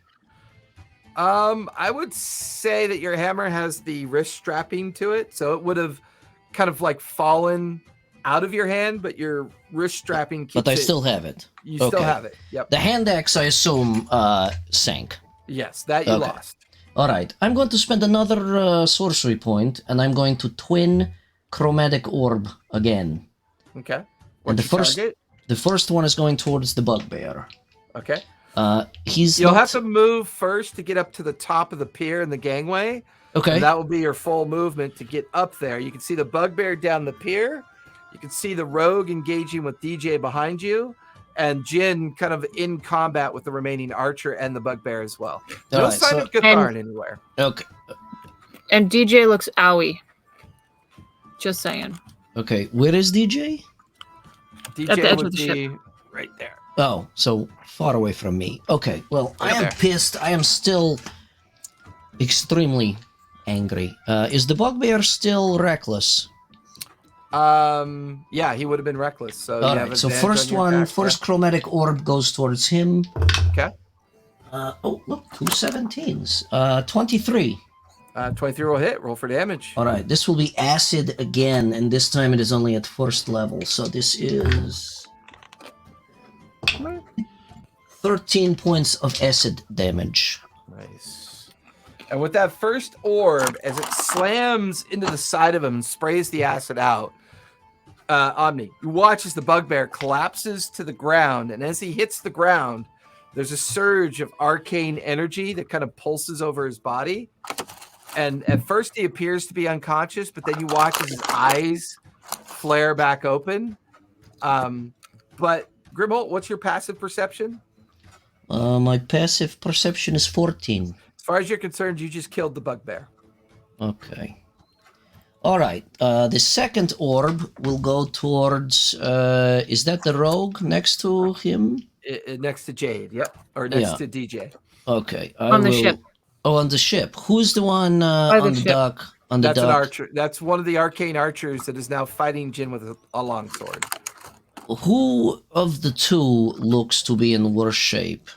I would say that your hammer has the wrist strapping to it, so it would have kind of like fallen out of your hand, but your wrist strapping keeps But I it. still have it. You still have it. Yep. The hand axe, I assume, sank. Yes, that you lost. All right. I'm going to spend another sorcery point, and I'm going to twin chromatic orb again. Okay. And What's your target? The first one is going towards the bugbear. Okay. You'll have to move first to get up to the top of the pier and the gangway. Okay. And that will be your full movement to get up there. You can see the bugbear down the pier. You can see the rogue engaging with DJ behind you, and Jin kind of in combat with the remaining archer and the bugbear as well. No sign of Gatharn anywhere. Okay. And DJ looks owie. Just saying. Okay, where is DJ? DJ at the edge would of the be ship. right there. Oh, so far away from me. Okay, well, I am there. pissed. I am still extremely angry. Is the bugbear still reckless? Yeah, he would have been reckless. So all right. So first one, first chromatic orb goes towards him. Okay. Oh, look, 2 17s. 23. 23 will hit. Roll for damage. All right. This will be acid again, and this time it is only at first level. So this is 13 points of acid damage. Nice. And with that first orb, as it slams into the side of him and sprays the acid out, Omni, you watch as the bugbear collapses to the ground, and as he hits the ground, there's a surge of arcane energy that kind of pulses over his body. And at first he appears to be unconscious, but then you watch as his eyes flare back open. But Grimholt, what's your passive perception? My passive perception is 14. As far as you're concerned, you just killed the bugbear. Okay. All right. The second orb will go towards. Is that the rogue next to him? Next to Jade, yep. Or next to DJ. Okay. On the ship. Oh, on the ship. Who's the one on the dock? That's an archer. That's one of the arcane archers that is now fighting Jin with a longsword. Who of the two looks to be in worse shape?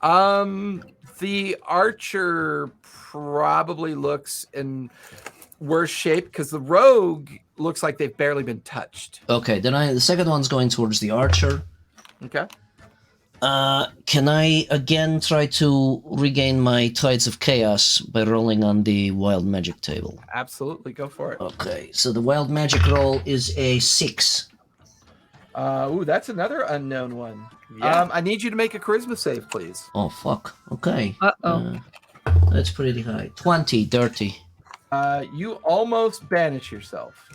The archer probably looks in worse shape because the rogue looks like they've barely been touched. Okay, then the second one's going towards the archer. Okay. Can I again try to regain my Tides of Chaos by rolling on the Wild Magic table? Absolutely, go for it. Okay, so the Wild Magic roll is a 6. Ooh, that's another unknown one. Yeah. I need you to make a charisma save, please. Oh, fuck. Okay. Uh-oh. That's pretty high. 20, dirty. You almost banish yourself.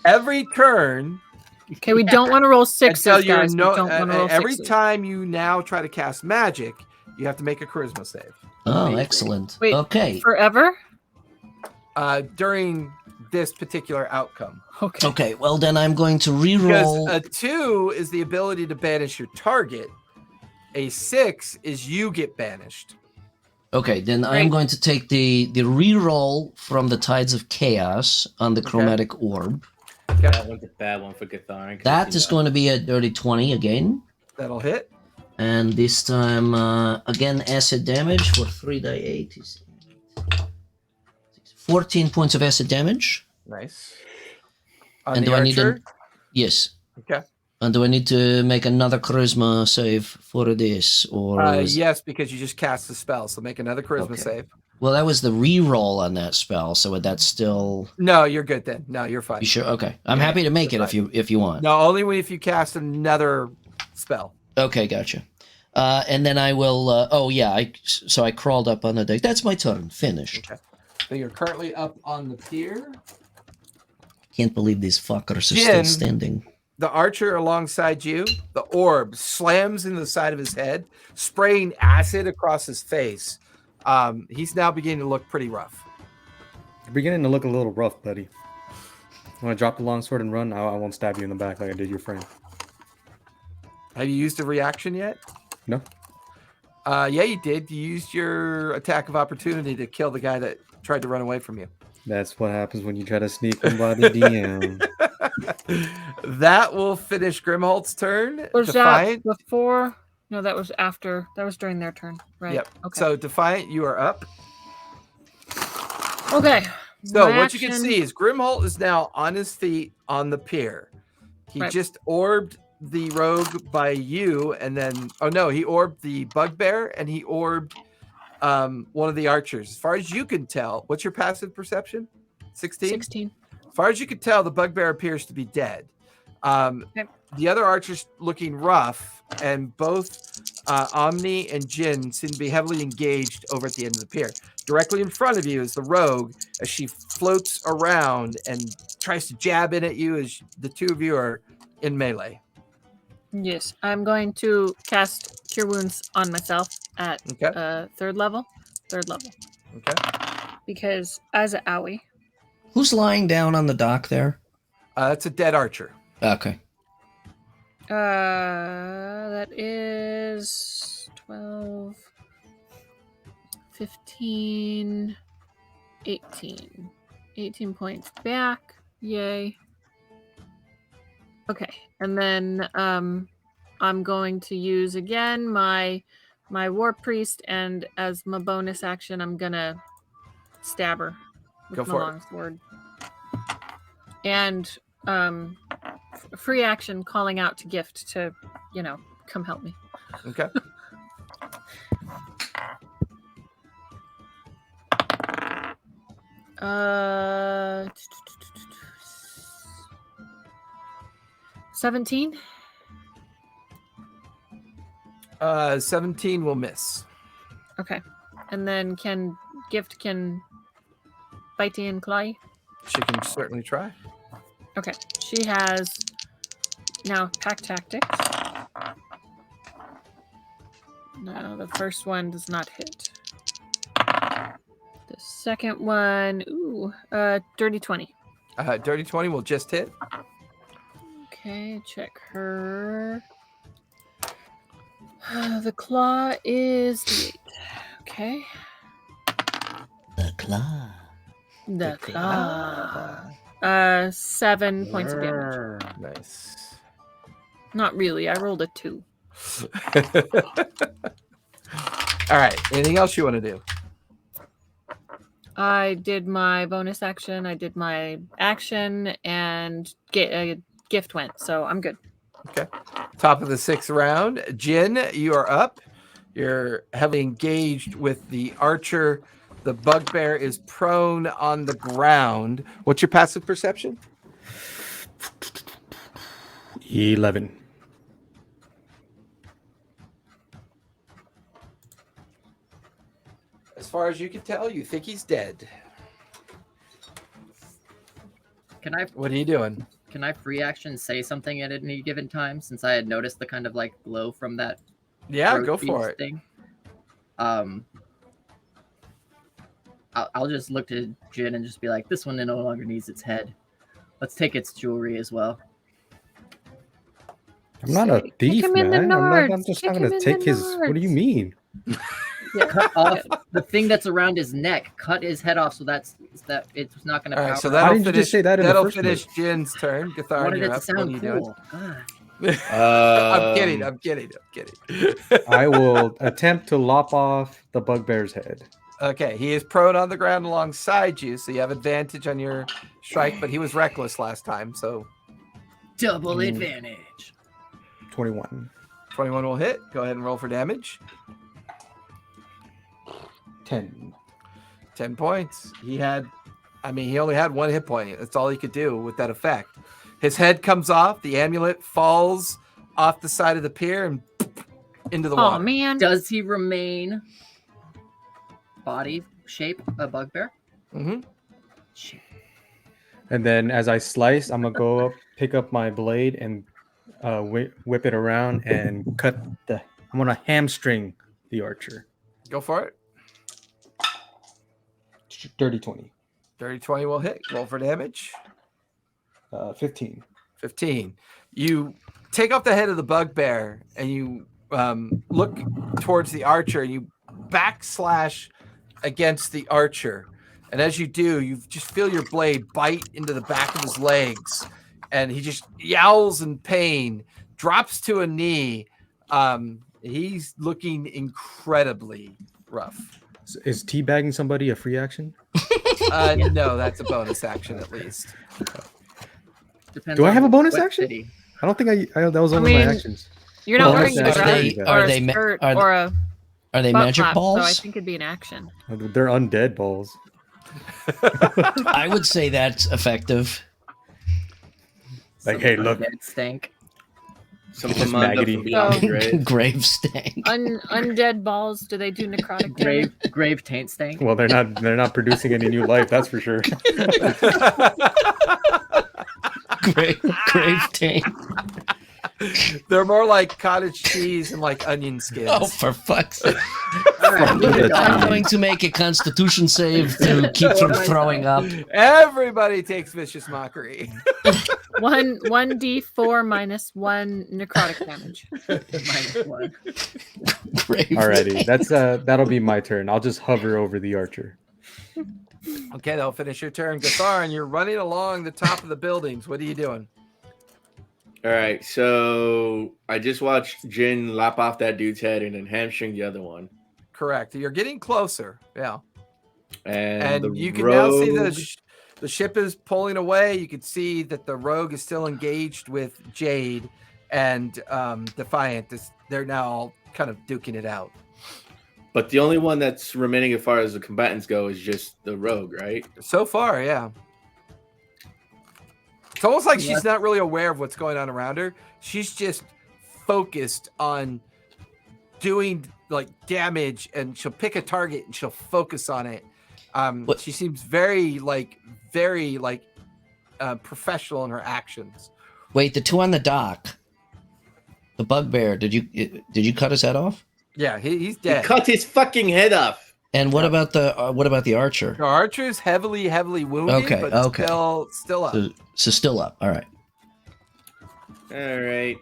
Every turn. Okay, we don't want to roll sixes, guys. We don't want to roll every sixes. time you now try to cast magic, you have to make a charisma save. Oh, excellent. Wait, okay. Forever? During this particular outcome. Okay. Okay, well then I'm going to re-roll. Because a 2 is the ability to banish your target. A 6 is you get banished. Okay, then I'm going to take the re-roll from the Tides of Chaos on the Chromatic Orb. Okay. That one's a bad one for Gatharn. That is going to be a dirty 20 again. That'll hit. And this time, again, acid damage for 3d8 is 14 points of acid damage. Nice. And do I need a... Yes. Okay. And do I need to make another charisma save for this? Or yes, because you just cast the spell, so make another charisma save. Well, that was the re-roll on that spell, so would that still... No, you're good then. No, you're fine. You sure? Okay. I'm happy to make it if you want. No, only if you cast another spell. Okay, gotcha. And then I will... so I crawled up on the deck. That's my turn. Finished. Okay. So you're currently up on the pier. Can't believe these fuckers are still standing. The archer alongside you, the orb slams into the side of his head, spraying acid across his face. He's now beginning to look pretty rough. You're beginning to look a little rough, buddy. You want to drop the longsword and run? I won't stab you in the back like I did your friend. Have you used a reaction yet? No. Yeah, you did. You used your attack of opportunity to kill the guy that tried to run away from you. That's what happens when you try to sneak one by the DM. That will finish Grimholt's turn. Was that before? No, that was after. That was during their turn, right? Yep. Okay. So Defiant, you are up. Okay. So what you can see is Grimholt is now on his feet on the pier. He just orbed the rogue by you, and then he orbed the bugbear and he orbed one of the archers. As far as you can tell, what's your passive perception? 16? 16. As far as you can tell, the bugbear appears to be dead. The other archers looking rough, and both Omni and Jin seem to be heavily engaged over at the end of the pier. Directly in front of you is the rogue as she floats around and tries to jab in at you as the two of you are in melee. Yes, I'm going to cast Cure Wounds on myself at third level. Okay. Because as an owie. Who's lying down on the dock there? It's a dead archer. Okay. That is 12, 15, 18. 18 points back. Yay. Okay. And then I'm going to use again my War Priest, and as my bonus action, I'm gonna stab her with my long sword. And free action calling out to Gift to, come help me. Okay. Uh, 17. 17 will miss. Okay. And then Gift can bitey and clawy? She can certainly try. Okay. She has now pack tactics. No, the first one does not hit. The second one, dirty 20. Dirty 20 will just hit. Okay, check her. The claw is 8. Okay. The claw. The claw. 7 points of damage. Nice. Not really. I rolled a 2. All right. Anything else you want to do? I did my bonus action. I did my action, and Gift went. So I'm good. Okay. Top of the 6th round. Jin, you are up. You're heavily engaged with the archer. The bugbear is prone on the ground. What's your passive perception? 11. As far as you can tell, you think he's dead. What are you doing? Can I free action say something at any given time, since I had noticed the kind of like glow from that? Yeah, go for it. Thing? I'll just look to Jin and just be like, this one no longer needs its head. Let's take its jewelry as well. I'm not a thief, man. I'm just not going to take his... What do you mean? Yeah, cut off the thing that's around his neck. Cut his head off, so that it's not going to. All right, so Why didn't you just say that in the first finish place? Jin's turn. Gathar, wanted you're it to up. sound cool. I'm kidding. I will attempt to lop off the bugbear's head. Okay, he is prone on the ground alongside you, so you have advantage on your strike, but he was reckless last time, so... Double advantage. 21. 21 will hit. Go ahead and roll for damage. 10. 10 points. He only had 1 hit point. That's all he could do with that effect. His head comes off. The amulet falls off the side of the pier and into the water. Oh, man. Does he remain body shape a bugbear? Mm-hmm. Shit. And then as I slice, I'm going to go up, pick up my blade, and whip it around and I'm going to hamstring the archer. Go for it. Dirty 20. Dirty 20 will hit. Roll for damage. 15. 15. You take off the head of the bugbear and you look towards the archer and you backslash against the archer. And as you do, you just feel your blade bite into the back of his legs. And he just yowls in pain, drops to a knee, He's looking incredibly rough. Is teabagging somebody a free action? No, that's a bonus action at least. Do I have a bonus what action? city. I don't think I that was one of my actions. You're not Bonus wearing a action. dress or a skirt or a Are they butt magic flap, balls? So I think it'd be an action. They're undead balls. I would say that's effective. Like, hey, look. Dead stank. Some Just commando maggoty. from beyond the grave. Grave stank. Undead balls. Do they do necrotic damage? Grave taint stank. Well, they're not producing any new life, that's for sure. Grave tank. They're more like cottage cheese and like onion skins. Oh, for fuck's sake. Alright, I'm going to make a constitution save to keep from throwing up. Everybody takes vicious mockery. 1d4 minus 1 necrotic damage. -1. Alrighty, that's that'll be my turn. I'll just hover over the archer. Okay, that'll finish your turn. Gatharin, you're running along the top of the buildings. What are you doing? All right, so I just watched Jin lop off that dude's head and then hamstring the other one. Correct. You're getting closer. Yeah. And the you can now see rogue- the ship is pulling away. You can see that the rogue is still engaged with Jade and Defiant. They're now all kind of duking it out. But the only one that's remaining as far as the combatants go is just the rogue, right? So far, yeah. It's almost like she's not really aware of what's going on around her. She's just focused on doing like damage, and she'll pick a target and she'll focus on it. She seems very professional in her actions. Wait, the two on the dock. The bugbear. Did you cut his head off? Yeah, he's He dead. cut his fucking head off. And what about the archer? The archer's heavily wounded, Okay, but okay. still up. So still up. All right. All right.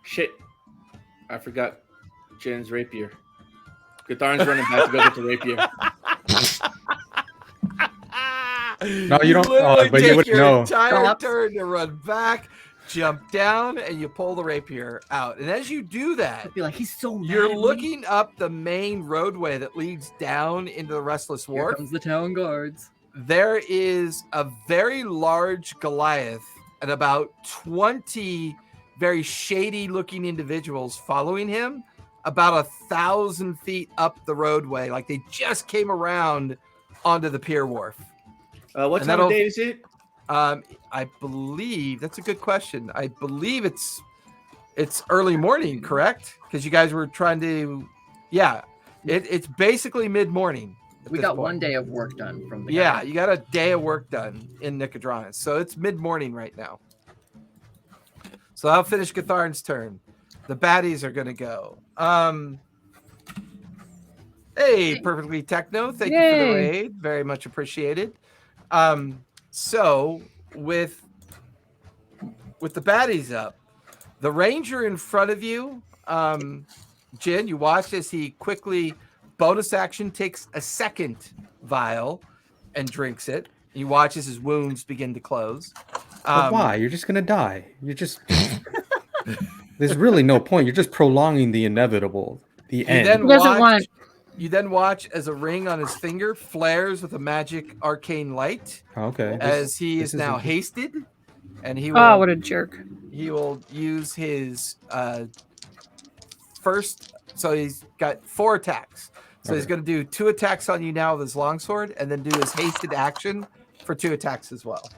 Shit. I forgot Jin's rapier. Gatharin's running back to go get the rapier. No, you don't. Literally But you take wouldn't your know. entire turn to run back, jump down, and you pull the rapier out. And as you do that, I'd be like, he's so mad you're at me. looking up the main roadway that leads down into the Restless Here Wharf. comes the town guards. There is a very large Goliath and about 20 very shady looking individuals following him about 1,000 feet up the roadway. Like they just came around onto the pier wharf. What And time of day is it? I believe that's a good question. I believe it's early morning, correct? Because you guys were trying to, it's basically mid-morning. We got 1 day of work done from the Yeah, guy. you got a day of work done in Nicodranus. So it's mid-morning right now. So I'll finish Gatharin's turn. The baddies are going to go. Hey, Perfectly Techno. Thank you for the raid. Very much appreciated. So with the baddies up, the ranger in front of you, Jin, you watch as he quickly bonus action takes a second vial and drinks it. You watch as his wounds begin to close. But why? You're just gonna die. There's really no point. You're just prolonging the inevitable. The end. You then watch as a ring on his finger flares with a magic arcane light. Okay. As he is now hasted, and he will. Oh, what a jerk! He will use his first. So he's got 4 attacks. So he's going to do 2 attacks on you now with his longsword, and then do his hasted action for 2 attacks as well.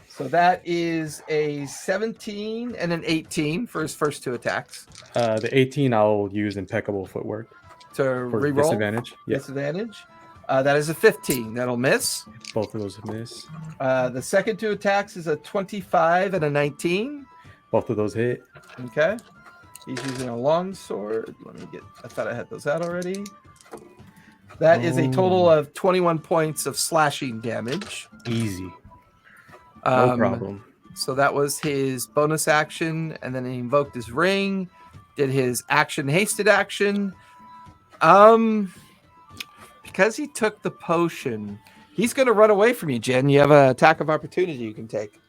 So that is a 17 and an 18 for his first 2 attacks. The 18 I'll use impeccable footwork. To reroll. Disadvantage. Yeah. Disadvantage. That is a 15. That'll miss. Both of those miss. The second 2 attacks is a 25 and a 19. Both of those hit. Okay. He's using a longsword. I thought I had those out already. That is a total of 21 points of slashing damage. Easy. No problem. So that was his bonus action, and then he invoked his ring, did his action hasted action. Because he took the potion, he's going to run away from you, Jen. You have an attack of opportunity you can take.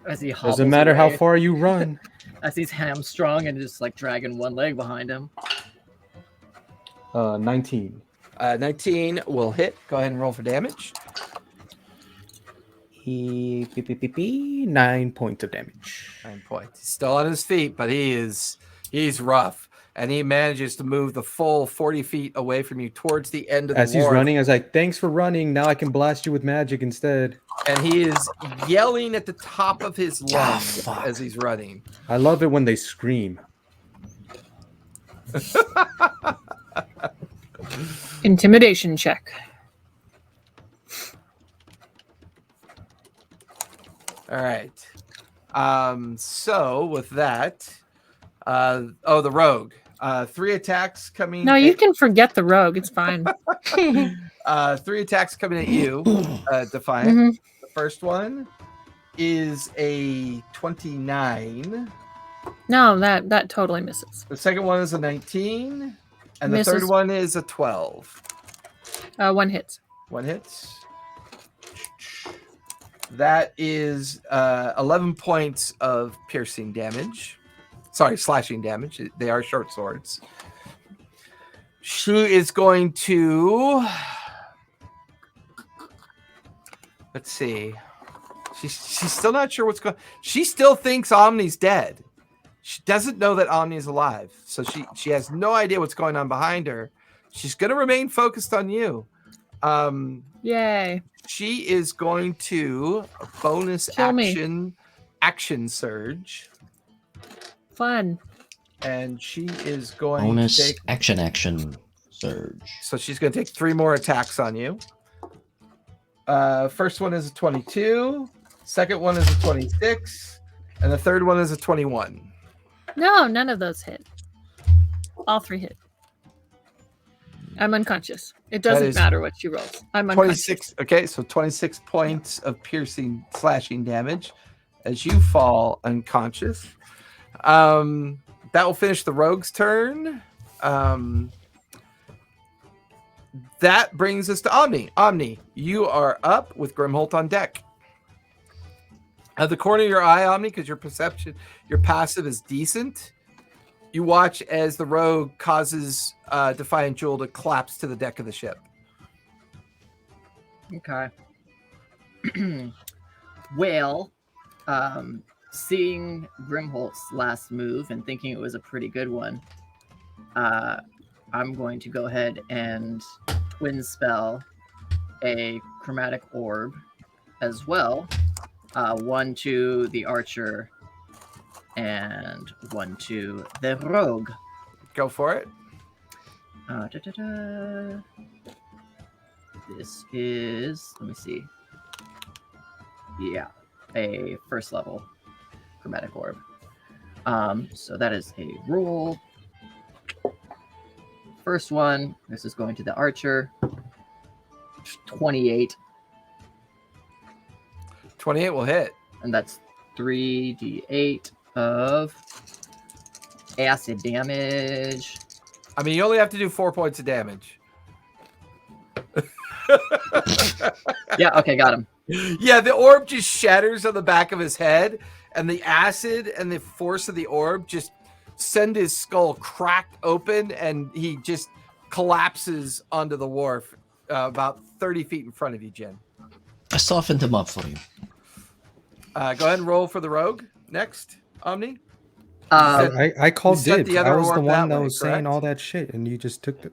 as he hobbles Doesn't matter how away, far you run. as he's hamstrung and just like dragging one leg behind him. 19. 19 will hit. Go ahead and roll for damage. 9 points of damage. 9 points. He's still on his feet, but he's rough. And he manages to move the full 40 feet away from you towards the end of the As he's wharf. running, I was like, thanks for running. Now I can blast you with magic instead. And he is yelling at the top of his lungs as he's running. I love it when they scream. Intimidation check. All right. So with that, the rogue. 3 attacks coming. No, you can forget the rogue. It's fine. 3 attacks coming at you, Defiant. Mhm. The first one is a 29. No, that totally misses. The second one is a 19. And the Misses. third one is a 12. 1 hits. 1 hits. That is 11 points of piercing damage. Sorry, slashing damage. They are short swords. She is going to... Let's see. She's still not sure what's going on. She still thinks Omni's dead. She doesn't know that Omni is alive. So she has no idea what's going on behind her. She's going to remain focused on you. Yay. She is going to bonus action surge. Fun. And she is going Bonus to take action surge. So she's going to take 3 more attacks on you. First one is a 22. Second one is a 26. And the third one is a 21. No, none of those hit. All 3 hit. I'm unconscious. It doesn't matter what she rolls. I'm unconscious. 26. Okay, so 26 points of piercing slashing damage as you fall unconscious. That will finish the rogue's turn. That brings us to Omni. Omni, you are up with Grimholt on deck. At the corner of your eye, Omni, because your passive is decent, you watch as the rogue causes Defiant Jewel to collapse to the deck of the ship. Okay. Well, seeing Grimholt's last move and thinking it was a pretty good one, I'm going to go ahead and twin spell a chromatic orb as well. 1 to the archer and 1 to the rogue. Go for it. This is, let me see. Yeah, a first level chromatic orb. So that is a roll. First one, this is going to the archer. 28. 28 will hit. And that's 3d8 of acid damage. I mean, you only have to do 4 points of damage. Yeah, okay, got him. Yeah, the orb just shatters on the back of his head, and the acid and the force of the orb just send his skull cracked open, and he just collapses onto the wharf about 30 feet in front of you, Jen. I softened him up for you. Go ahead and roll for the rogue next, Omni. I called dibs. I was the one that was correct? saying all that shit, and you just took the...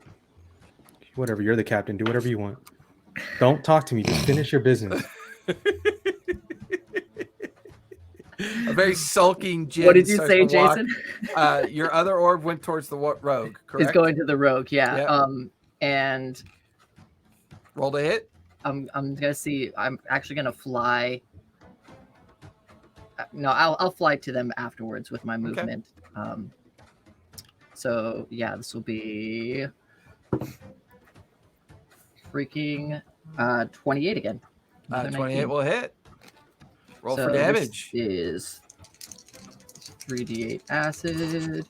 Whatever, you're the captain. Do whatever you want. Don't talk to me. Just finish your business. A very sulking Jen. What did you say, Jason? Your other orb went towards the rogue, correct? It's going to the rogue, yeah. Yep. And roll to hit. I'm gonna see. I'm actually gonna fly. No, I'll fly to them afterwards with my movement. Okay. So yeah, this will be freaking 28 again. 28 will hit. Roll for damage. This is 3d8 acid.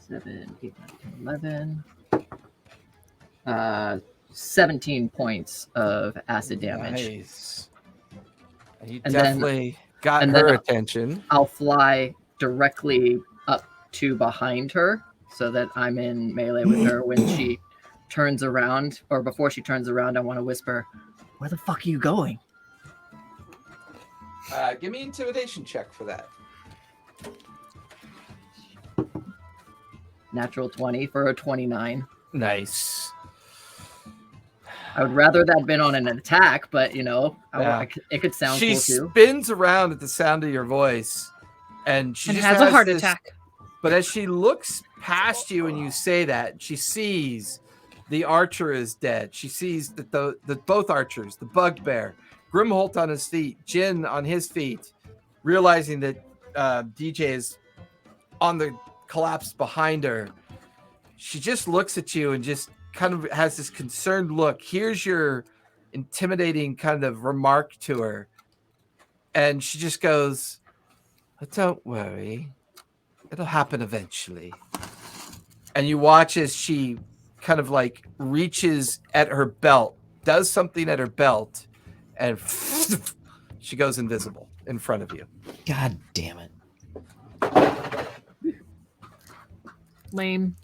7, 8, 9, 10, 11. 17 points of acid damage. Nice. You definitely got her attention. I'll fly directly up to behind her so that I'm in melee with her when she turns around, or before she turns around. I want to whisper, "Where the fuck are you going?" Give me an intimidation check for that. Natural 20 for a 29. Nice. I would rather that had been on an attack, but it could sound cool too. She spins around at the sound of your voice, and she just has a heart attack. But as she looks past you and you say that, she sees the archer is dead. She sees that the both archers, the bugbear, Grimholt on his feet, Jin on his feet, realizing that DJ is on the collapse behind her. She just looks at you and just kind of has this concerned look. Here's your intimidating kind of remark to her. And she just goes, "Don't worry. It'll happen eventually." And you watch as she kind of like reaches at her belt, does something at her belt, and she goes invisible in front of you. God damn it. Lame.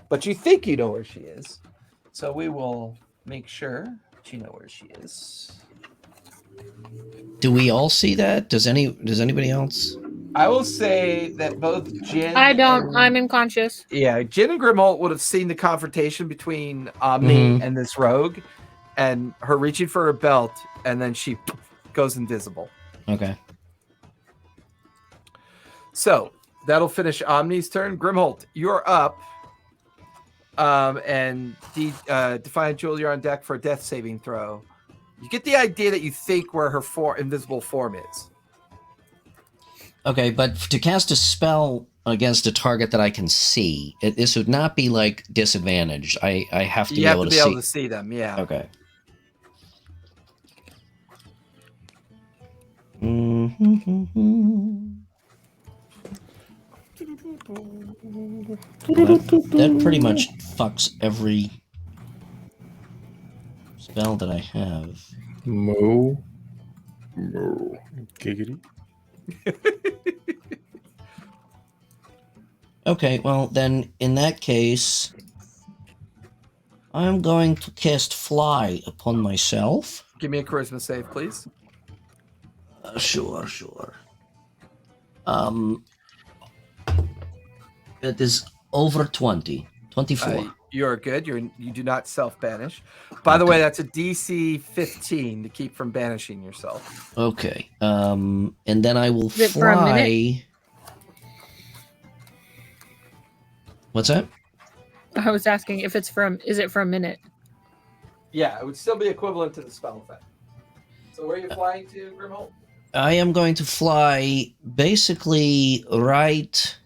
But you think you know where she is. So we will make sure that you know where she is. Do we all see that? Does anybody else? I will say that both Jin I don't. I'm unconscious. Yeah, Jin and Grimholt would have seen the confrontation between Omni and this rogue, and her reaching for her belt, and then she goes invisible. Okay. So that'll finish Omni's turn. Grimholt, you're up. And Defiant Jewel, you're on deck for a death saving throw. You get the idea that you think where her invisible form is. Okay, but to cast a spell against a target that I can see, this would not be like disadvantaged. I have to be able to see. You have to be able to see them, yeah. Okay. That pretty much fucks every spell that I have. Moo. Giggity. Okay, well then, in that case, I'm going to cast Fly upon myself. Give me a charisma save, please. Sure. It is over 20. 24. You're good. You do not self-banish. By the way, that's a DC 15 to keep from banishing yourself. Okay. And then I will fly. What's that? I was asking if is it for a minute? Yeah, it would still be equivalent to the spell effect. So where are you flying to, Grimholt? I am going to fly basically right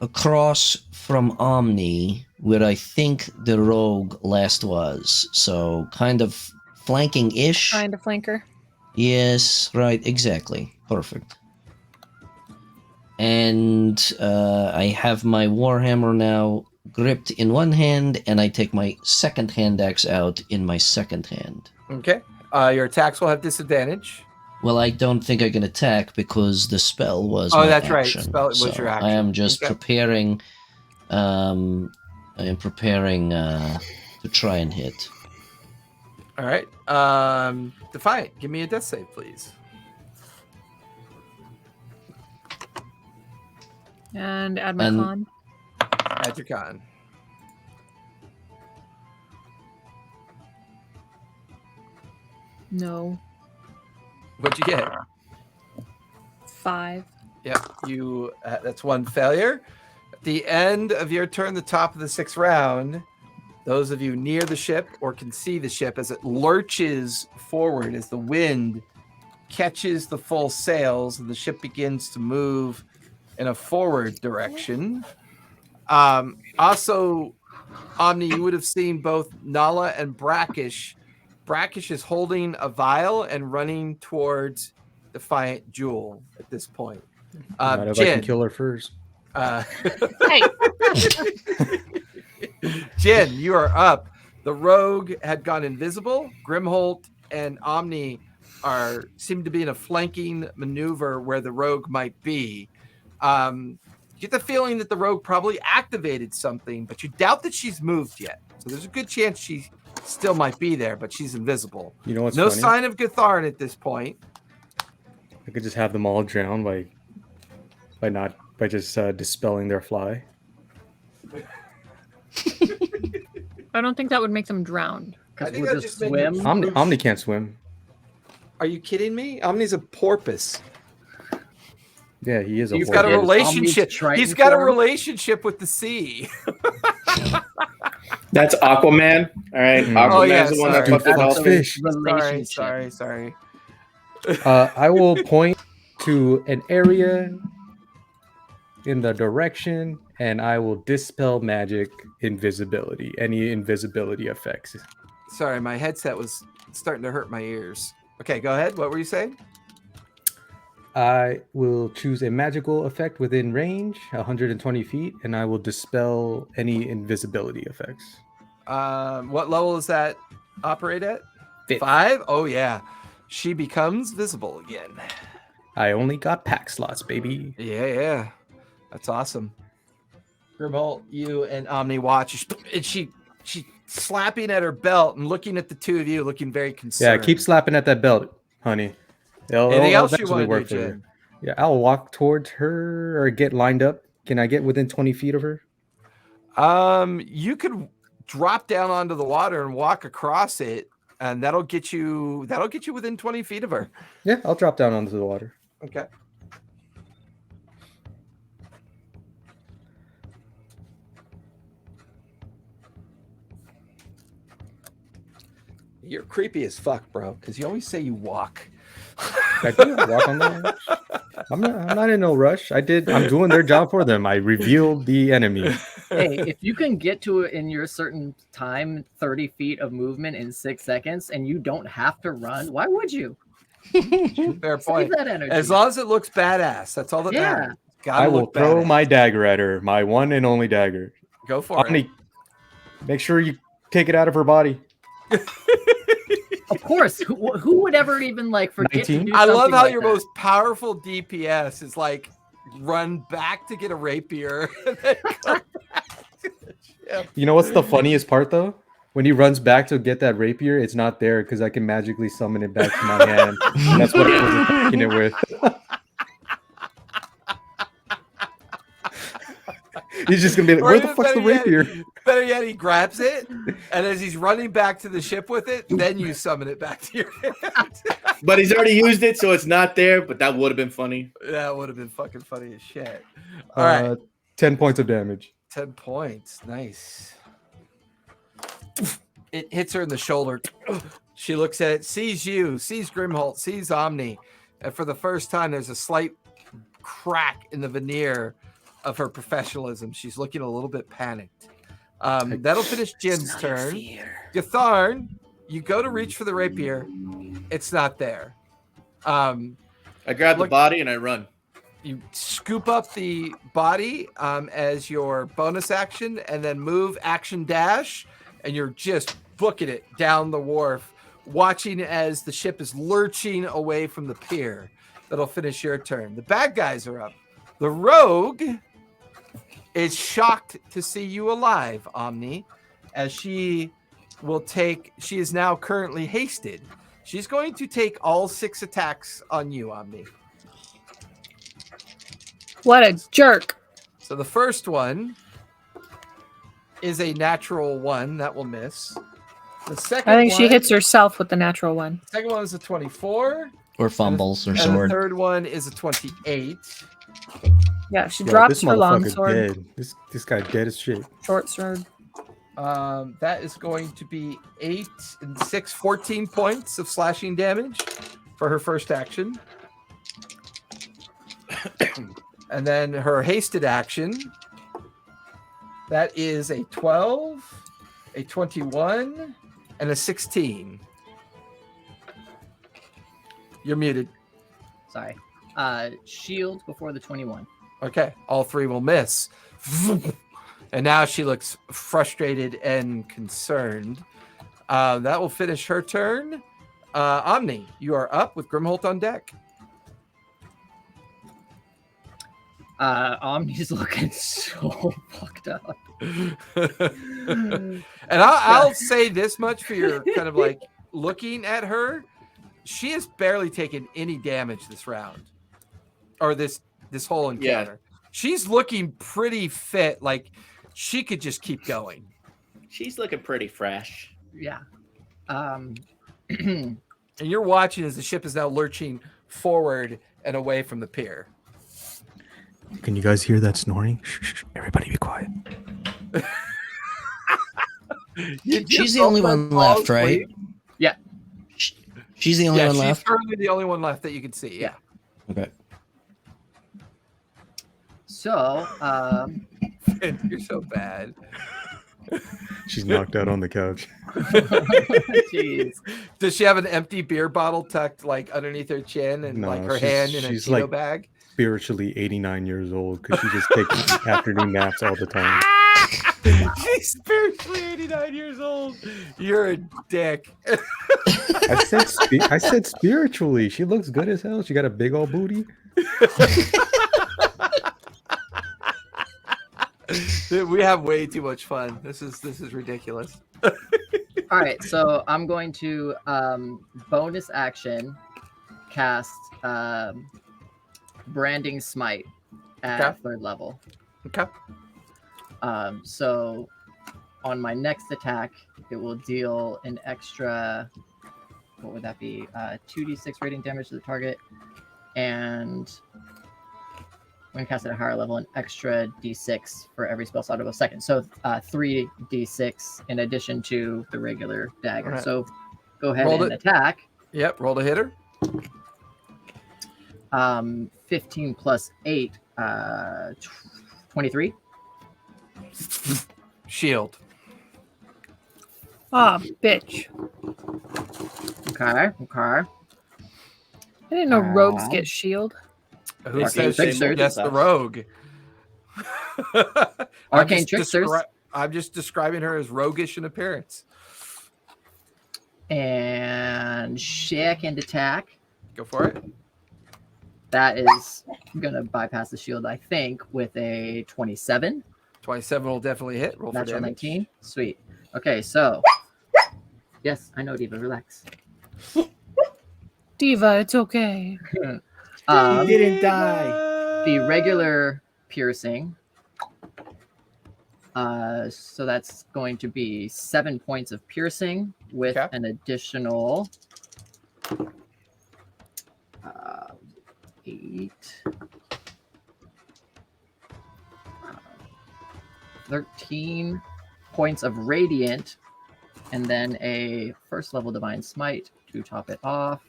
across from Omni, where I think the rogue last was. So kind of flanking-ish. Trying to flank her. Yes, right, exactly. Perfect. And I have my Warhammer now gripped in one hand, and I take my second hand axe out in my second hand. Okay. Your attacks will have disadvantage. Well, I don't think I can attack because the spell was my that's action. Right. Spell was your action. I am just preparing. I am preparing to try and hit. All right. Defiant, give me a death save, please. And add my con. Add your con. No. What'd you get? 5. Yep, that's one failure. At the end of your turn, the top of the 6th round, those of you near the ship or can see the ship as it lurches forward as the wind catches the full sails and the ship begins to move in a forward direction. Also, Omni, you would have seen both Nala and Brackish. Brackish is holding a vial and running towards Defiant Jewel at this point. Not if I can kill her first. Hey. Jin, you are up. The rogue had gone invisible. Grimholt and Omni seem to be in a flanking maneuver where the rogue might be. You get the feeling that the rogue probably activated something, but you doubt that she's moved yet. So there's a good chance she still might be there, but she's invisible. You know what's no funny? sign of Gatharn at this point. I could just have them all drown by just dispelling their fly. I don't think that would make them drown. I think we'll that just just swim. Omni can't swim. Are you kidding me? Omni's a porpoise. Yeah, he is a He's horse. got a relationship. Triton He's got a form. relationship with the sea. That's Aquaman. All right. Aquaman's the one that fucked the That's dolphin. fish. Sorry. I will point to an area in the direction, and I will dispel magic invisibility. Any invisibility effects. Sorry, my headset was starting to hurt my ears. Okay, go ahead. What were you saying? I will choose a magical effect within range, 120 feet, and I will dispel any invisibility effects. What level does that operate at? 5th. 5? Oh, yeah. She becomes visible again. I only got pack slots, baby. Yeah. That's awesome. Grimholt, you and Omni watch, and she's slapping at her belt and looking at the two of you, looking very concerned. Yeah, keep slapping at that belt, honey. Anything else you eventually want to do, for her. Jen? Yeah, I'll walk towards her or get lined up. Can I get within 20 feet of her? You could drop down onto the water and walk across it, and that'll get you within 20 feet of her. Yeah, I'll drop down onto the water. Okay. You're creepy as fuck, bro, because you always say you walk. I do walk on the I'm not in no rush. I'm doing their job for them. I revealed the enemy. Hey, if you can get to it in your certain time, 30 feet of movement in 6 seconds, and you don't have to run, why would you? Fair point. Save that energy. As long as it looks badass, that's all that matters. I will throw my dagger at her, my one and only dagger. Go for it. Make sure you take it out of her body. Of course. Who would ever even forget to 19? do I love something how like your that? most powerful DPS is run back to get a rapier. And then come back to the ship. You know what's the funniest part though? When he runs back to get that rapier, it's not there because I can magically summon it back to my hand. And that's what I was attacking it with. He's just gonna be like, where the fuck's the rapier? Better yet, he grabs it, and as he's running back to the ship with it, then you summon it back to your hand. But he's already used it, so it's not there. But that would have been funny. That would have been fucking funny as shit. All right. 10 points of damage. 10 points. Nice. It hits her in the shoulder. She looks at it, sees you, sees Grimholt, sees Omni. And for the first time, there's a slight crack in the veneer of her professionalism. She's looking a little bit panicked. That'll finish Jin's turn. Gatharn, you go to reach for the rapier. It's not there. I grab the body and I run. You scoop up the body as your bonus action and then move action dash, and you're just booking it down the wharf, watching as the ship is lurching away from the pier. That'll finish your turn. The bad guys are up. The rogue is shocked to see you alive, Omni, as she is now currently hasted. She's going to take all 6 attacks on you, Omni. What a jerk. So the first one is a natural 1. That will miss. The second I think she one- hits herself with the natural one. Second one is a 24. Or fumbles or And sword. the third one is a 28. Yeah, she Yo, drops this her long motherfucker's sword. dead. This guy dead as shit. Short sword. That is going to be 8 and 6, 14 points of slashing damage for her first action. And then her hasted action. That is a 12, a 21, and a 16. You're muted. Sorry. Shield before the 21. Okay, all 3 will miss. And now she looks frustrated and concerned. That will finish her turn. Omni, you are up with Grimholt on deck. Omni's looking so fucked up. And I'll say this much for your kind of like looking at her. She has barely taken any damage this round, or this whole encounter. Yeah. She's looking pretty fit. Like she could just keep going. She's looking pretty fresh. Yeah. And you're watching as the ship is now lurching forward and away from the pier. Can you guys hear that snoring? Shh, everybody be quiet. She's the only one left, right? Yeah. She's the only one left? She's currently the only one left that you can see. Yeah. Okay. So, you're so bad. She's knocked out on the couch. Jeez. Does she have an empty beer bottle tucked like underneath her chin and like her hand in a Tito bag? Spiritually 89 years old because she just takes afternoon naps all the time. She's spiritually 89 years old. You're a dick. I said spiritually. She looks good as hell. She got a big old booty. We have way too much fun. This is ridiculous. All right, so I'm going to bonus action cast Branding Smite at 3rd level. Okay. So on my next attack, it will deal an extra, what would that be? 2d6 radiant damage to the target, and I'm going to cast at a higher level, an extra d6 for every spell slot above 2nd. So 3d6 in addition to the regular dagger. Right. So go ahead and attack. Yep, roll to hit her. 15 plus 8, 23. Shield. Ah, bitch. Okay. I didn't know rogues get shield. Who says that's the rogue? Arcane Tricksters. I'm just describing her as roguish in appearance. And second attack. Go for it. That is going to bypass the shield, I think, with a 27. 27 will definitely hit. Roll for damage. 19. Sweet. Okay, so. Yes, I know, Diva. Relax. Diva, it's okay. You didn't die. The regular piercing. So that's going to be 7 points of piercing with an additional 8. 13 points of radiant, and then a 1st level divine smite to top it off.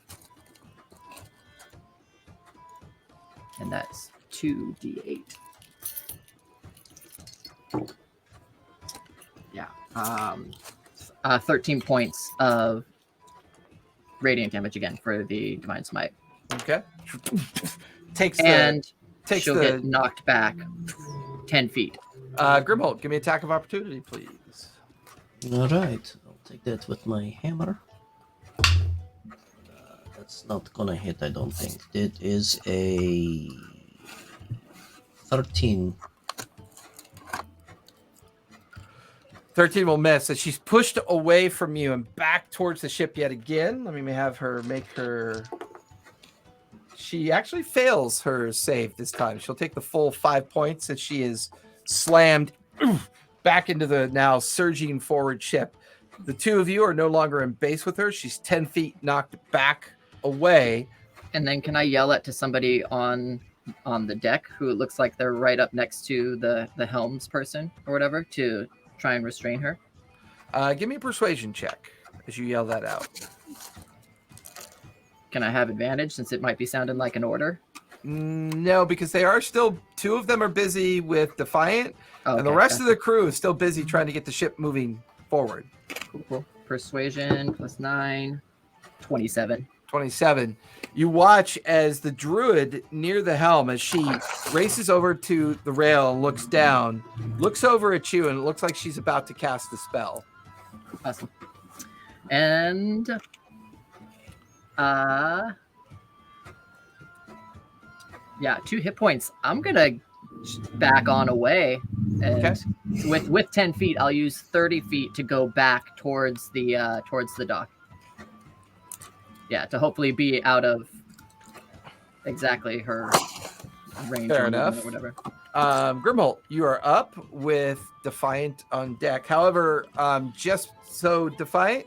And that's 2d8. Yeah. 13 points of radiant damage again for the divine smite. Okay. She'll get knocked back 10 feet. Grimholt, give me attack of opportunity, please. All right. I'll take that with my hammer. That's not gonna hit, I don't think. It is a 13. 13 will miss. So she's pushed away from you and back towards the ship yet again. Let me have her make her... She actually fails her save this time. She'll take the full 5 points as she is slammed back into the now surging forward ship. The two of you are no longer in base with her. She's 10 feet knocked back away. And then can I yell to somebody on the deck who it looks like they're right up next to the helms person or whatever to try and restrain her? Give me a persuasion check as you yell that out. Can I have advantage since it might be sounding like an order? No, because they are still, 2 of them are busy with Defiant, and the rest of the crew is still busy trying to get the ship moving forward. Cool. Persuasion plus 9, 27. 27. You watch as the druid near the helm, as she races over to the rail and looks down, looks over at you, and it looks like she's about to cast the spell. Awesome. And Yeah, 2 hit points. I'm gonna back on away, and with 10 feet, I'll use 30 feet to go back towards the dock. Yeah, to hopefully be out of exactly her range. Fair enough. Or whatever. Grimholt, you are up with Defiant on deck. However, just so Defiant,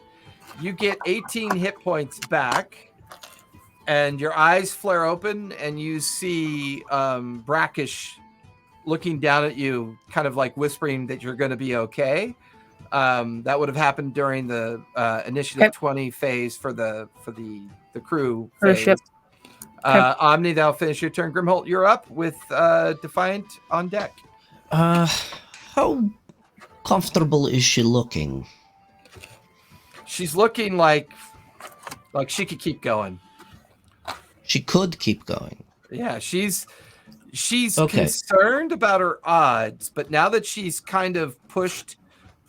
you get 18 hit points back, and your eyes flare open, and you see Brackish looking down at you, kind of like whispering that you're going to be okay. That would have happened during the initiative 20 phase for the crew phase. Ship. Omni, that'll finish your turn. Grimholt, you're up with Defiant on deck. How comfortable is she looking? She's looking like she could keep going. She could keep going. Yeah, she's concerned about her odds, but now that she's kind of pushed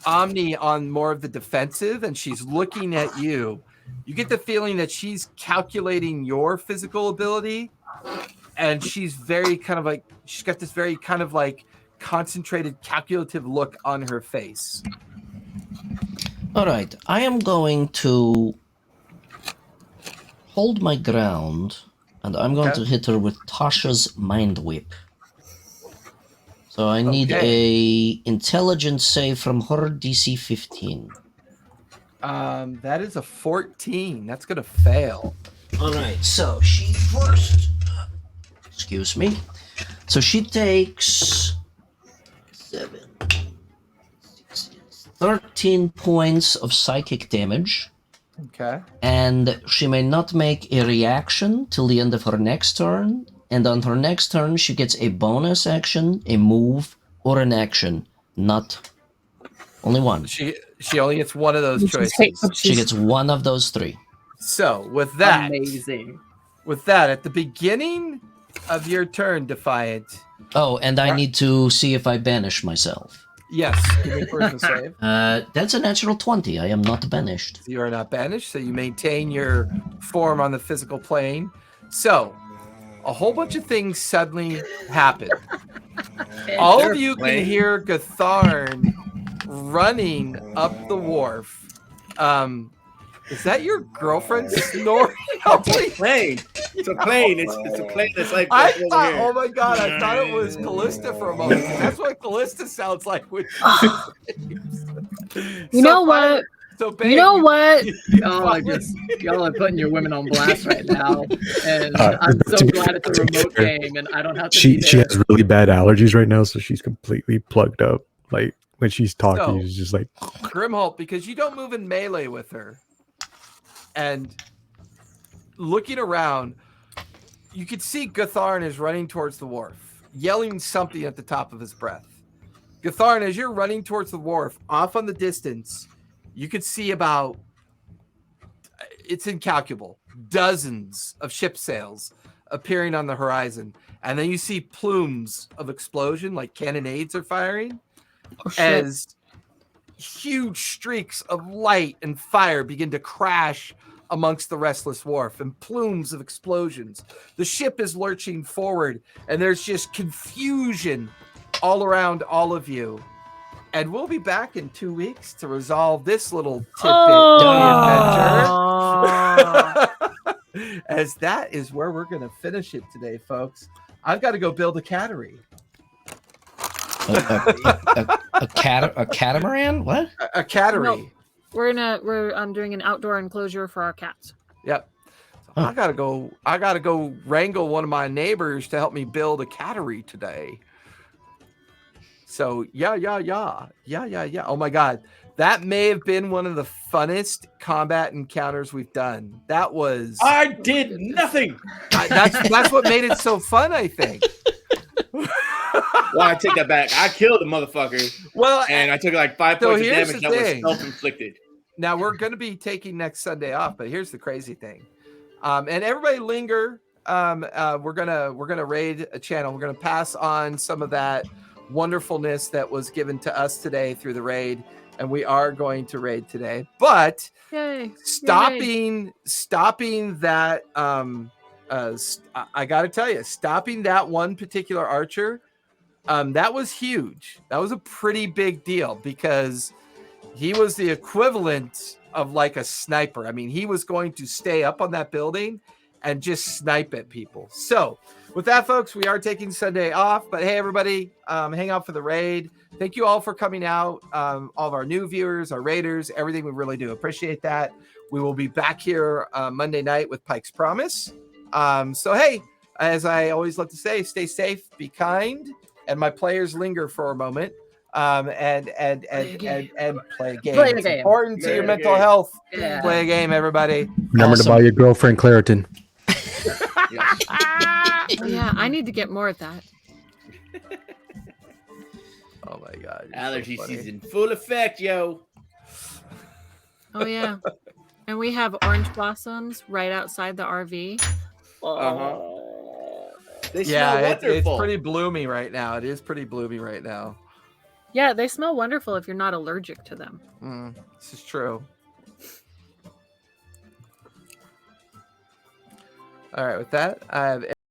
Omni on more of the defensive and she's looking at you, you get the feeling that she's calculating your physical ability, and she's very kind of like, she's got this very kind of like concentrated, calculative look on her face. All right, I am going to hold my ground, and I'm going to hit her with Tasha's Mind Whip. So I need a intelligence save from her, DC 15. That is a 14. That's gonna fail. All right, so she first. Excuse me. So she takes 13 points of psychic damage. Okay. And she may not make a reaction till the end of her next turn. And on her next turn, she gets a bonus action, a move, or an action. Not only one. She only gets one of those choices. She gets one of those 3. So with that, amazing. With that, at the beginning of your turn, Defiant. Oh, and I need to see if I banish myself. Yes, give me a personal save. That's a natural 20. I am not banished. You are not banished, so you maintain your form on the physical plane. So, a whole bunch of things suddenly happen. All of you can hear Gatharn running up the wharf. Is that your girlfriend snoring? It's a plane. It's a plane. It's a plane that's like. I thought, oh my god, I thought it was Callista for a moment. That's what Callista sounds like when You know what? So babe, you know what? Y'all are putting your women on blast right now, and I'm so glad it's a remote game, and I don't have to. She has really bad allergies right now, so she's completely plugged up. Like when she's talking, she's just like Grimholt, because you don't move in melee with her, and looking around, you can see Gatharn is running towards the wharf, yelling something at the top of his breath. Gatharn, as you're running towards the wharf, off on the distance, you could see about, it's incalculable, dozens of ship sails appearing on the horizon. And then you see plumes of explosion, like cannonades are firing, as huge streaks of light and fire begin to crash amongst the restless wharf, and plumes of explosions. The ship is lurching forward, and there's just confusion all around all of you. And we'll be back in 2 weeks to resolve this little tidbit of the adventure. As that is where we're going to finish it today, folks. I've got to go build a cattery. A catamaran? What? A cattery. No, we're doing an outdoor enclosure for our cats. Yep. So I gotta go wrangle one of my neighbors to help me build a cattery today. So yeah. Oh my god. That may have been one of the funnest combat encounters we've done. That was I did nothing. That's what made it so fun, I think. Well, I take that back. I killed the motherfucker. Well, and I took like 5 points of damage that was self-inflicted. Now we're going to be taking next Sunday off, but here's the crazy thing. And everybody linger. We're gonna raid a channel. We're gonna pass on some of that wonderfulness that was given to us today through the raid and we are going to raid today. But Yay. stopping that I got to tell you, stopping that one particular archer, that was huge. That was a pretty big deal because he was the equivalent of like a sniper. I mean, he was going to stay up on that building and just snipe at people. So with that, folks, we are taking Sunday off, but hey, everybody, hang out for the raid. Thank you all for coming out. All of our new viewers, our raiders, everything. We really do appreciate that. We will be back here Monday night with Pike's Promise. So, hey, as I always love to say, stay safe, be kind, and my players linger for a moment. And play a game. It's important to your mental health. Yeah. Play a game, everybody. Remember to buy your girlfriend Claritin. Yeah, I need to get more of that. Oh my god. Allergy season full effect, yo. Oh yeah. And we have orange blossoms right outside the RV. They smell wonderful. It's pretty bloomy right now. It is pretty bloomy right now. Yeah, they smell wonderful if you're not allergic to them. This is true. All right, with that, I have